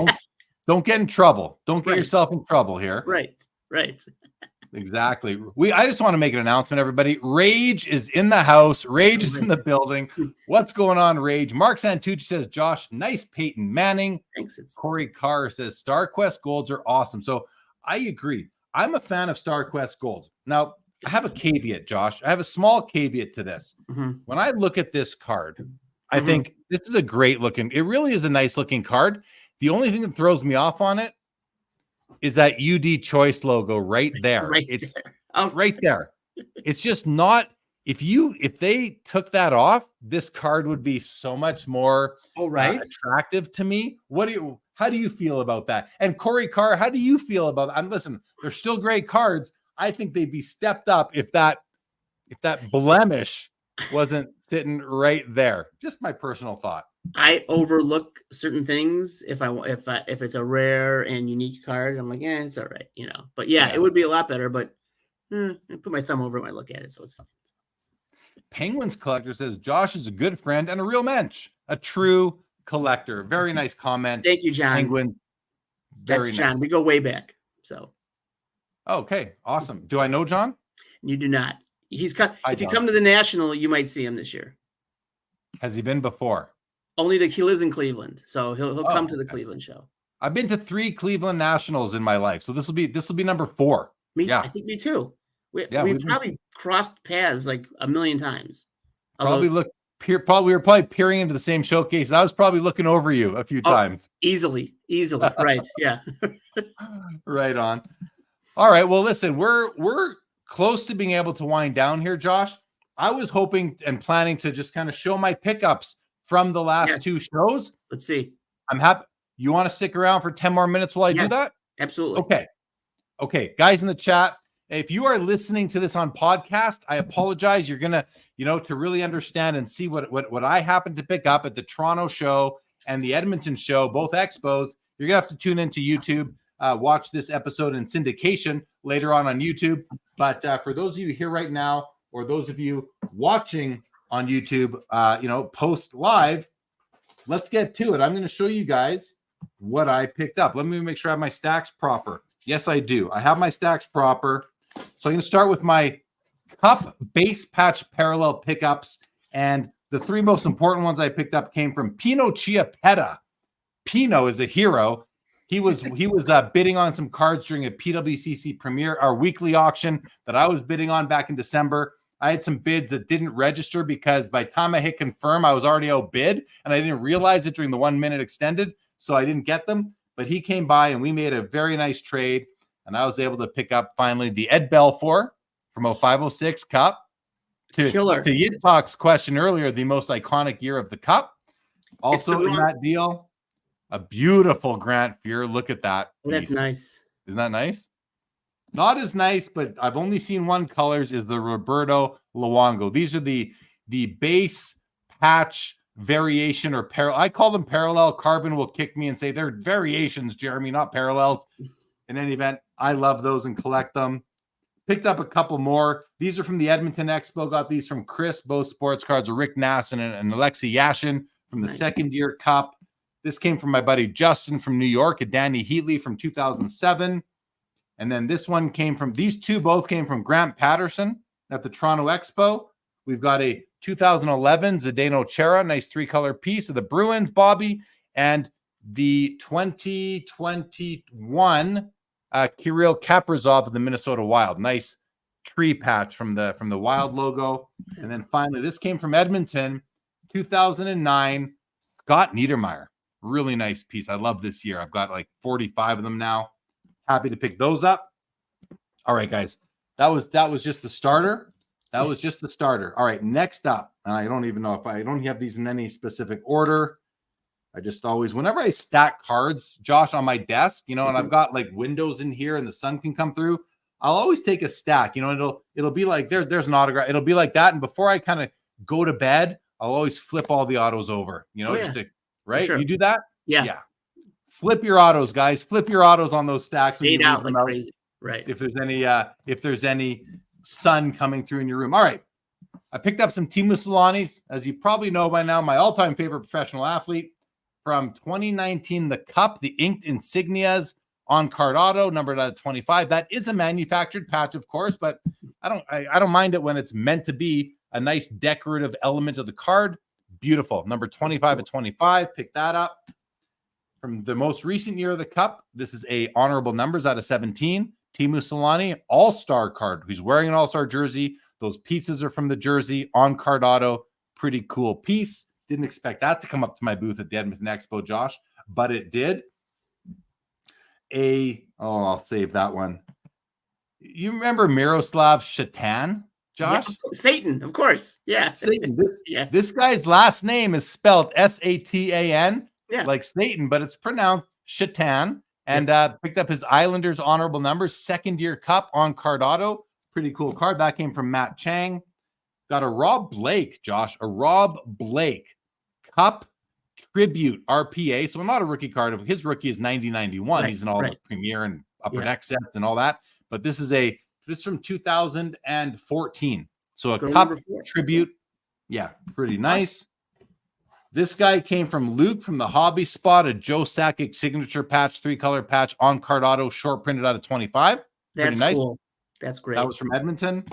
Don't get in trouble. Don't get yourself in trouble here. Right. Exactly. I just want to make an announcement, everybody. Rage is in the house. Rage is in the building. What's going on, Rage? Mark Santucci says, Josh, nice Peyton Manning. Thanks. Corey Carr says, StarQuest Golds are awesome. So I agree. I'm a fan of StarQuest Golds. Now, I have a caveat, Josh. I have a small caveat to this. When I look at this card, I think this is a great looking, it really is a nice looking card. The only thing that throws me off on it is that UD Choice logo right there. It's right there. It's just not, if they took that off, this card would be so much more attractive to me. How do you feel about that? And Corey Carr, how do you feel about that? Listen, they're still great cards. I think they'd be stepped up if that blemish wasn't sitting right there. Just my personal thought. I overlook certain things if it's a rare and unique card. I'm like, yeah, it's all right, you know. But yeah, it would be a lot better. But I put my thumb over it when I look at it, so it's fine. Penguins Collector says Josh is a good friend and a real mensch, a true collector. Very nice comment. Thank you, John. Penguin. That's John. Nice. We go way back. So. Okay, awesome. Do I know John? You do not. If you come to the National, you might see him this year. Has he been before? Only he lives in Cleveland, so he'll come to the Cleveland show. I've been to 3 Cleveland Nationals in my life, so this will be number 4. I think me too. We probably crossed paths like a million times. We were probably peering into the same showcase. I was probably looking over you a few times. Easily, right? Yeah. Right on. All right. Well, listen, we're close to being able to wind down here, Josh. I was hoping and planning to just kind of show my pickups from the last 2 shows. Let's see. I'm happy. You want to stick around for 10 more minutes while I do that? Absolutely. Okay. Guys in the chat, if you are listening to this on podcast, I apologize. You're going to, to really understand and see what I happened to pick up at the Toronto show and the Edmonton show, both expos. You're going to have to tune into YouTube, watch this episode in syndication later on YouTube. But for those of you here right now, or those of you watching on YouTube, post live, let's get to it. I'm going to show you guys what I picked up. Let me make sure I have my stacks proper. Yes, I do. I have my stacks proper. So I'm going to start with my Cup base patch parallel pickups. And the 3 most important ones I picked up came from Pino Chiappetta. Pino is a hero. He was bidding on some cards during a PWCC premiere, our weekly auction that I was bidding on back in December. I had some bids that didn't register because by the time I hit confirm, I was already outbid, and I didn't realize it during the 1 minute extended, so I didn't get them. But he came by, and we made a very nice trade, and I was able to pick up finally the Ed Belfour from 0506 Cup. To Yitzhak's question earlier, the most iconic year of the Cup. Also in that deal, a beautiful Grant Fuhr. Look at that. Oh, that's nice. Isn't that nice? Not as nice, but I've only seen one colors, is the Roberto Luongo. These are the base patch variation or parallel. I call them parallel. Carbon will kick me and say they're variations, Jeremy, not parallels. In any event, I love those and collect them. Picked up a couple more. These are from the Edmonton Expo. Got these from Chris. Both sports cards are Rick Nasson and Alexei Yashin from the second year Cup. This came from my buddy Justin from New York, a Danny Heatley from 2007. And then this one both came from Grant Patterson at the Toronto Expo. We've got a 2011 Zdeno Chara, nice 3-color piece of the Bruins, Bobby, and the 2021 Kirill Kaprizov of the Minnesota Wild. Nice tree patch from the Wild logo. And then finally, this came from Edmonton, 2009, Scott Niedermayer. Really nice piece. I love this year. I've got like 45 of them now. Happy to pick those up. All right, guys. That was just the starter. All right, next up, and I don't even know if I don't have these in any specific order. I just always, whenever I stack cards, Josh, on my desk, and I've got like windows in here and the sun can come through, I'll always take a stack. It'll be like there's an autograph. It'll be like that. And before I kind of go to bed, I'll always flip all the autos over. Right? Sure. You do that? Yeah. Flip your autos, guys. Flip your autos on those stacks. Fade out like crazy. Right. If there's any sun coming through in your room. All right. I picked up some Teemu Selanis, as you probably know by now, my all-time favorite professional athlete from 2019, the Cup, the inked insignias on card auto, numbered out of 25. That is a manufactured patch, of course, but I don't mind it when it's meant to be a nice decorative element of the card. Beautiful. Number 25 at 25. Pick that up. From the most recent year of the Cup, this is a honorable numbers out of 17. Teemu Selänne, all-star card. He's wearing an all-star jersey. Those pieces are from the jersey on card auto. Pretty cool piece. Didn't expect that to come up to my booth at the Edmonton Expo, Josh, but it did. I'll save that one. You remember Miroslav Shatan, Josh? Yeah, Satan, of course. Yeah. Satan. This guy's last name is spelled Satan, like Satan, but it's pronounced Shatan. And picked up his Islanders honorable numbers, second year Cup on card auto. Pretty cool card. That came from Matt Chang. got a Rob Blake, Josh, a Rob Blake Cup Tribute RPA. So not a rookie card. His rookie is 90-91. Right, He's in all right. the Premier and Upper Yeah. Deck sets and all that. But this is from 2014. So a Girl Cup number 4. Tribute. Yeah, pretty nice. This guy came from Luke from the Hobby Spot, a Joe Sakic signature patch, 3-color patch, on-card auto, short printed out of 25. Pretty That's nice. cool. That's great. That was from Edmonton.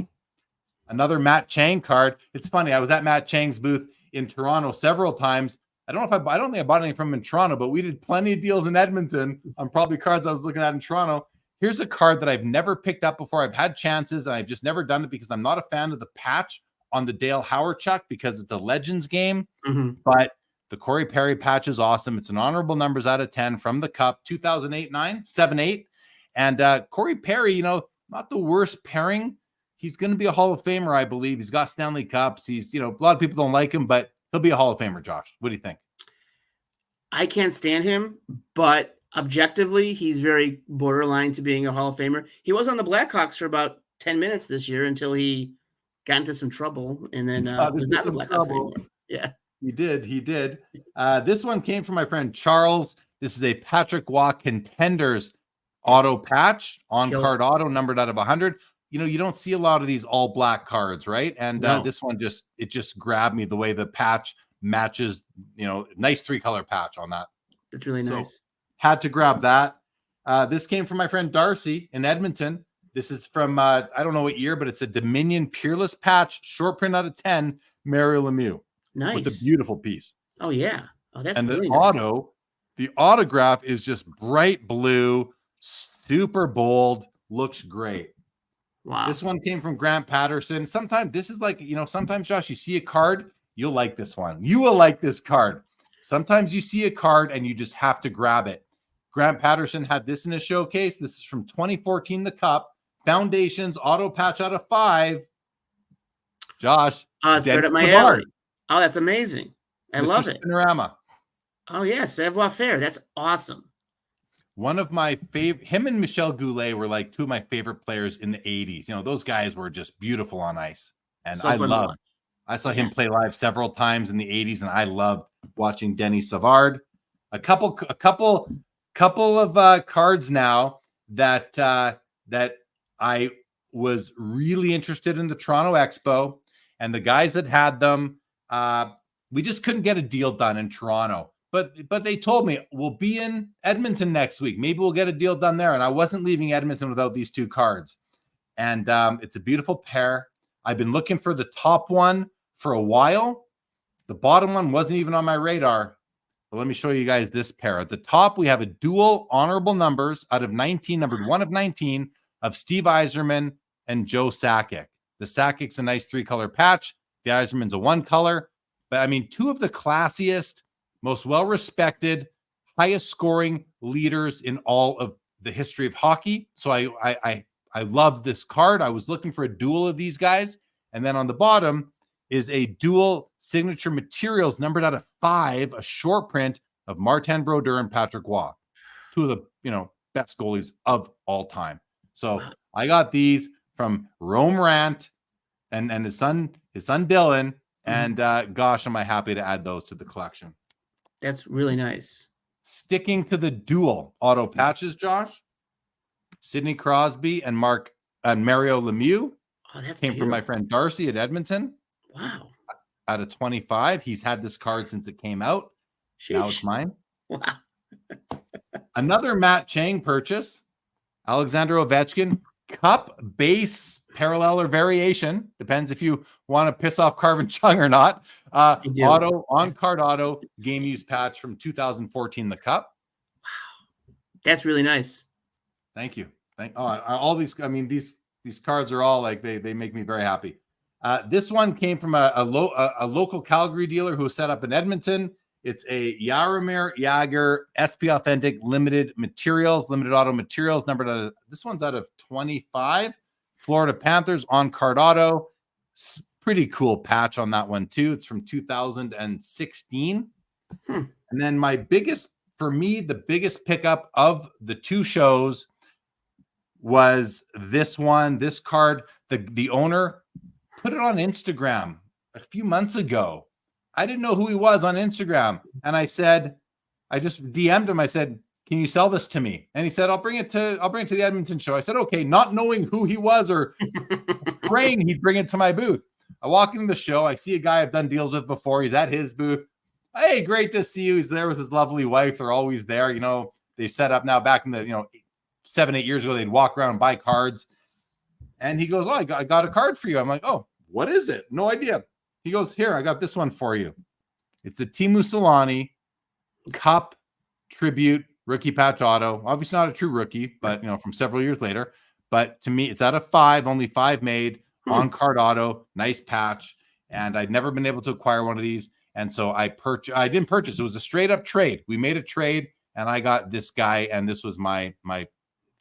Another Matt Chang card. It's funny. I was at Matt Chang's booth in Toronto several times. I don't think I bought anything from him in Toronto, but we did plenty of deals in Edmonton on probably cards I was looking at in Toronto. Here's a card that I've never picked up before. I've had chances and I've just never done it because I'm not a fan of the patch on the Dale Hawerchuk because it's a Legends game. Mhm. But the Corey Perry patch is awesome. It's an honorable numbers out of 10 from the Cup, 2008-9, 7-8. And Corey Perry, not the worst pairing. He's going to be a Hall of Famer, I believe. He's got Stanley Cups. He's, a lot of people don't like him, but he'll be a Hall of Famer, Josh. What do you think? I can't stand him, but objectively, he's very borderline to being a Hall of Famer. He was on the Blackhawks for about 10 minutes this year until he got into some trouble and then was not the Blackhawks anymore. Yeah. He did. This one came from my friend Charles. This is a Patrick Waugh Contenders auto patch, on-card auto, numbered out of 100. You don't see a lot of these all black cards, right? And No. this one just grabbed me the way the patch matches, nice 3-color patch on that. That's really So, nice. had to grab that. This came from my friend Darcy in Edmonton. This is from, I don't know what year, but it's a Dominion Peerless patch, short print out of 10, Mario Lemieux. Nice. With a beautiful piece. Oh, yeah. Oh, that's And really the nice. the autograph is just bright blue, super bold, looks great. Wow. This one came from Grant Patterson. Sometimes this is like, sometimes, Josh, you see a card, you'll like this one. You will like this card. Sometimes you see a card and you just have to grab it. Grant Patterson had this in his showcase. This is from 2014, the Cup. Foundations, auto patch out of 5. Josh. It's right up my Dennis Savard, alley. Oh, that's amazing. I Mr. love it. Spinorama. Oh, yeah. Savoir faire. That's awesome. One of my favorite, him and Michel Goulet were like two of my favorite players in the 80s. Those guys were just beautiful on ice. And So fun to watch. I saw him play live several times in the 80s, and I loved watching Dennis Savard. A couple of cards now that I was really interested in the Toronto Expo, and the guys that had them, we just couldn't get a deal done in Toronto. But they told me we'll be in Edmonton next week. Maybe we'll get a deal done there. And I wasn't leaving Edmonton without these two cards. And it's a beautiful pair. I've been looking for the top one for a while. The bottom one wasn't even on my radar. But let me show you guys this pair. At the top, we have a dual honorable numbers out of 19, numbered 1 of 19, of Steve Yzerman and Joe Sakic. The Sakic's a nice 3-color patch. The Yzerman's a 1-color. But I mean, two of the classiest, most well-respected, highest scoring leaders in all of the history of hockey. So I love this card. I was looking for a duel of these guys. And then on the bottom is a dual signature materials numbered out of 5, a short print of Martin Brodeur and Patrick Waugh. Two of the best goalies of all time. So I got these from Rome Rant and his son Dylan. And gosh, am I happy to add those to the collection. That's really nice. Sticking to the dual auto patches, Josh, Sidney Crosby and Mario Lemieux. Oh, that's came from my beautiful. friend Darcy at Edmonton. Wow. Out of 25. He's had this card since it came out. Now it's Sheesh. mine. Wow. Another Matt Chang purchase. Alexander Ovechkin. Cup base parallel or variation. Depends if you want to piss off Carvin Chung or not. do. Auto, on-card auto, game use patch from 2014, the Cup. That's really nice. Thank you. All these, I mean, these cards are all like, they make me very happy. This one came from a local Calgary dealer who set up in Edmonton. It's a Jaromir Jagr SP Authentic limited auto materials, numbered out of, this one's out of 25. Florida Panthers on-card auto. Pretty cool patch on that one too. It's from 2016. And then the biggest pickup of the two shows was this one. This card, the owner put it on Instagram a few months ago. I didn't know who he was on Instagram. And I just DM'd him. I said, can you sell this to me? And he said, I'll bring it to the Edmonton show. I said, okay, not knowing who he was or praying he'd bring it to my booth. I walk into the show. I see a guy I've done deals with before. He's at his booth. Hey, great to see you. He's there with his lovely wife. They're always there. You know, they've set up now. Back in the 7-8 years ago, they'd walk around and buy cards. And he goes, oh, I got a card for you. I'm like, oh, what is it? No idea. He goes, here, I got this one for you. It's a Teemu Selanne Cup Tribute rookie patch auto. Obviously not a true rookie, but from several years later. But to me, it's out of 5, only 5 made on card auto, nice patch. And I'd never been able to acquire one of these. And so I didn't purchase. It was a straight up trade. We made a trade and I got this guy. And this was my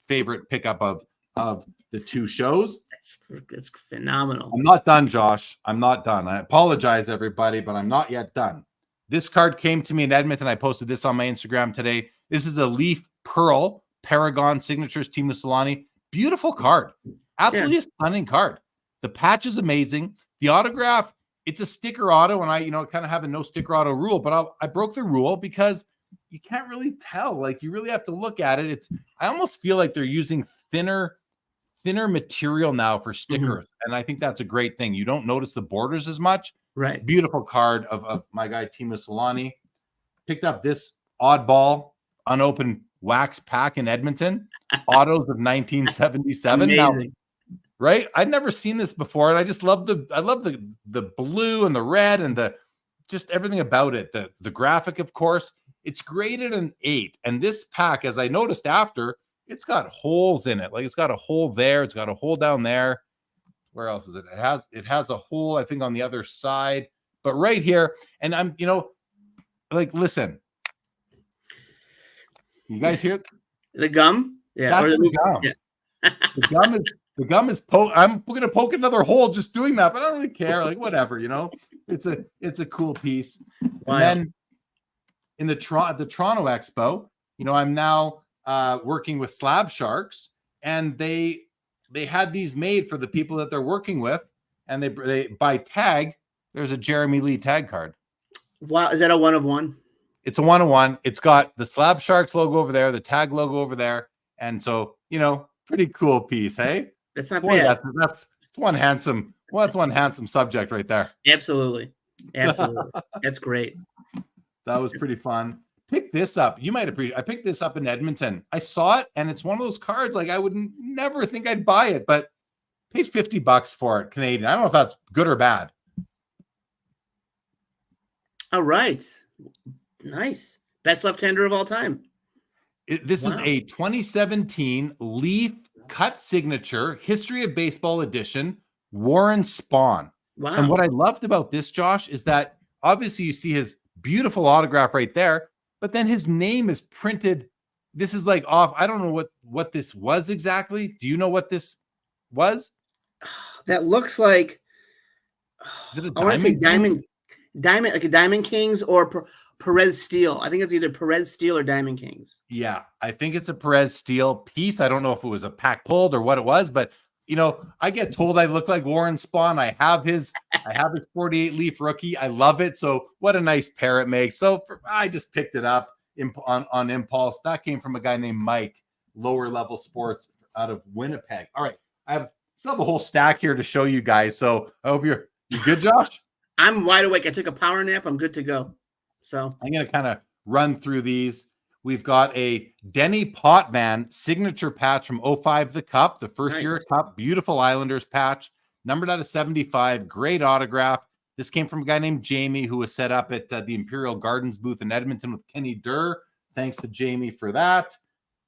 favorite pickup of the 2 shows. It's phenomenal. I'm not done, Josh. I'm not done. I apologize, everybody, but I'm not yet done. This card came to me in Edmonton. I posted this on my Instagram today. This is a Leaf Pearl Paragon Signatures Teemu Selanne. Beautiful card. Absolutely a stunning card. The patch is amazing. The autograph, it's a sticker auto, and I kind of have a no sticker auto rule, but I broke the rule because you can't really tell. Like, you really have to look at it. I almost feel like they're using thinner material now for stickers. And I think that's a great thing. You don't notice the borders as much. Right. Beautiful card of my guy, Teemu Selanne. Picked up this oddball unopened wax pack in Edmonton. Autos of 1977. Amazing. Now, right? I'd never seen this before. And I just love the blue and the red and just everything about it. The graphic, of course. It's graded an 8. And this pack, as I noticed after, it's got holes in it. Like, it's got a hole there. It's got a hole down there. Where else is it? It has a hole, I think, on the other side. But right here, and I'm, listen. You guys hear the gum? Yeah. That's the gum. Yeah. The gum is I'm gonna poke another hole just doing that, but I don't really care. Like, whatever, It's a cool piece. Wow. And then in the Toronto Expo, I'm now working with Slab Sharks, and they had these made for the people that they're working with, and they by tag. There's a Jeremy Lee tag card. Wow, is that a 1 of 1? It's a 1 of 1. It's got the Slab Sharks logo over there, the tag logo over there, and so pretty cool piece, hey? That's not bad. That's one handsome. Well, that's one handsome subject right there. Absolutely. That's great. That was pretty fun. Pick this up. You might appreciate. I picked this up in Edmonton. I saw it, and it's one of those cards. Like, I would never think I'd buy it, but paid $50 for it, Canadian. I don't know if that's good or bad. All right, nice. Best left-hander of all time. This is a 2017 Leaf Cut Signature History of Baseball Edition Warren Spahn. Wow. And what I loved about this, Josh, is that obviously you see his beautiful autograph right there, but then his name is printed. This is like off. I don't know what this was exactly. Do you know what this was? That looks like, is it I want to say diamond, like a Diamond Kings or Perez Steel. I think it's either Perez Steel or Diamond Kings. Yeah, I think it's a Perez Steel piece. I don't know if it was a pack pulled or what it was, but I get told I look like Warren Spahn. I have his 48 Leaf rookie. I love it. So what a nice pair it makes. So I just picked it up on impulse. That came from a guy named Mike, Lower Level Sports out of Winnipeg. All right, I still have a whole stack here to show you guys. So I hope you good, Josh? I'm wide awake. I took a power nap. I'm good to go. So I'm going to kind of run through these. We've got a Denny Potvin signature patch from 05 the Cup, the first year Cup. Beautiful Islanders patch, numbered out of 75. Great autograph. This came from a guy named Jamie who was set up at the Imperial Gardens booth in Edmonton with Kenny Durr. Thanks to Jamie for that.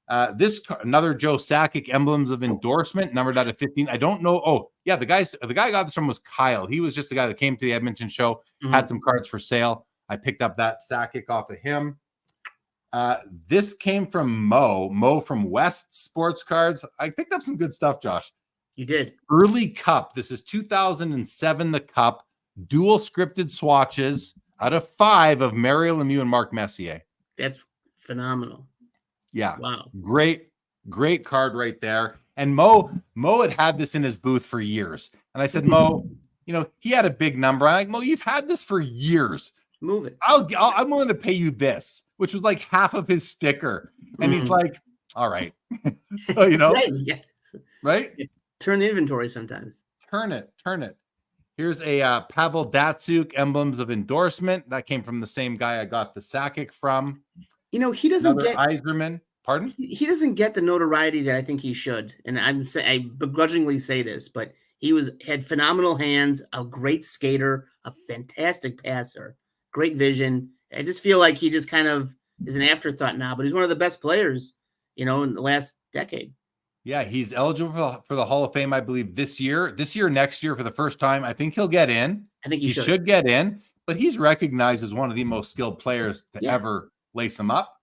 Another Joe Sakic emblems of endorsement, numbered out of 15. I don't know. Oh, yeah, the guy I got this from was Kyle. He was just the guy that came to the Edmonton show, had some cards for sale. I picked up that Sakic off of him. This came from Mo from West Sports Cards. I picked up some good stuff, Josh. You did. Early Cup. This is 2007 the Cup. Dual scripted swatches out of 5 of Mario Lemieux and Mark Messier. That's phenomenal. Yeah. Wow. Great card right there. And Mo had this in his booth for years. And I said, Mo, he had a big number. I'm like, well, you've had this for years. Move it. I'm willing to pay you this, which was like half of his sticker. And he's like, all right. So, Right. Yes. right? Turn the inventory sometimes. Turn it. Here's a Pavel Datsuk emblems of endorsement. That came from the same guy I got the Sakic from. He doesn't Another get Yzerman. Pardon? he doesn't get the notoriety that I think he should. And I begrudgingly say this, but he had phenomenal hands, a great skater, a fantastic passer, great vision. I just feel like he just kind of is an afterthought now, but he's one of the best players, in the last decade. Yeah, he's eligible for the Hall of Fame, I believe, this year, next year for the first time. I think he'll get in. I think he should get in, but he's recognized as one of the most skilled players to ever lace him up.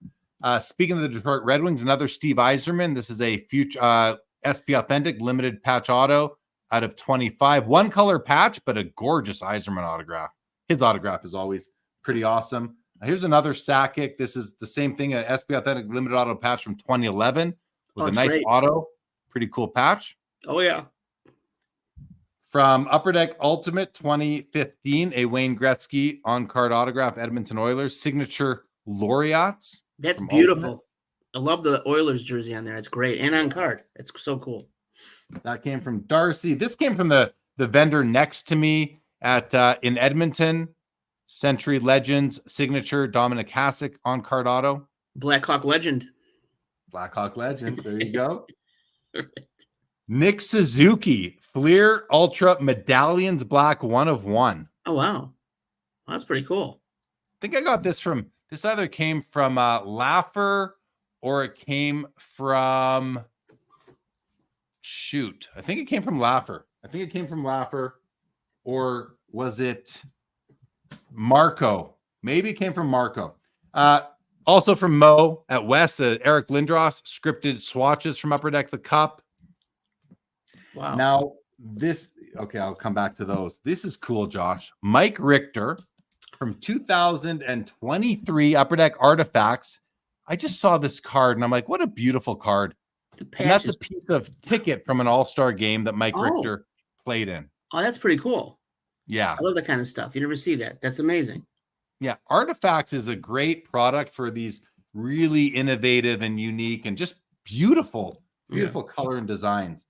Speaking of the Detroit Red Wings, another Steve Yzerman. This is a future SP Authentic limited patch auto out of 25. One color patch, but a gorgeous Yzerman autograph. His autograph is always pretty awesome. Here's another Sakic. This is the same thing, an SP Authentic limited auto patch from 2011 with a nice great auto. Pretty cool patch. Oh, yeah. From Upper Deck Ultimate 2015, a Wayne Gretzky on-card autograph, Edmonton Oilers, signature laureates. That's beautiful. Ultimate. I love the Oilers jersey on there. It's great. And on card. It's so cool. That came from Darcy. This came from the vendor next to me in Edmonton. Century Legends, signature Dominic Hasek on-card auto. Blackhawk Legend. There you go. Nick Suzuki, Fleer Ultra Medallions Black 1 of 1. Oh, wow. Well, that's pretty cool. I think I got this either came from Laffer or it came from I think it came from Laffer. Or was it Marco? Maybe it came from Marco. Also from Mo at West, Eric Lindros, scripted swatches from Upper Deck the Cup. Wow. Now, I'll come back to those. This is cool, Josh. Mike Richter from 2023 Upper Deck Artifacts. I just saw this card, and I'm like, what a beautiful card. And that's a piece of ticket from an all-star game that Mike Richter played in. Oh, that's pretty cool. Yeah. I love that kind of stuff. You never see that. That's amazing. Yeah. Artifacts is a great product for these really innovative and unique and just beautiful color and designs.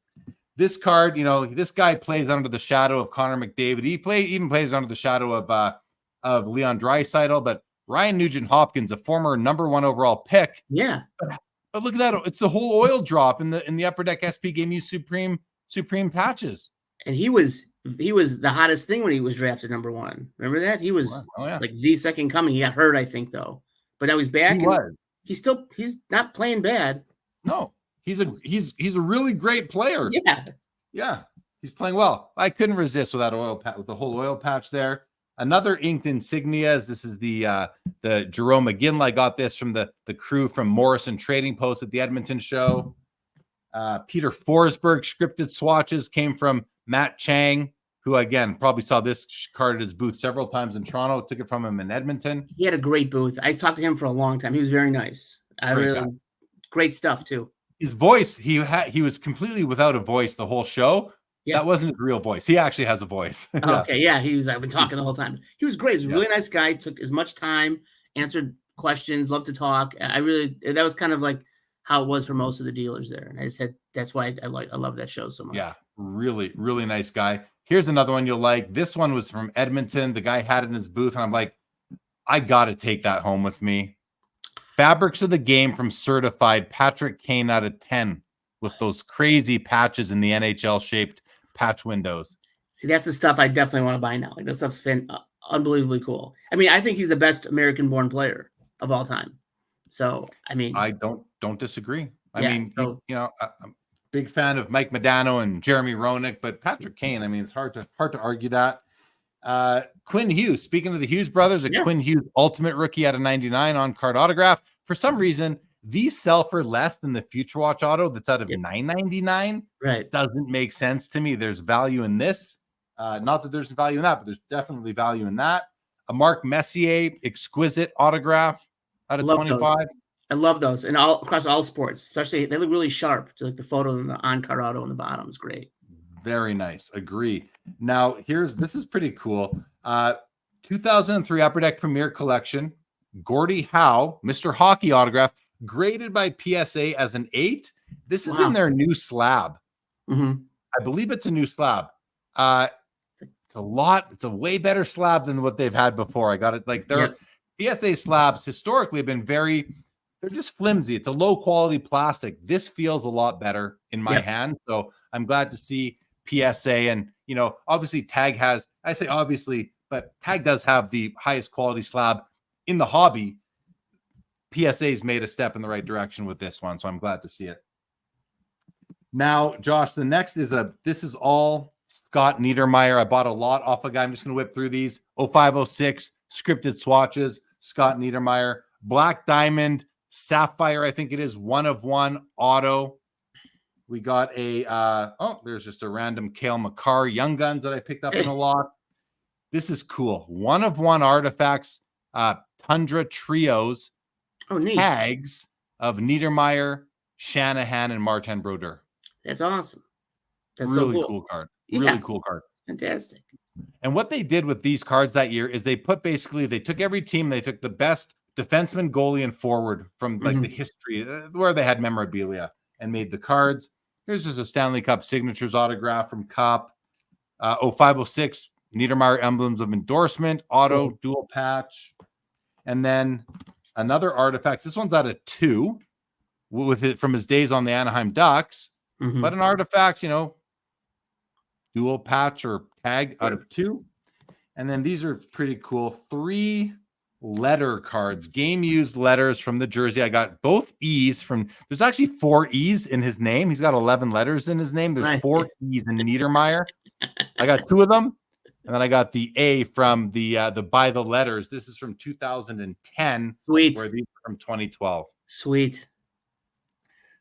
This card, this guy plays under the shadow of Connor McDavid. He even plays under the shadow of Leon Draisaitl, but Ryan Nugent-Hopkins, a former number 1 overall pick. Yeah. But look at that. It's the whole oil drop in the Upper Deck SP Game Use Supreme patches. And he was the hottest thing when he was drafted number 1. Remember that? He was like the second coming. He got hurt, I think, though. But now he's back. He's not playing bad. No. He's a really great player. Yeah. Yeah. He's playing well. I couldn't resist with that with the whole oil patch there. Another inked insignias. This is the Jerome McGinley. I got this from the crew from Morrison Trading Post at the Edmonton show. Peter Forsberg scripted swatches came from Matt Chang, who again probably saw this card at his booth several times in Toronto. Took it from him in Edmonton. He had a great booth. I talked to him for a long time. He was very nice. Great stuff too. His voice, he was completely without a voice the whole show. Yeah. That wasn't his real voice. He actually has a voice. Okay, yeah. I've been talking the whole time. He was great. He's a really nice guy. Took as much time, answered questions, loved to talk. That was kind of like how it was for most of the dealers there. And I just that's why I love that show so much. Yeah, really, really nice guy. Here's another one you'll like. This one was from Edmonton. The guy had it in his booth, and I'm like, I got to take that home with me. Fabrics of the Game from Certified, Patrick Kane out of 10 with those crazy patches in the NHL-shaped patch windows. See, that's the stuff I definitely want to buy now. Like that stuff's unbelievably cool. I mean, I think he's the best American-born player of all time. So, I mean, I don't disagree. I'm a big fan of Mike Modano and Jeremy Roenick, but Patrick Kane, I mean, it's hard to argue that. Quinn Hughes, speaking of the Hughes brothers, Quinn Hughes Ultimate Rookie out of 99 on card autograph. For some reason, these sell for less than the Future Watch auto that's out of $9.99. Right. Doesn't make sense to me. There's value in this. Not that there's value in that, but there's definitely value in that. A Mark Messier exquisite autograph out of 25. Those. I love those, and across all sports, especially they look really sharp. Like the photo and the on-card auto on the bottom is great. Very nice. Agree. Now, this is pretty cool. 2003 Upper Deck Premier Collection. Gordie Howe, Mr. Hockey autograph, graded by PSA as an 8. This is in their new slab. Mm-hmm. I believe it's a new slab. It's a way better slab than what they've had before. I got it. Like their PSA slabs historically have been they're just flimsy. It's a low quality plastic. This feels a lot better in my hand. So I'm glad to see PSA, and obviously Tag has, I say obviously, but Tag does have the highest quality slab in the hobby. PSA's made a step in the right direction with this one. So I'm glad to see it. Now, Josh, the next this is all Scott Niedermayer. I bought a lot off a guy. I'm just going to whip through these. 0506 scripted swatches, Scott Niedermayer, Black Diamond, Sapphire, I think it is, 1/1 auto. We got there's just a random Cale Makar Young Guns that I picked up in a lot. This is cool. 1/1 artifacts, Tundra Trios, tags of Niedermayer, Shanahan, and Martin Brodeur. That's awesome. That's really so cool card. Really cool card. Fantastic. And what they did with these cards that year is they took every team, they took the best defenseman, goalie, and forward from like the history where they had memorabilia and made the cards. Here's just a Stanley Cup signatures autograph from Cup. 0506 Niedermayer emblems of endorsement, auto, dual patch. And then another artifact. This one's out of 2 with it from his days on the Anaheim Ducks. But an artifact, dual patch or tag out of 2. And then these are pretty cool. 3 letter cards, game used letters from the jersey. I got both E's there's actually 4 E's in his name. He's got 11 letters in his name. There's 4 E's in Niedermayer. I got 2 of them. And then I got the A from the by the letters. This is from 2010. Sweet. Where these are from 2012. Sweet.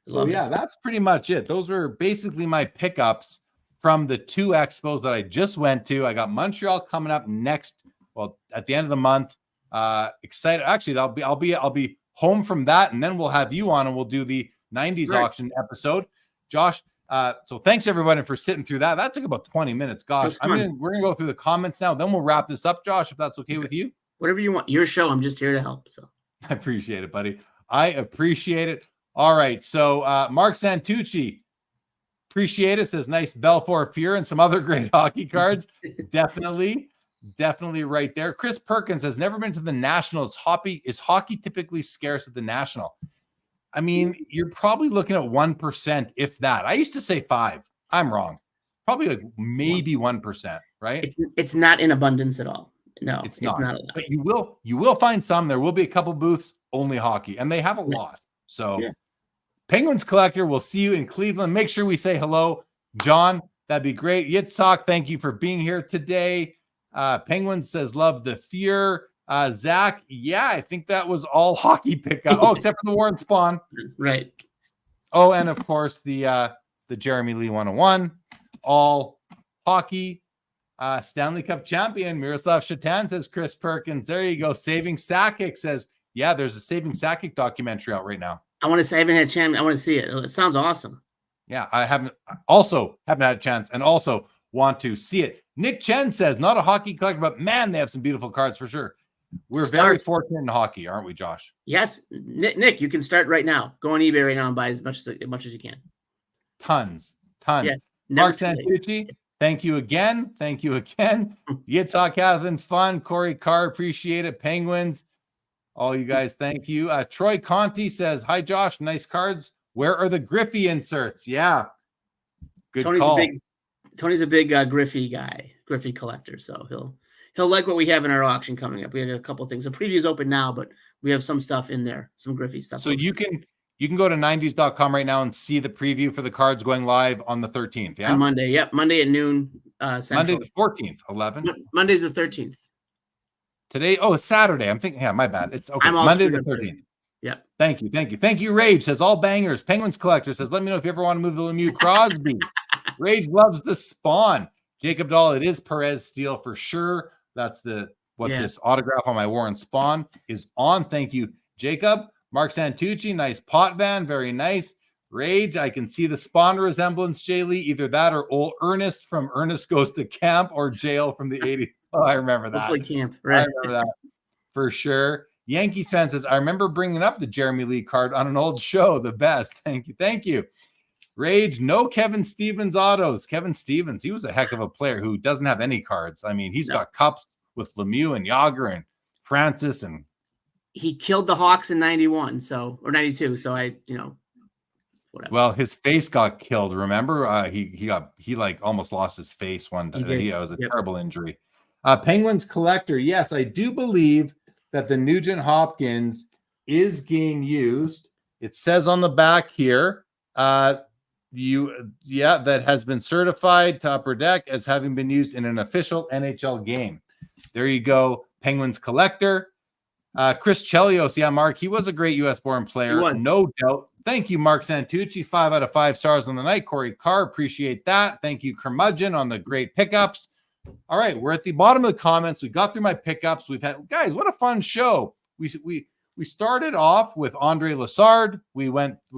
So that's pretty much it. Those are basically my pickups from the 2 expos that I just went to. I got Montreal coming up next. Well, at the end of the month. Excited. Actually, I'll be home from that, and then we'll have you on, and we'll do the 90s auction episode. Josh. So thanks everybody for sitting through that. That took about 20 minutes. Gosh, we're gonna go through the comments now. Then we'll wrap this up, Josh, if that's okay with you. Whatever you want. Your show. I'm just here to help. So I appreciate it, buddy. I appreciate it. All right. So Mark Santucci, appreciate it. Says nice Belfour Fear and some other great hockey cards. Definitely right there. Chris Perkins has never been to the Nationals. Is hockey typically scarce at the National? I mean, you're probably looking at 1%, if that. I used to say 5. I'm wrong. Probably like maybe 1%, right? It's not in abundance at all. No, it's not but you will find some. There will be a couple booths only hockey, and they have a lot. So Penguins Collector, we'll see you in Cleveland. Make sure we say hello, John. That'd be great. Yitzhak, thank you for being here today. Penguins says love the fear. Zach, I think that was all hockey pickup. Oh, except for the Warren Spawn. Right. Oh, and of course the Jeremy Lee 101. All hockey. Stanley Cup champion Miroslav Shatan, says Chris Perkins. There you go. Saving Sakic says, there's a Saving Sakic documentary out right now. I want to say I haven't had a chance. I want to see it. It sounds awesome. Yeah, I haven't had a chance and also want to see it. Nick Chen says, not a hockey collector, but man, they have some beautiful cards for sure. We're very fortunate in hockey, aren't we, Josh? Yes. Nick, you can start right now. Go on eBay right now and buy as much as you can. Tons. Yes. Mark Santucci, thank you again. Yitzhak having fun. Corey Carr, appreciate it. Penguins, all you guys, thank you. Troy Conti says, hi, Josh, nice cards. Where are the Griffey inserts? Yeah. Good call. Tony's a big Griffey guy, Griffey collector, so he'll like what we have in our auction coming up. We have a couple things. The preview's open now, but we have some stuff in there, some Griffey stuff. So you can go to 90s.com right now and see the preview for the cards going live on the 13th. Yeah, on Monday. Yep, Monday at noon. Central. Monday the 14th, 11. Monday's the 13th. Today, it's Saturday. I'm thinking, my bad. It's okay. Monday the 13th. Yep. Thank you. Rage says all bangers. Penguins Collector says, let me know if you ever want to move the Lemieux Crosby. Rage loves the Spawn. Jacob Dahl, it is Perez Steel for sure. That's this autograph on my Warren Spawn is on. Thank you, Jacob. Mark Santucci, nice pot van. Very nice. Rage, I can see the Spawn resemblance, Jay Lee. Either that or old Ernest from Ernest Goes to Camp or Jail from the 80s. Oh, I remember that. Hopefully camp, I right? remember that for sure. Yankees fan says, I remember bringing up the Jeremy Lee card on an old show. The best. Thank you. Thank you. Rage, no Kevin Stevens autos. Kevin Stevens, he was a heck of a player who doesn't have any cards. I mean, he's got cups with Lemieux and Yager and Francis, and he killed the Hawks in 91, or 92. So whatever. Well, his face got killed. Remember, he like almost lost his face one day. It was a terrible injury. Penguins collector. Yes, I do believe that the Nugent Hopkins is game used. It says on the back here, that has been certified to Upper Deck as having been used in an official NHL game. There you go, Penguins collector. Chris Chelios, Mark, he was a great U.S.-born player, no doubt. Thank you, Mark Santucci, 5 out of 5 stars on the night. Corey Carr, appreciate that. Thank you, Curmudgeon, on the great pickups. All right, we're at the bottom of the comments. We got through my pickups. We've had, guys, what a fun show. We started off with Andre Lessard. We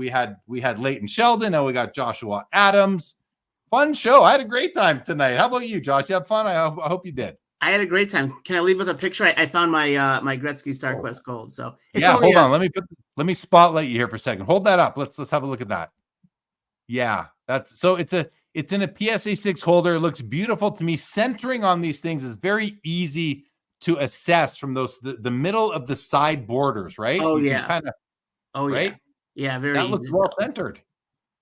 had Leighton Sheldon. Now we got Joshua Adams. Fun show. I had a great time tonight. How about you, Josh? You have fun? I hope you did. I had a great time. Can I leave with a picture? I found my my Gretzky StarQuest Gold. So hold on. Let me spotlight you here for a second. Hold that up. Let's have a look at that. Yeah, it's in a PSA 6 holder. It looks beautiful to me. Centering on these things is very easy to assess from the middle of the side borders, right? Oh, you yeah. Right? Yeah, very that easy. Looks well centered.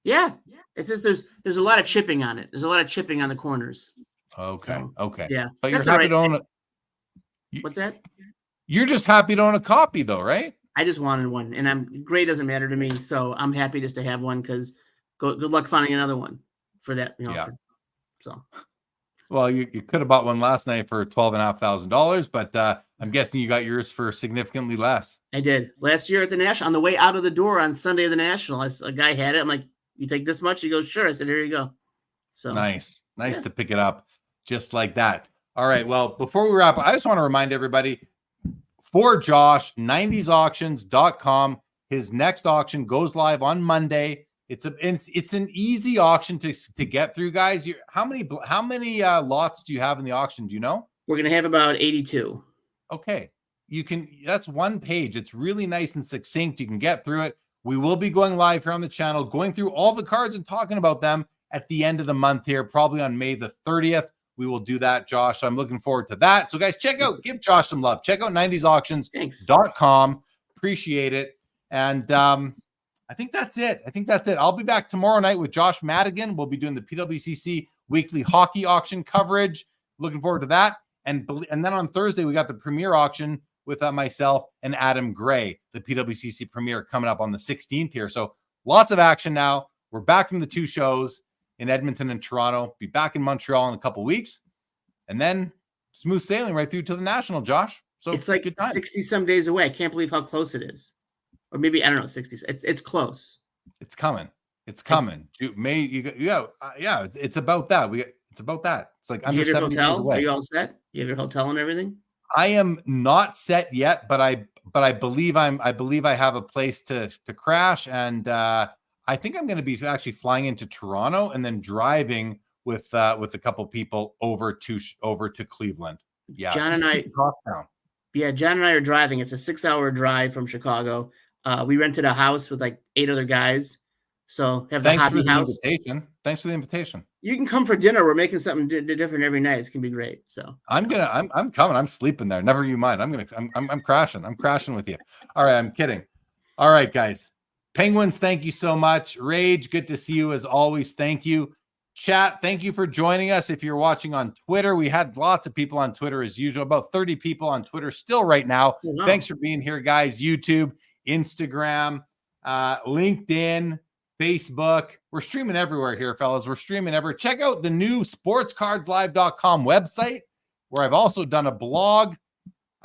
Yeah. It's just there's a lot of chipping on it. There's a lot of chipping on the corners. Okay. So, okay. Yeah. But you're happy to own it. What's that? You're just happy to own a copy though, right? I just wanted one, and gray doesn't matter to me, so I'm happy just to have one because good luck finding another one for that. Well, you could have bought one last night for $12,500, but I'm guessing you got yours for significantly less. I did last year at the National. On the way out of the door on Sunday of the National, a guy had it. I'm like, "You take this much?" He goes, "Sure." I said, "Here you go." So nice to pick it up just like that. All right. Well, before we wrap up, I just want to remind everybody, for Josh, 90sauctions.com. His next auction goes live on Monday. It's an easy auction to get through, guys. How many lots do you have in the auction? Do you know? We're gonna have about 82. Okay, that's one page. It's really nice and succinct. You can get through it. We will be going live here on the channel, going through all the cards and talking about them at the end of the month here, probably on May the 30th. We will do that, Josh. So I'm looking forward to that. So guys, give Josh some love. Check out 90sauctions.com. Appreciate it. And I think that's it. I'll be back tomorrow night with Josh Madigan. We'll be doing the PWCC weekly hockey auction coverage. Looking forward to that. And then on Thursday, we got the premier auction with myself and Adam Gray, the PWCC premier, coming up on the 16th here. So lots of action now. We're back from the 2 shows in Edmonton and Toronto. Be back in Montreal in a couple weeks. And then smooth sailing right through to the National, Josh. So it's like 60 some days away. I can't believe how close it is. Or maybe, I don't know, 60. It's close. It's coming. It's about that. It's about that. It's like under 70 days away. Are you all set? You have your hotel and everything? I am not set yet, but I believe I have a place to crash, and I think I'm going to be actually flying into Toronto and then driving with a couple people over to Cleveland. Yeah, John and I are driving. It's a 6-hour drive from Chicago. We rented a house with like 8 other guys. So have the hobby house. Thanks for the invitation. You can come for dinner. We're making something different every night. It's gonna be great. So I'm coming. I'm sleeping there. Never you mind. I'm crashing. I'm crashing with you. All right. I'm kidding. All right, guys. Penguins, thank you so much. Rage, good to see you as always. Thank you. Chat, thank you for joining us. If you're watching on Twitter, we had lots of people on Twitter as usual, about 30 people on Twitter still right now. Oh, wow. Thanks for being here, guys. YouTube, Instagram, LinkedIn, Facebook. We're streaming everywhere here, fellas. We're streaming everywhere. Check out the new sportscardslive.com website, where I've also done a blog.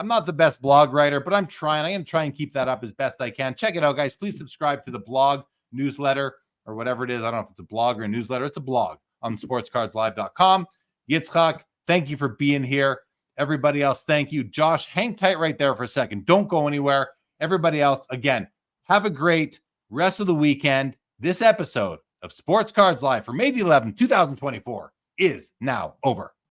I'm not the best blog writer, but I'm trying. I'm going to try and keep that up as best I can. Check it out, guys. Please subscribe to the blog newsletter or whatever it is. I don't know if it's a blog or a newsletter. It's a blog on sportscardslive.com. Yitzchak, thank you for being here. Everybody else, thank you. Josh, hang tight right there for a second. Don't go anywhere. Everybody else, again, have a great rest of the weekend. This episode of Sports Cards Live for May the 11th, 2024 is now over.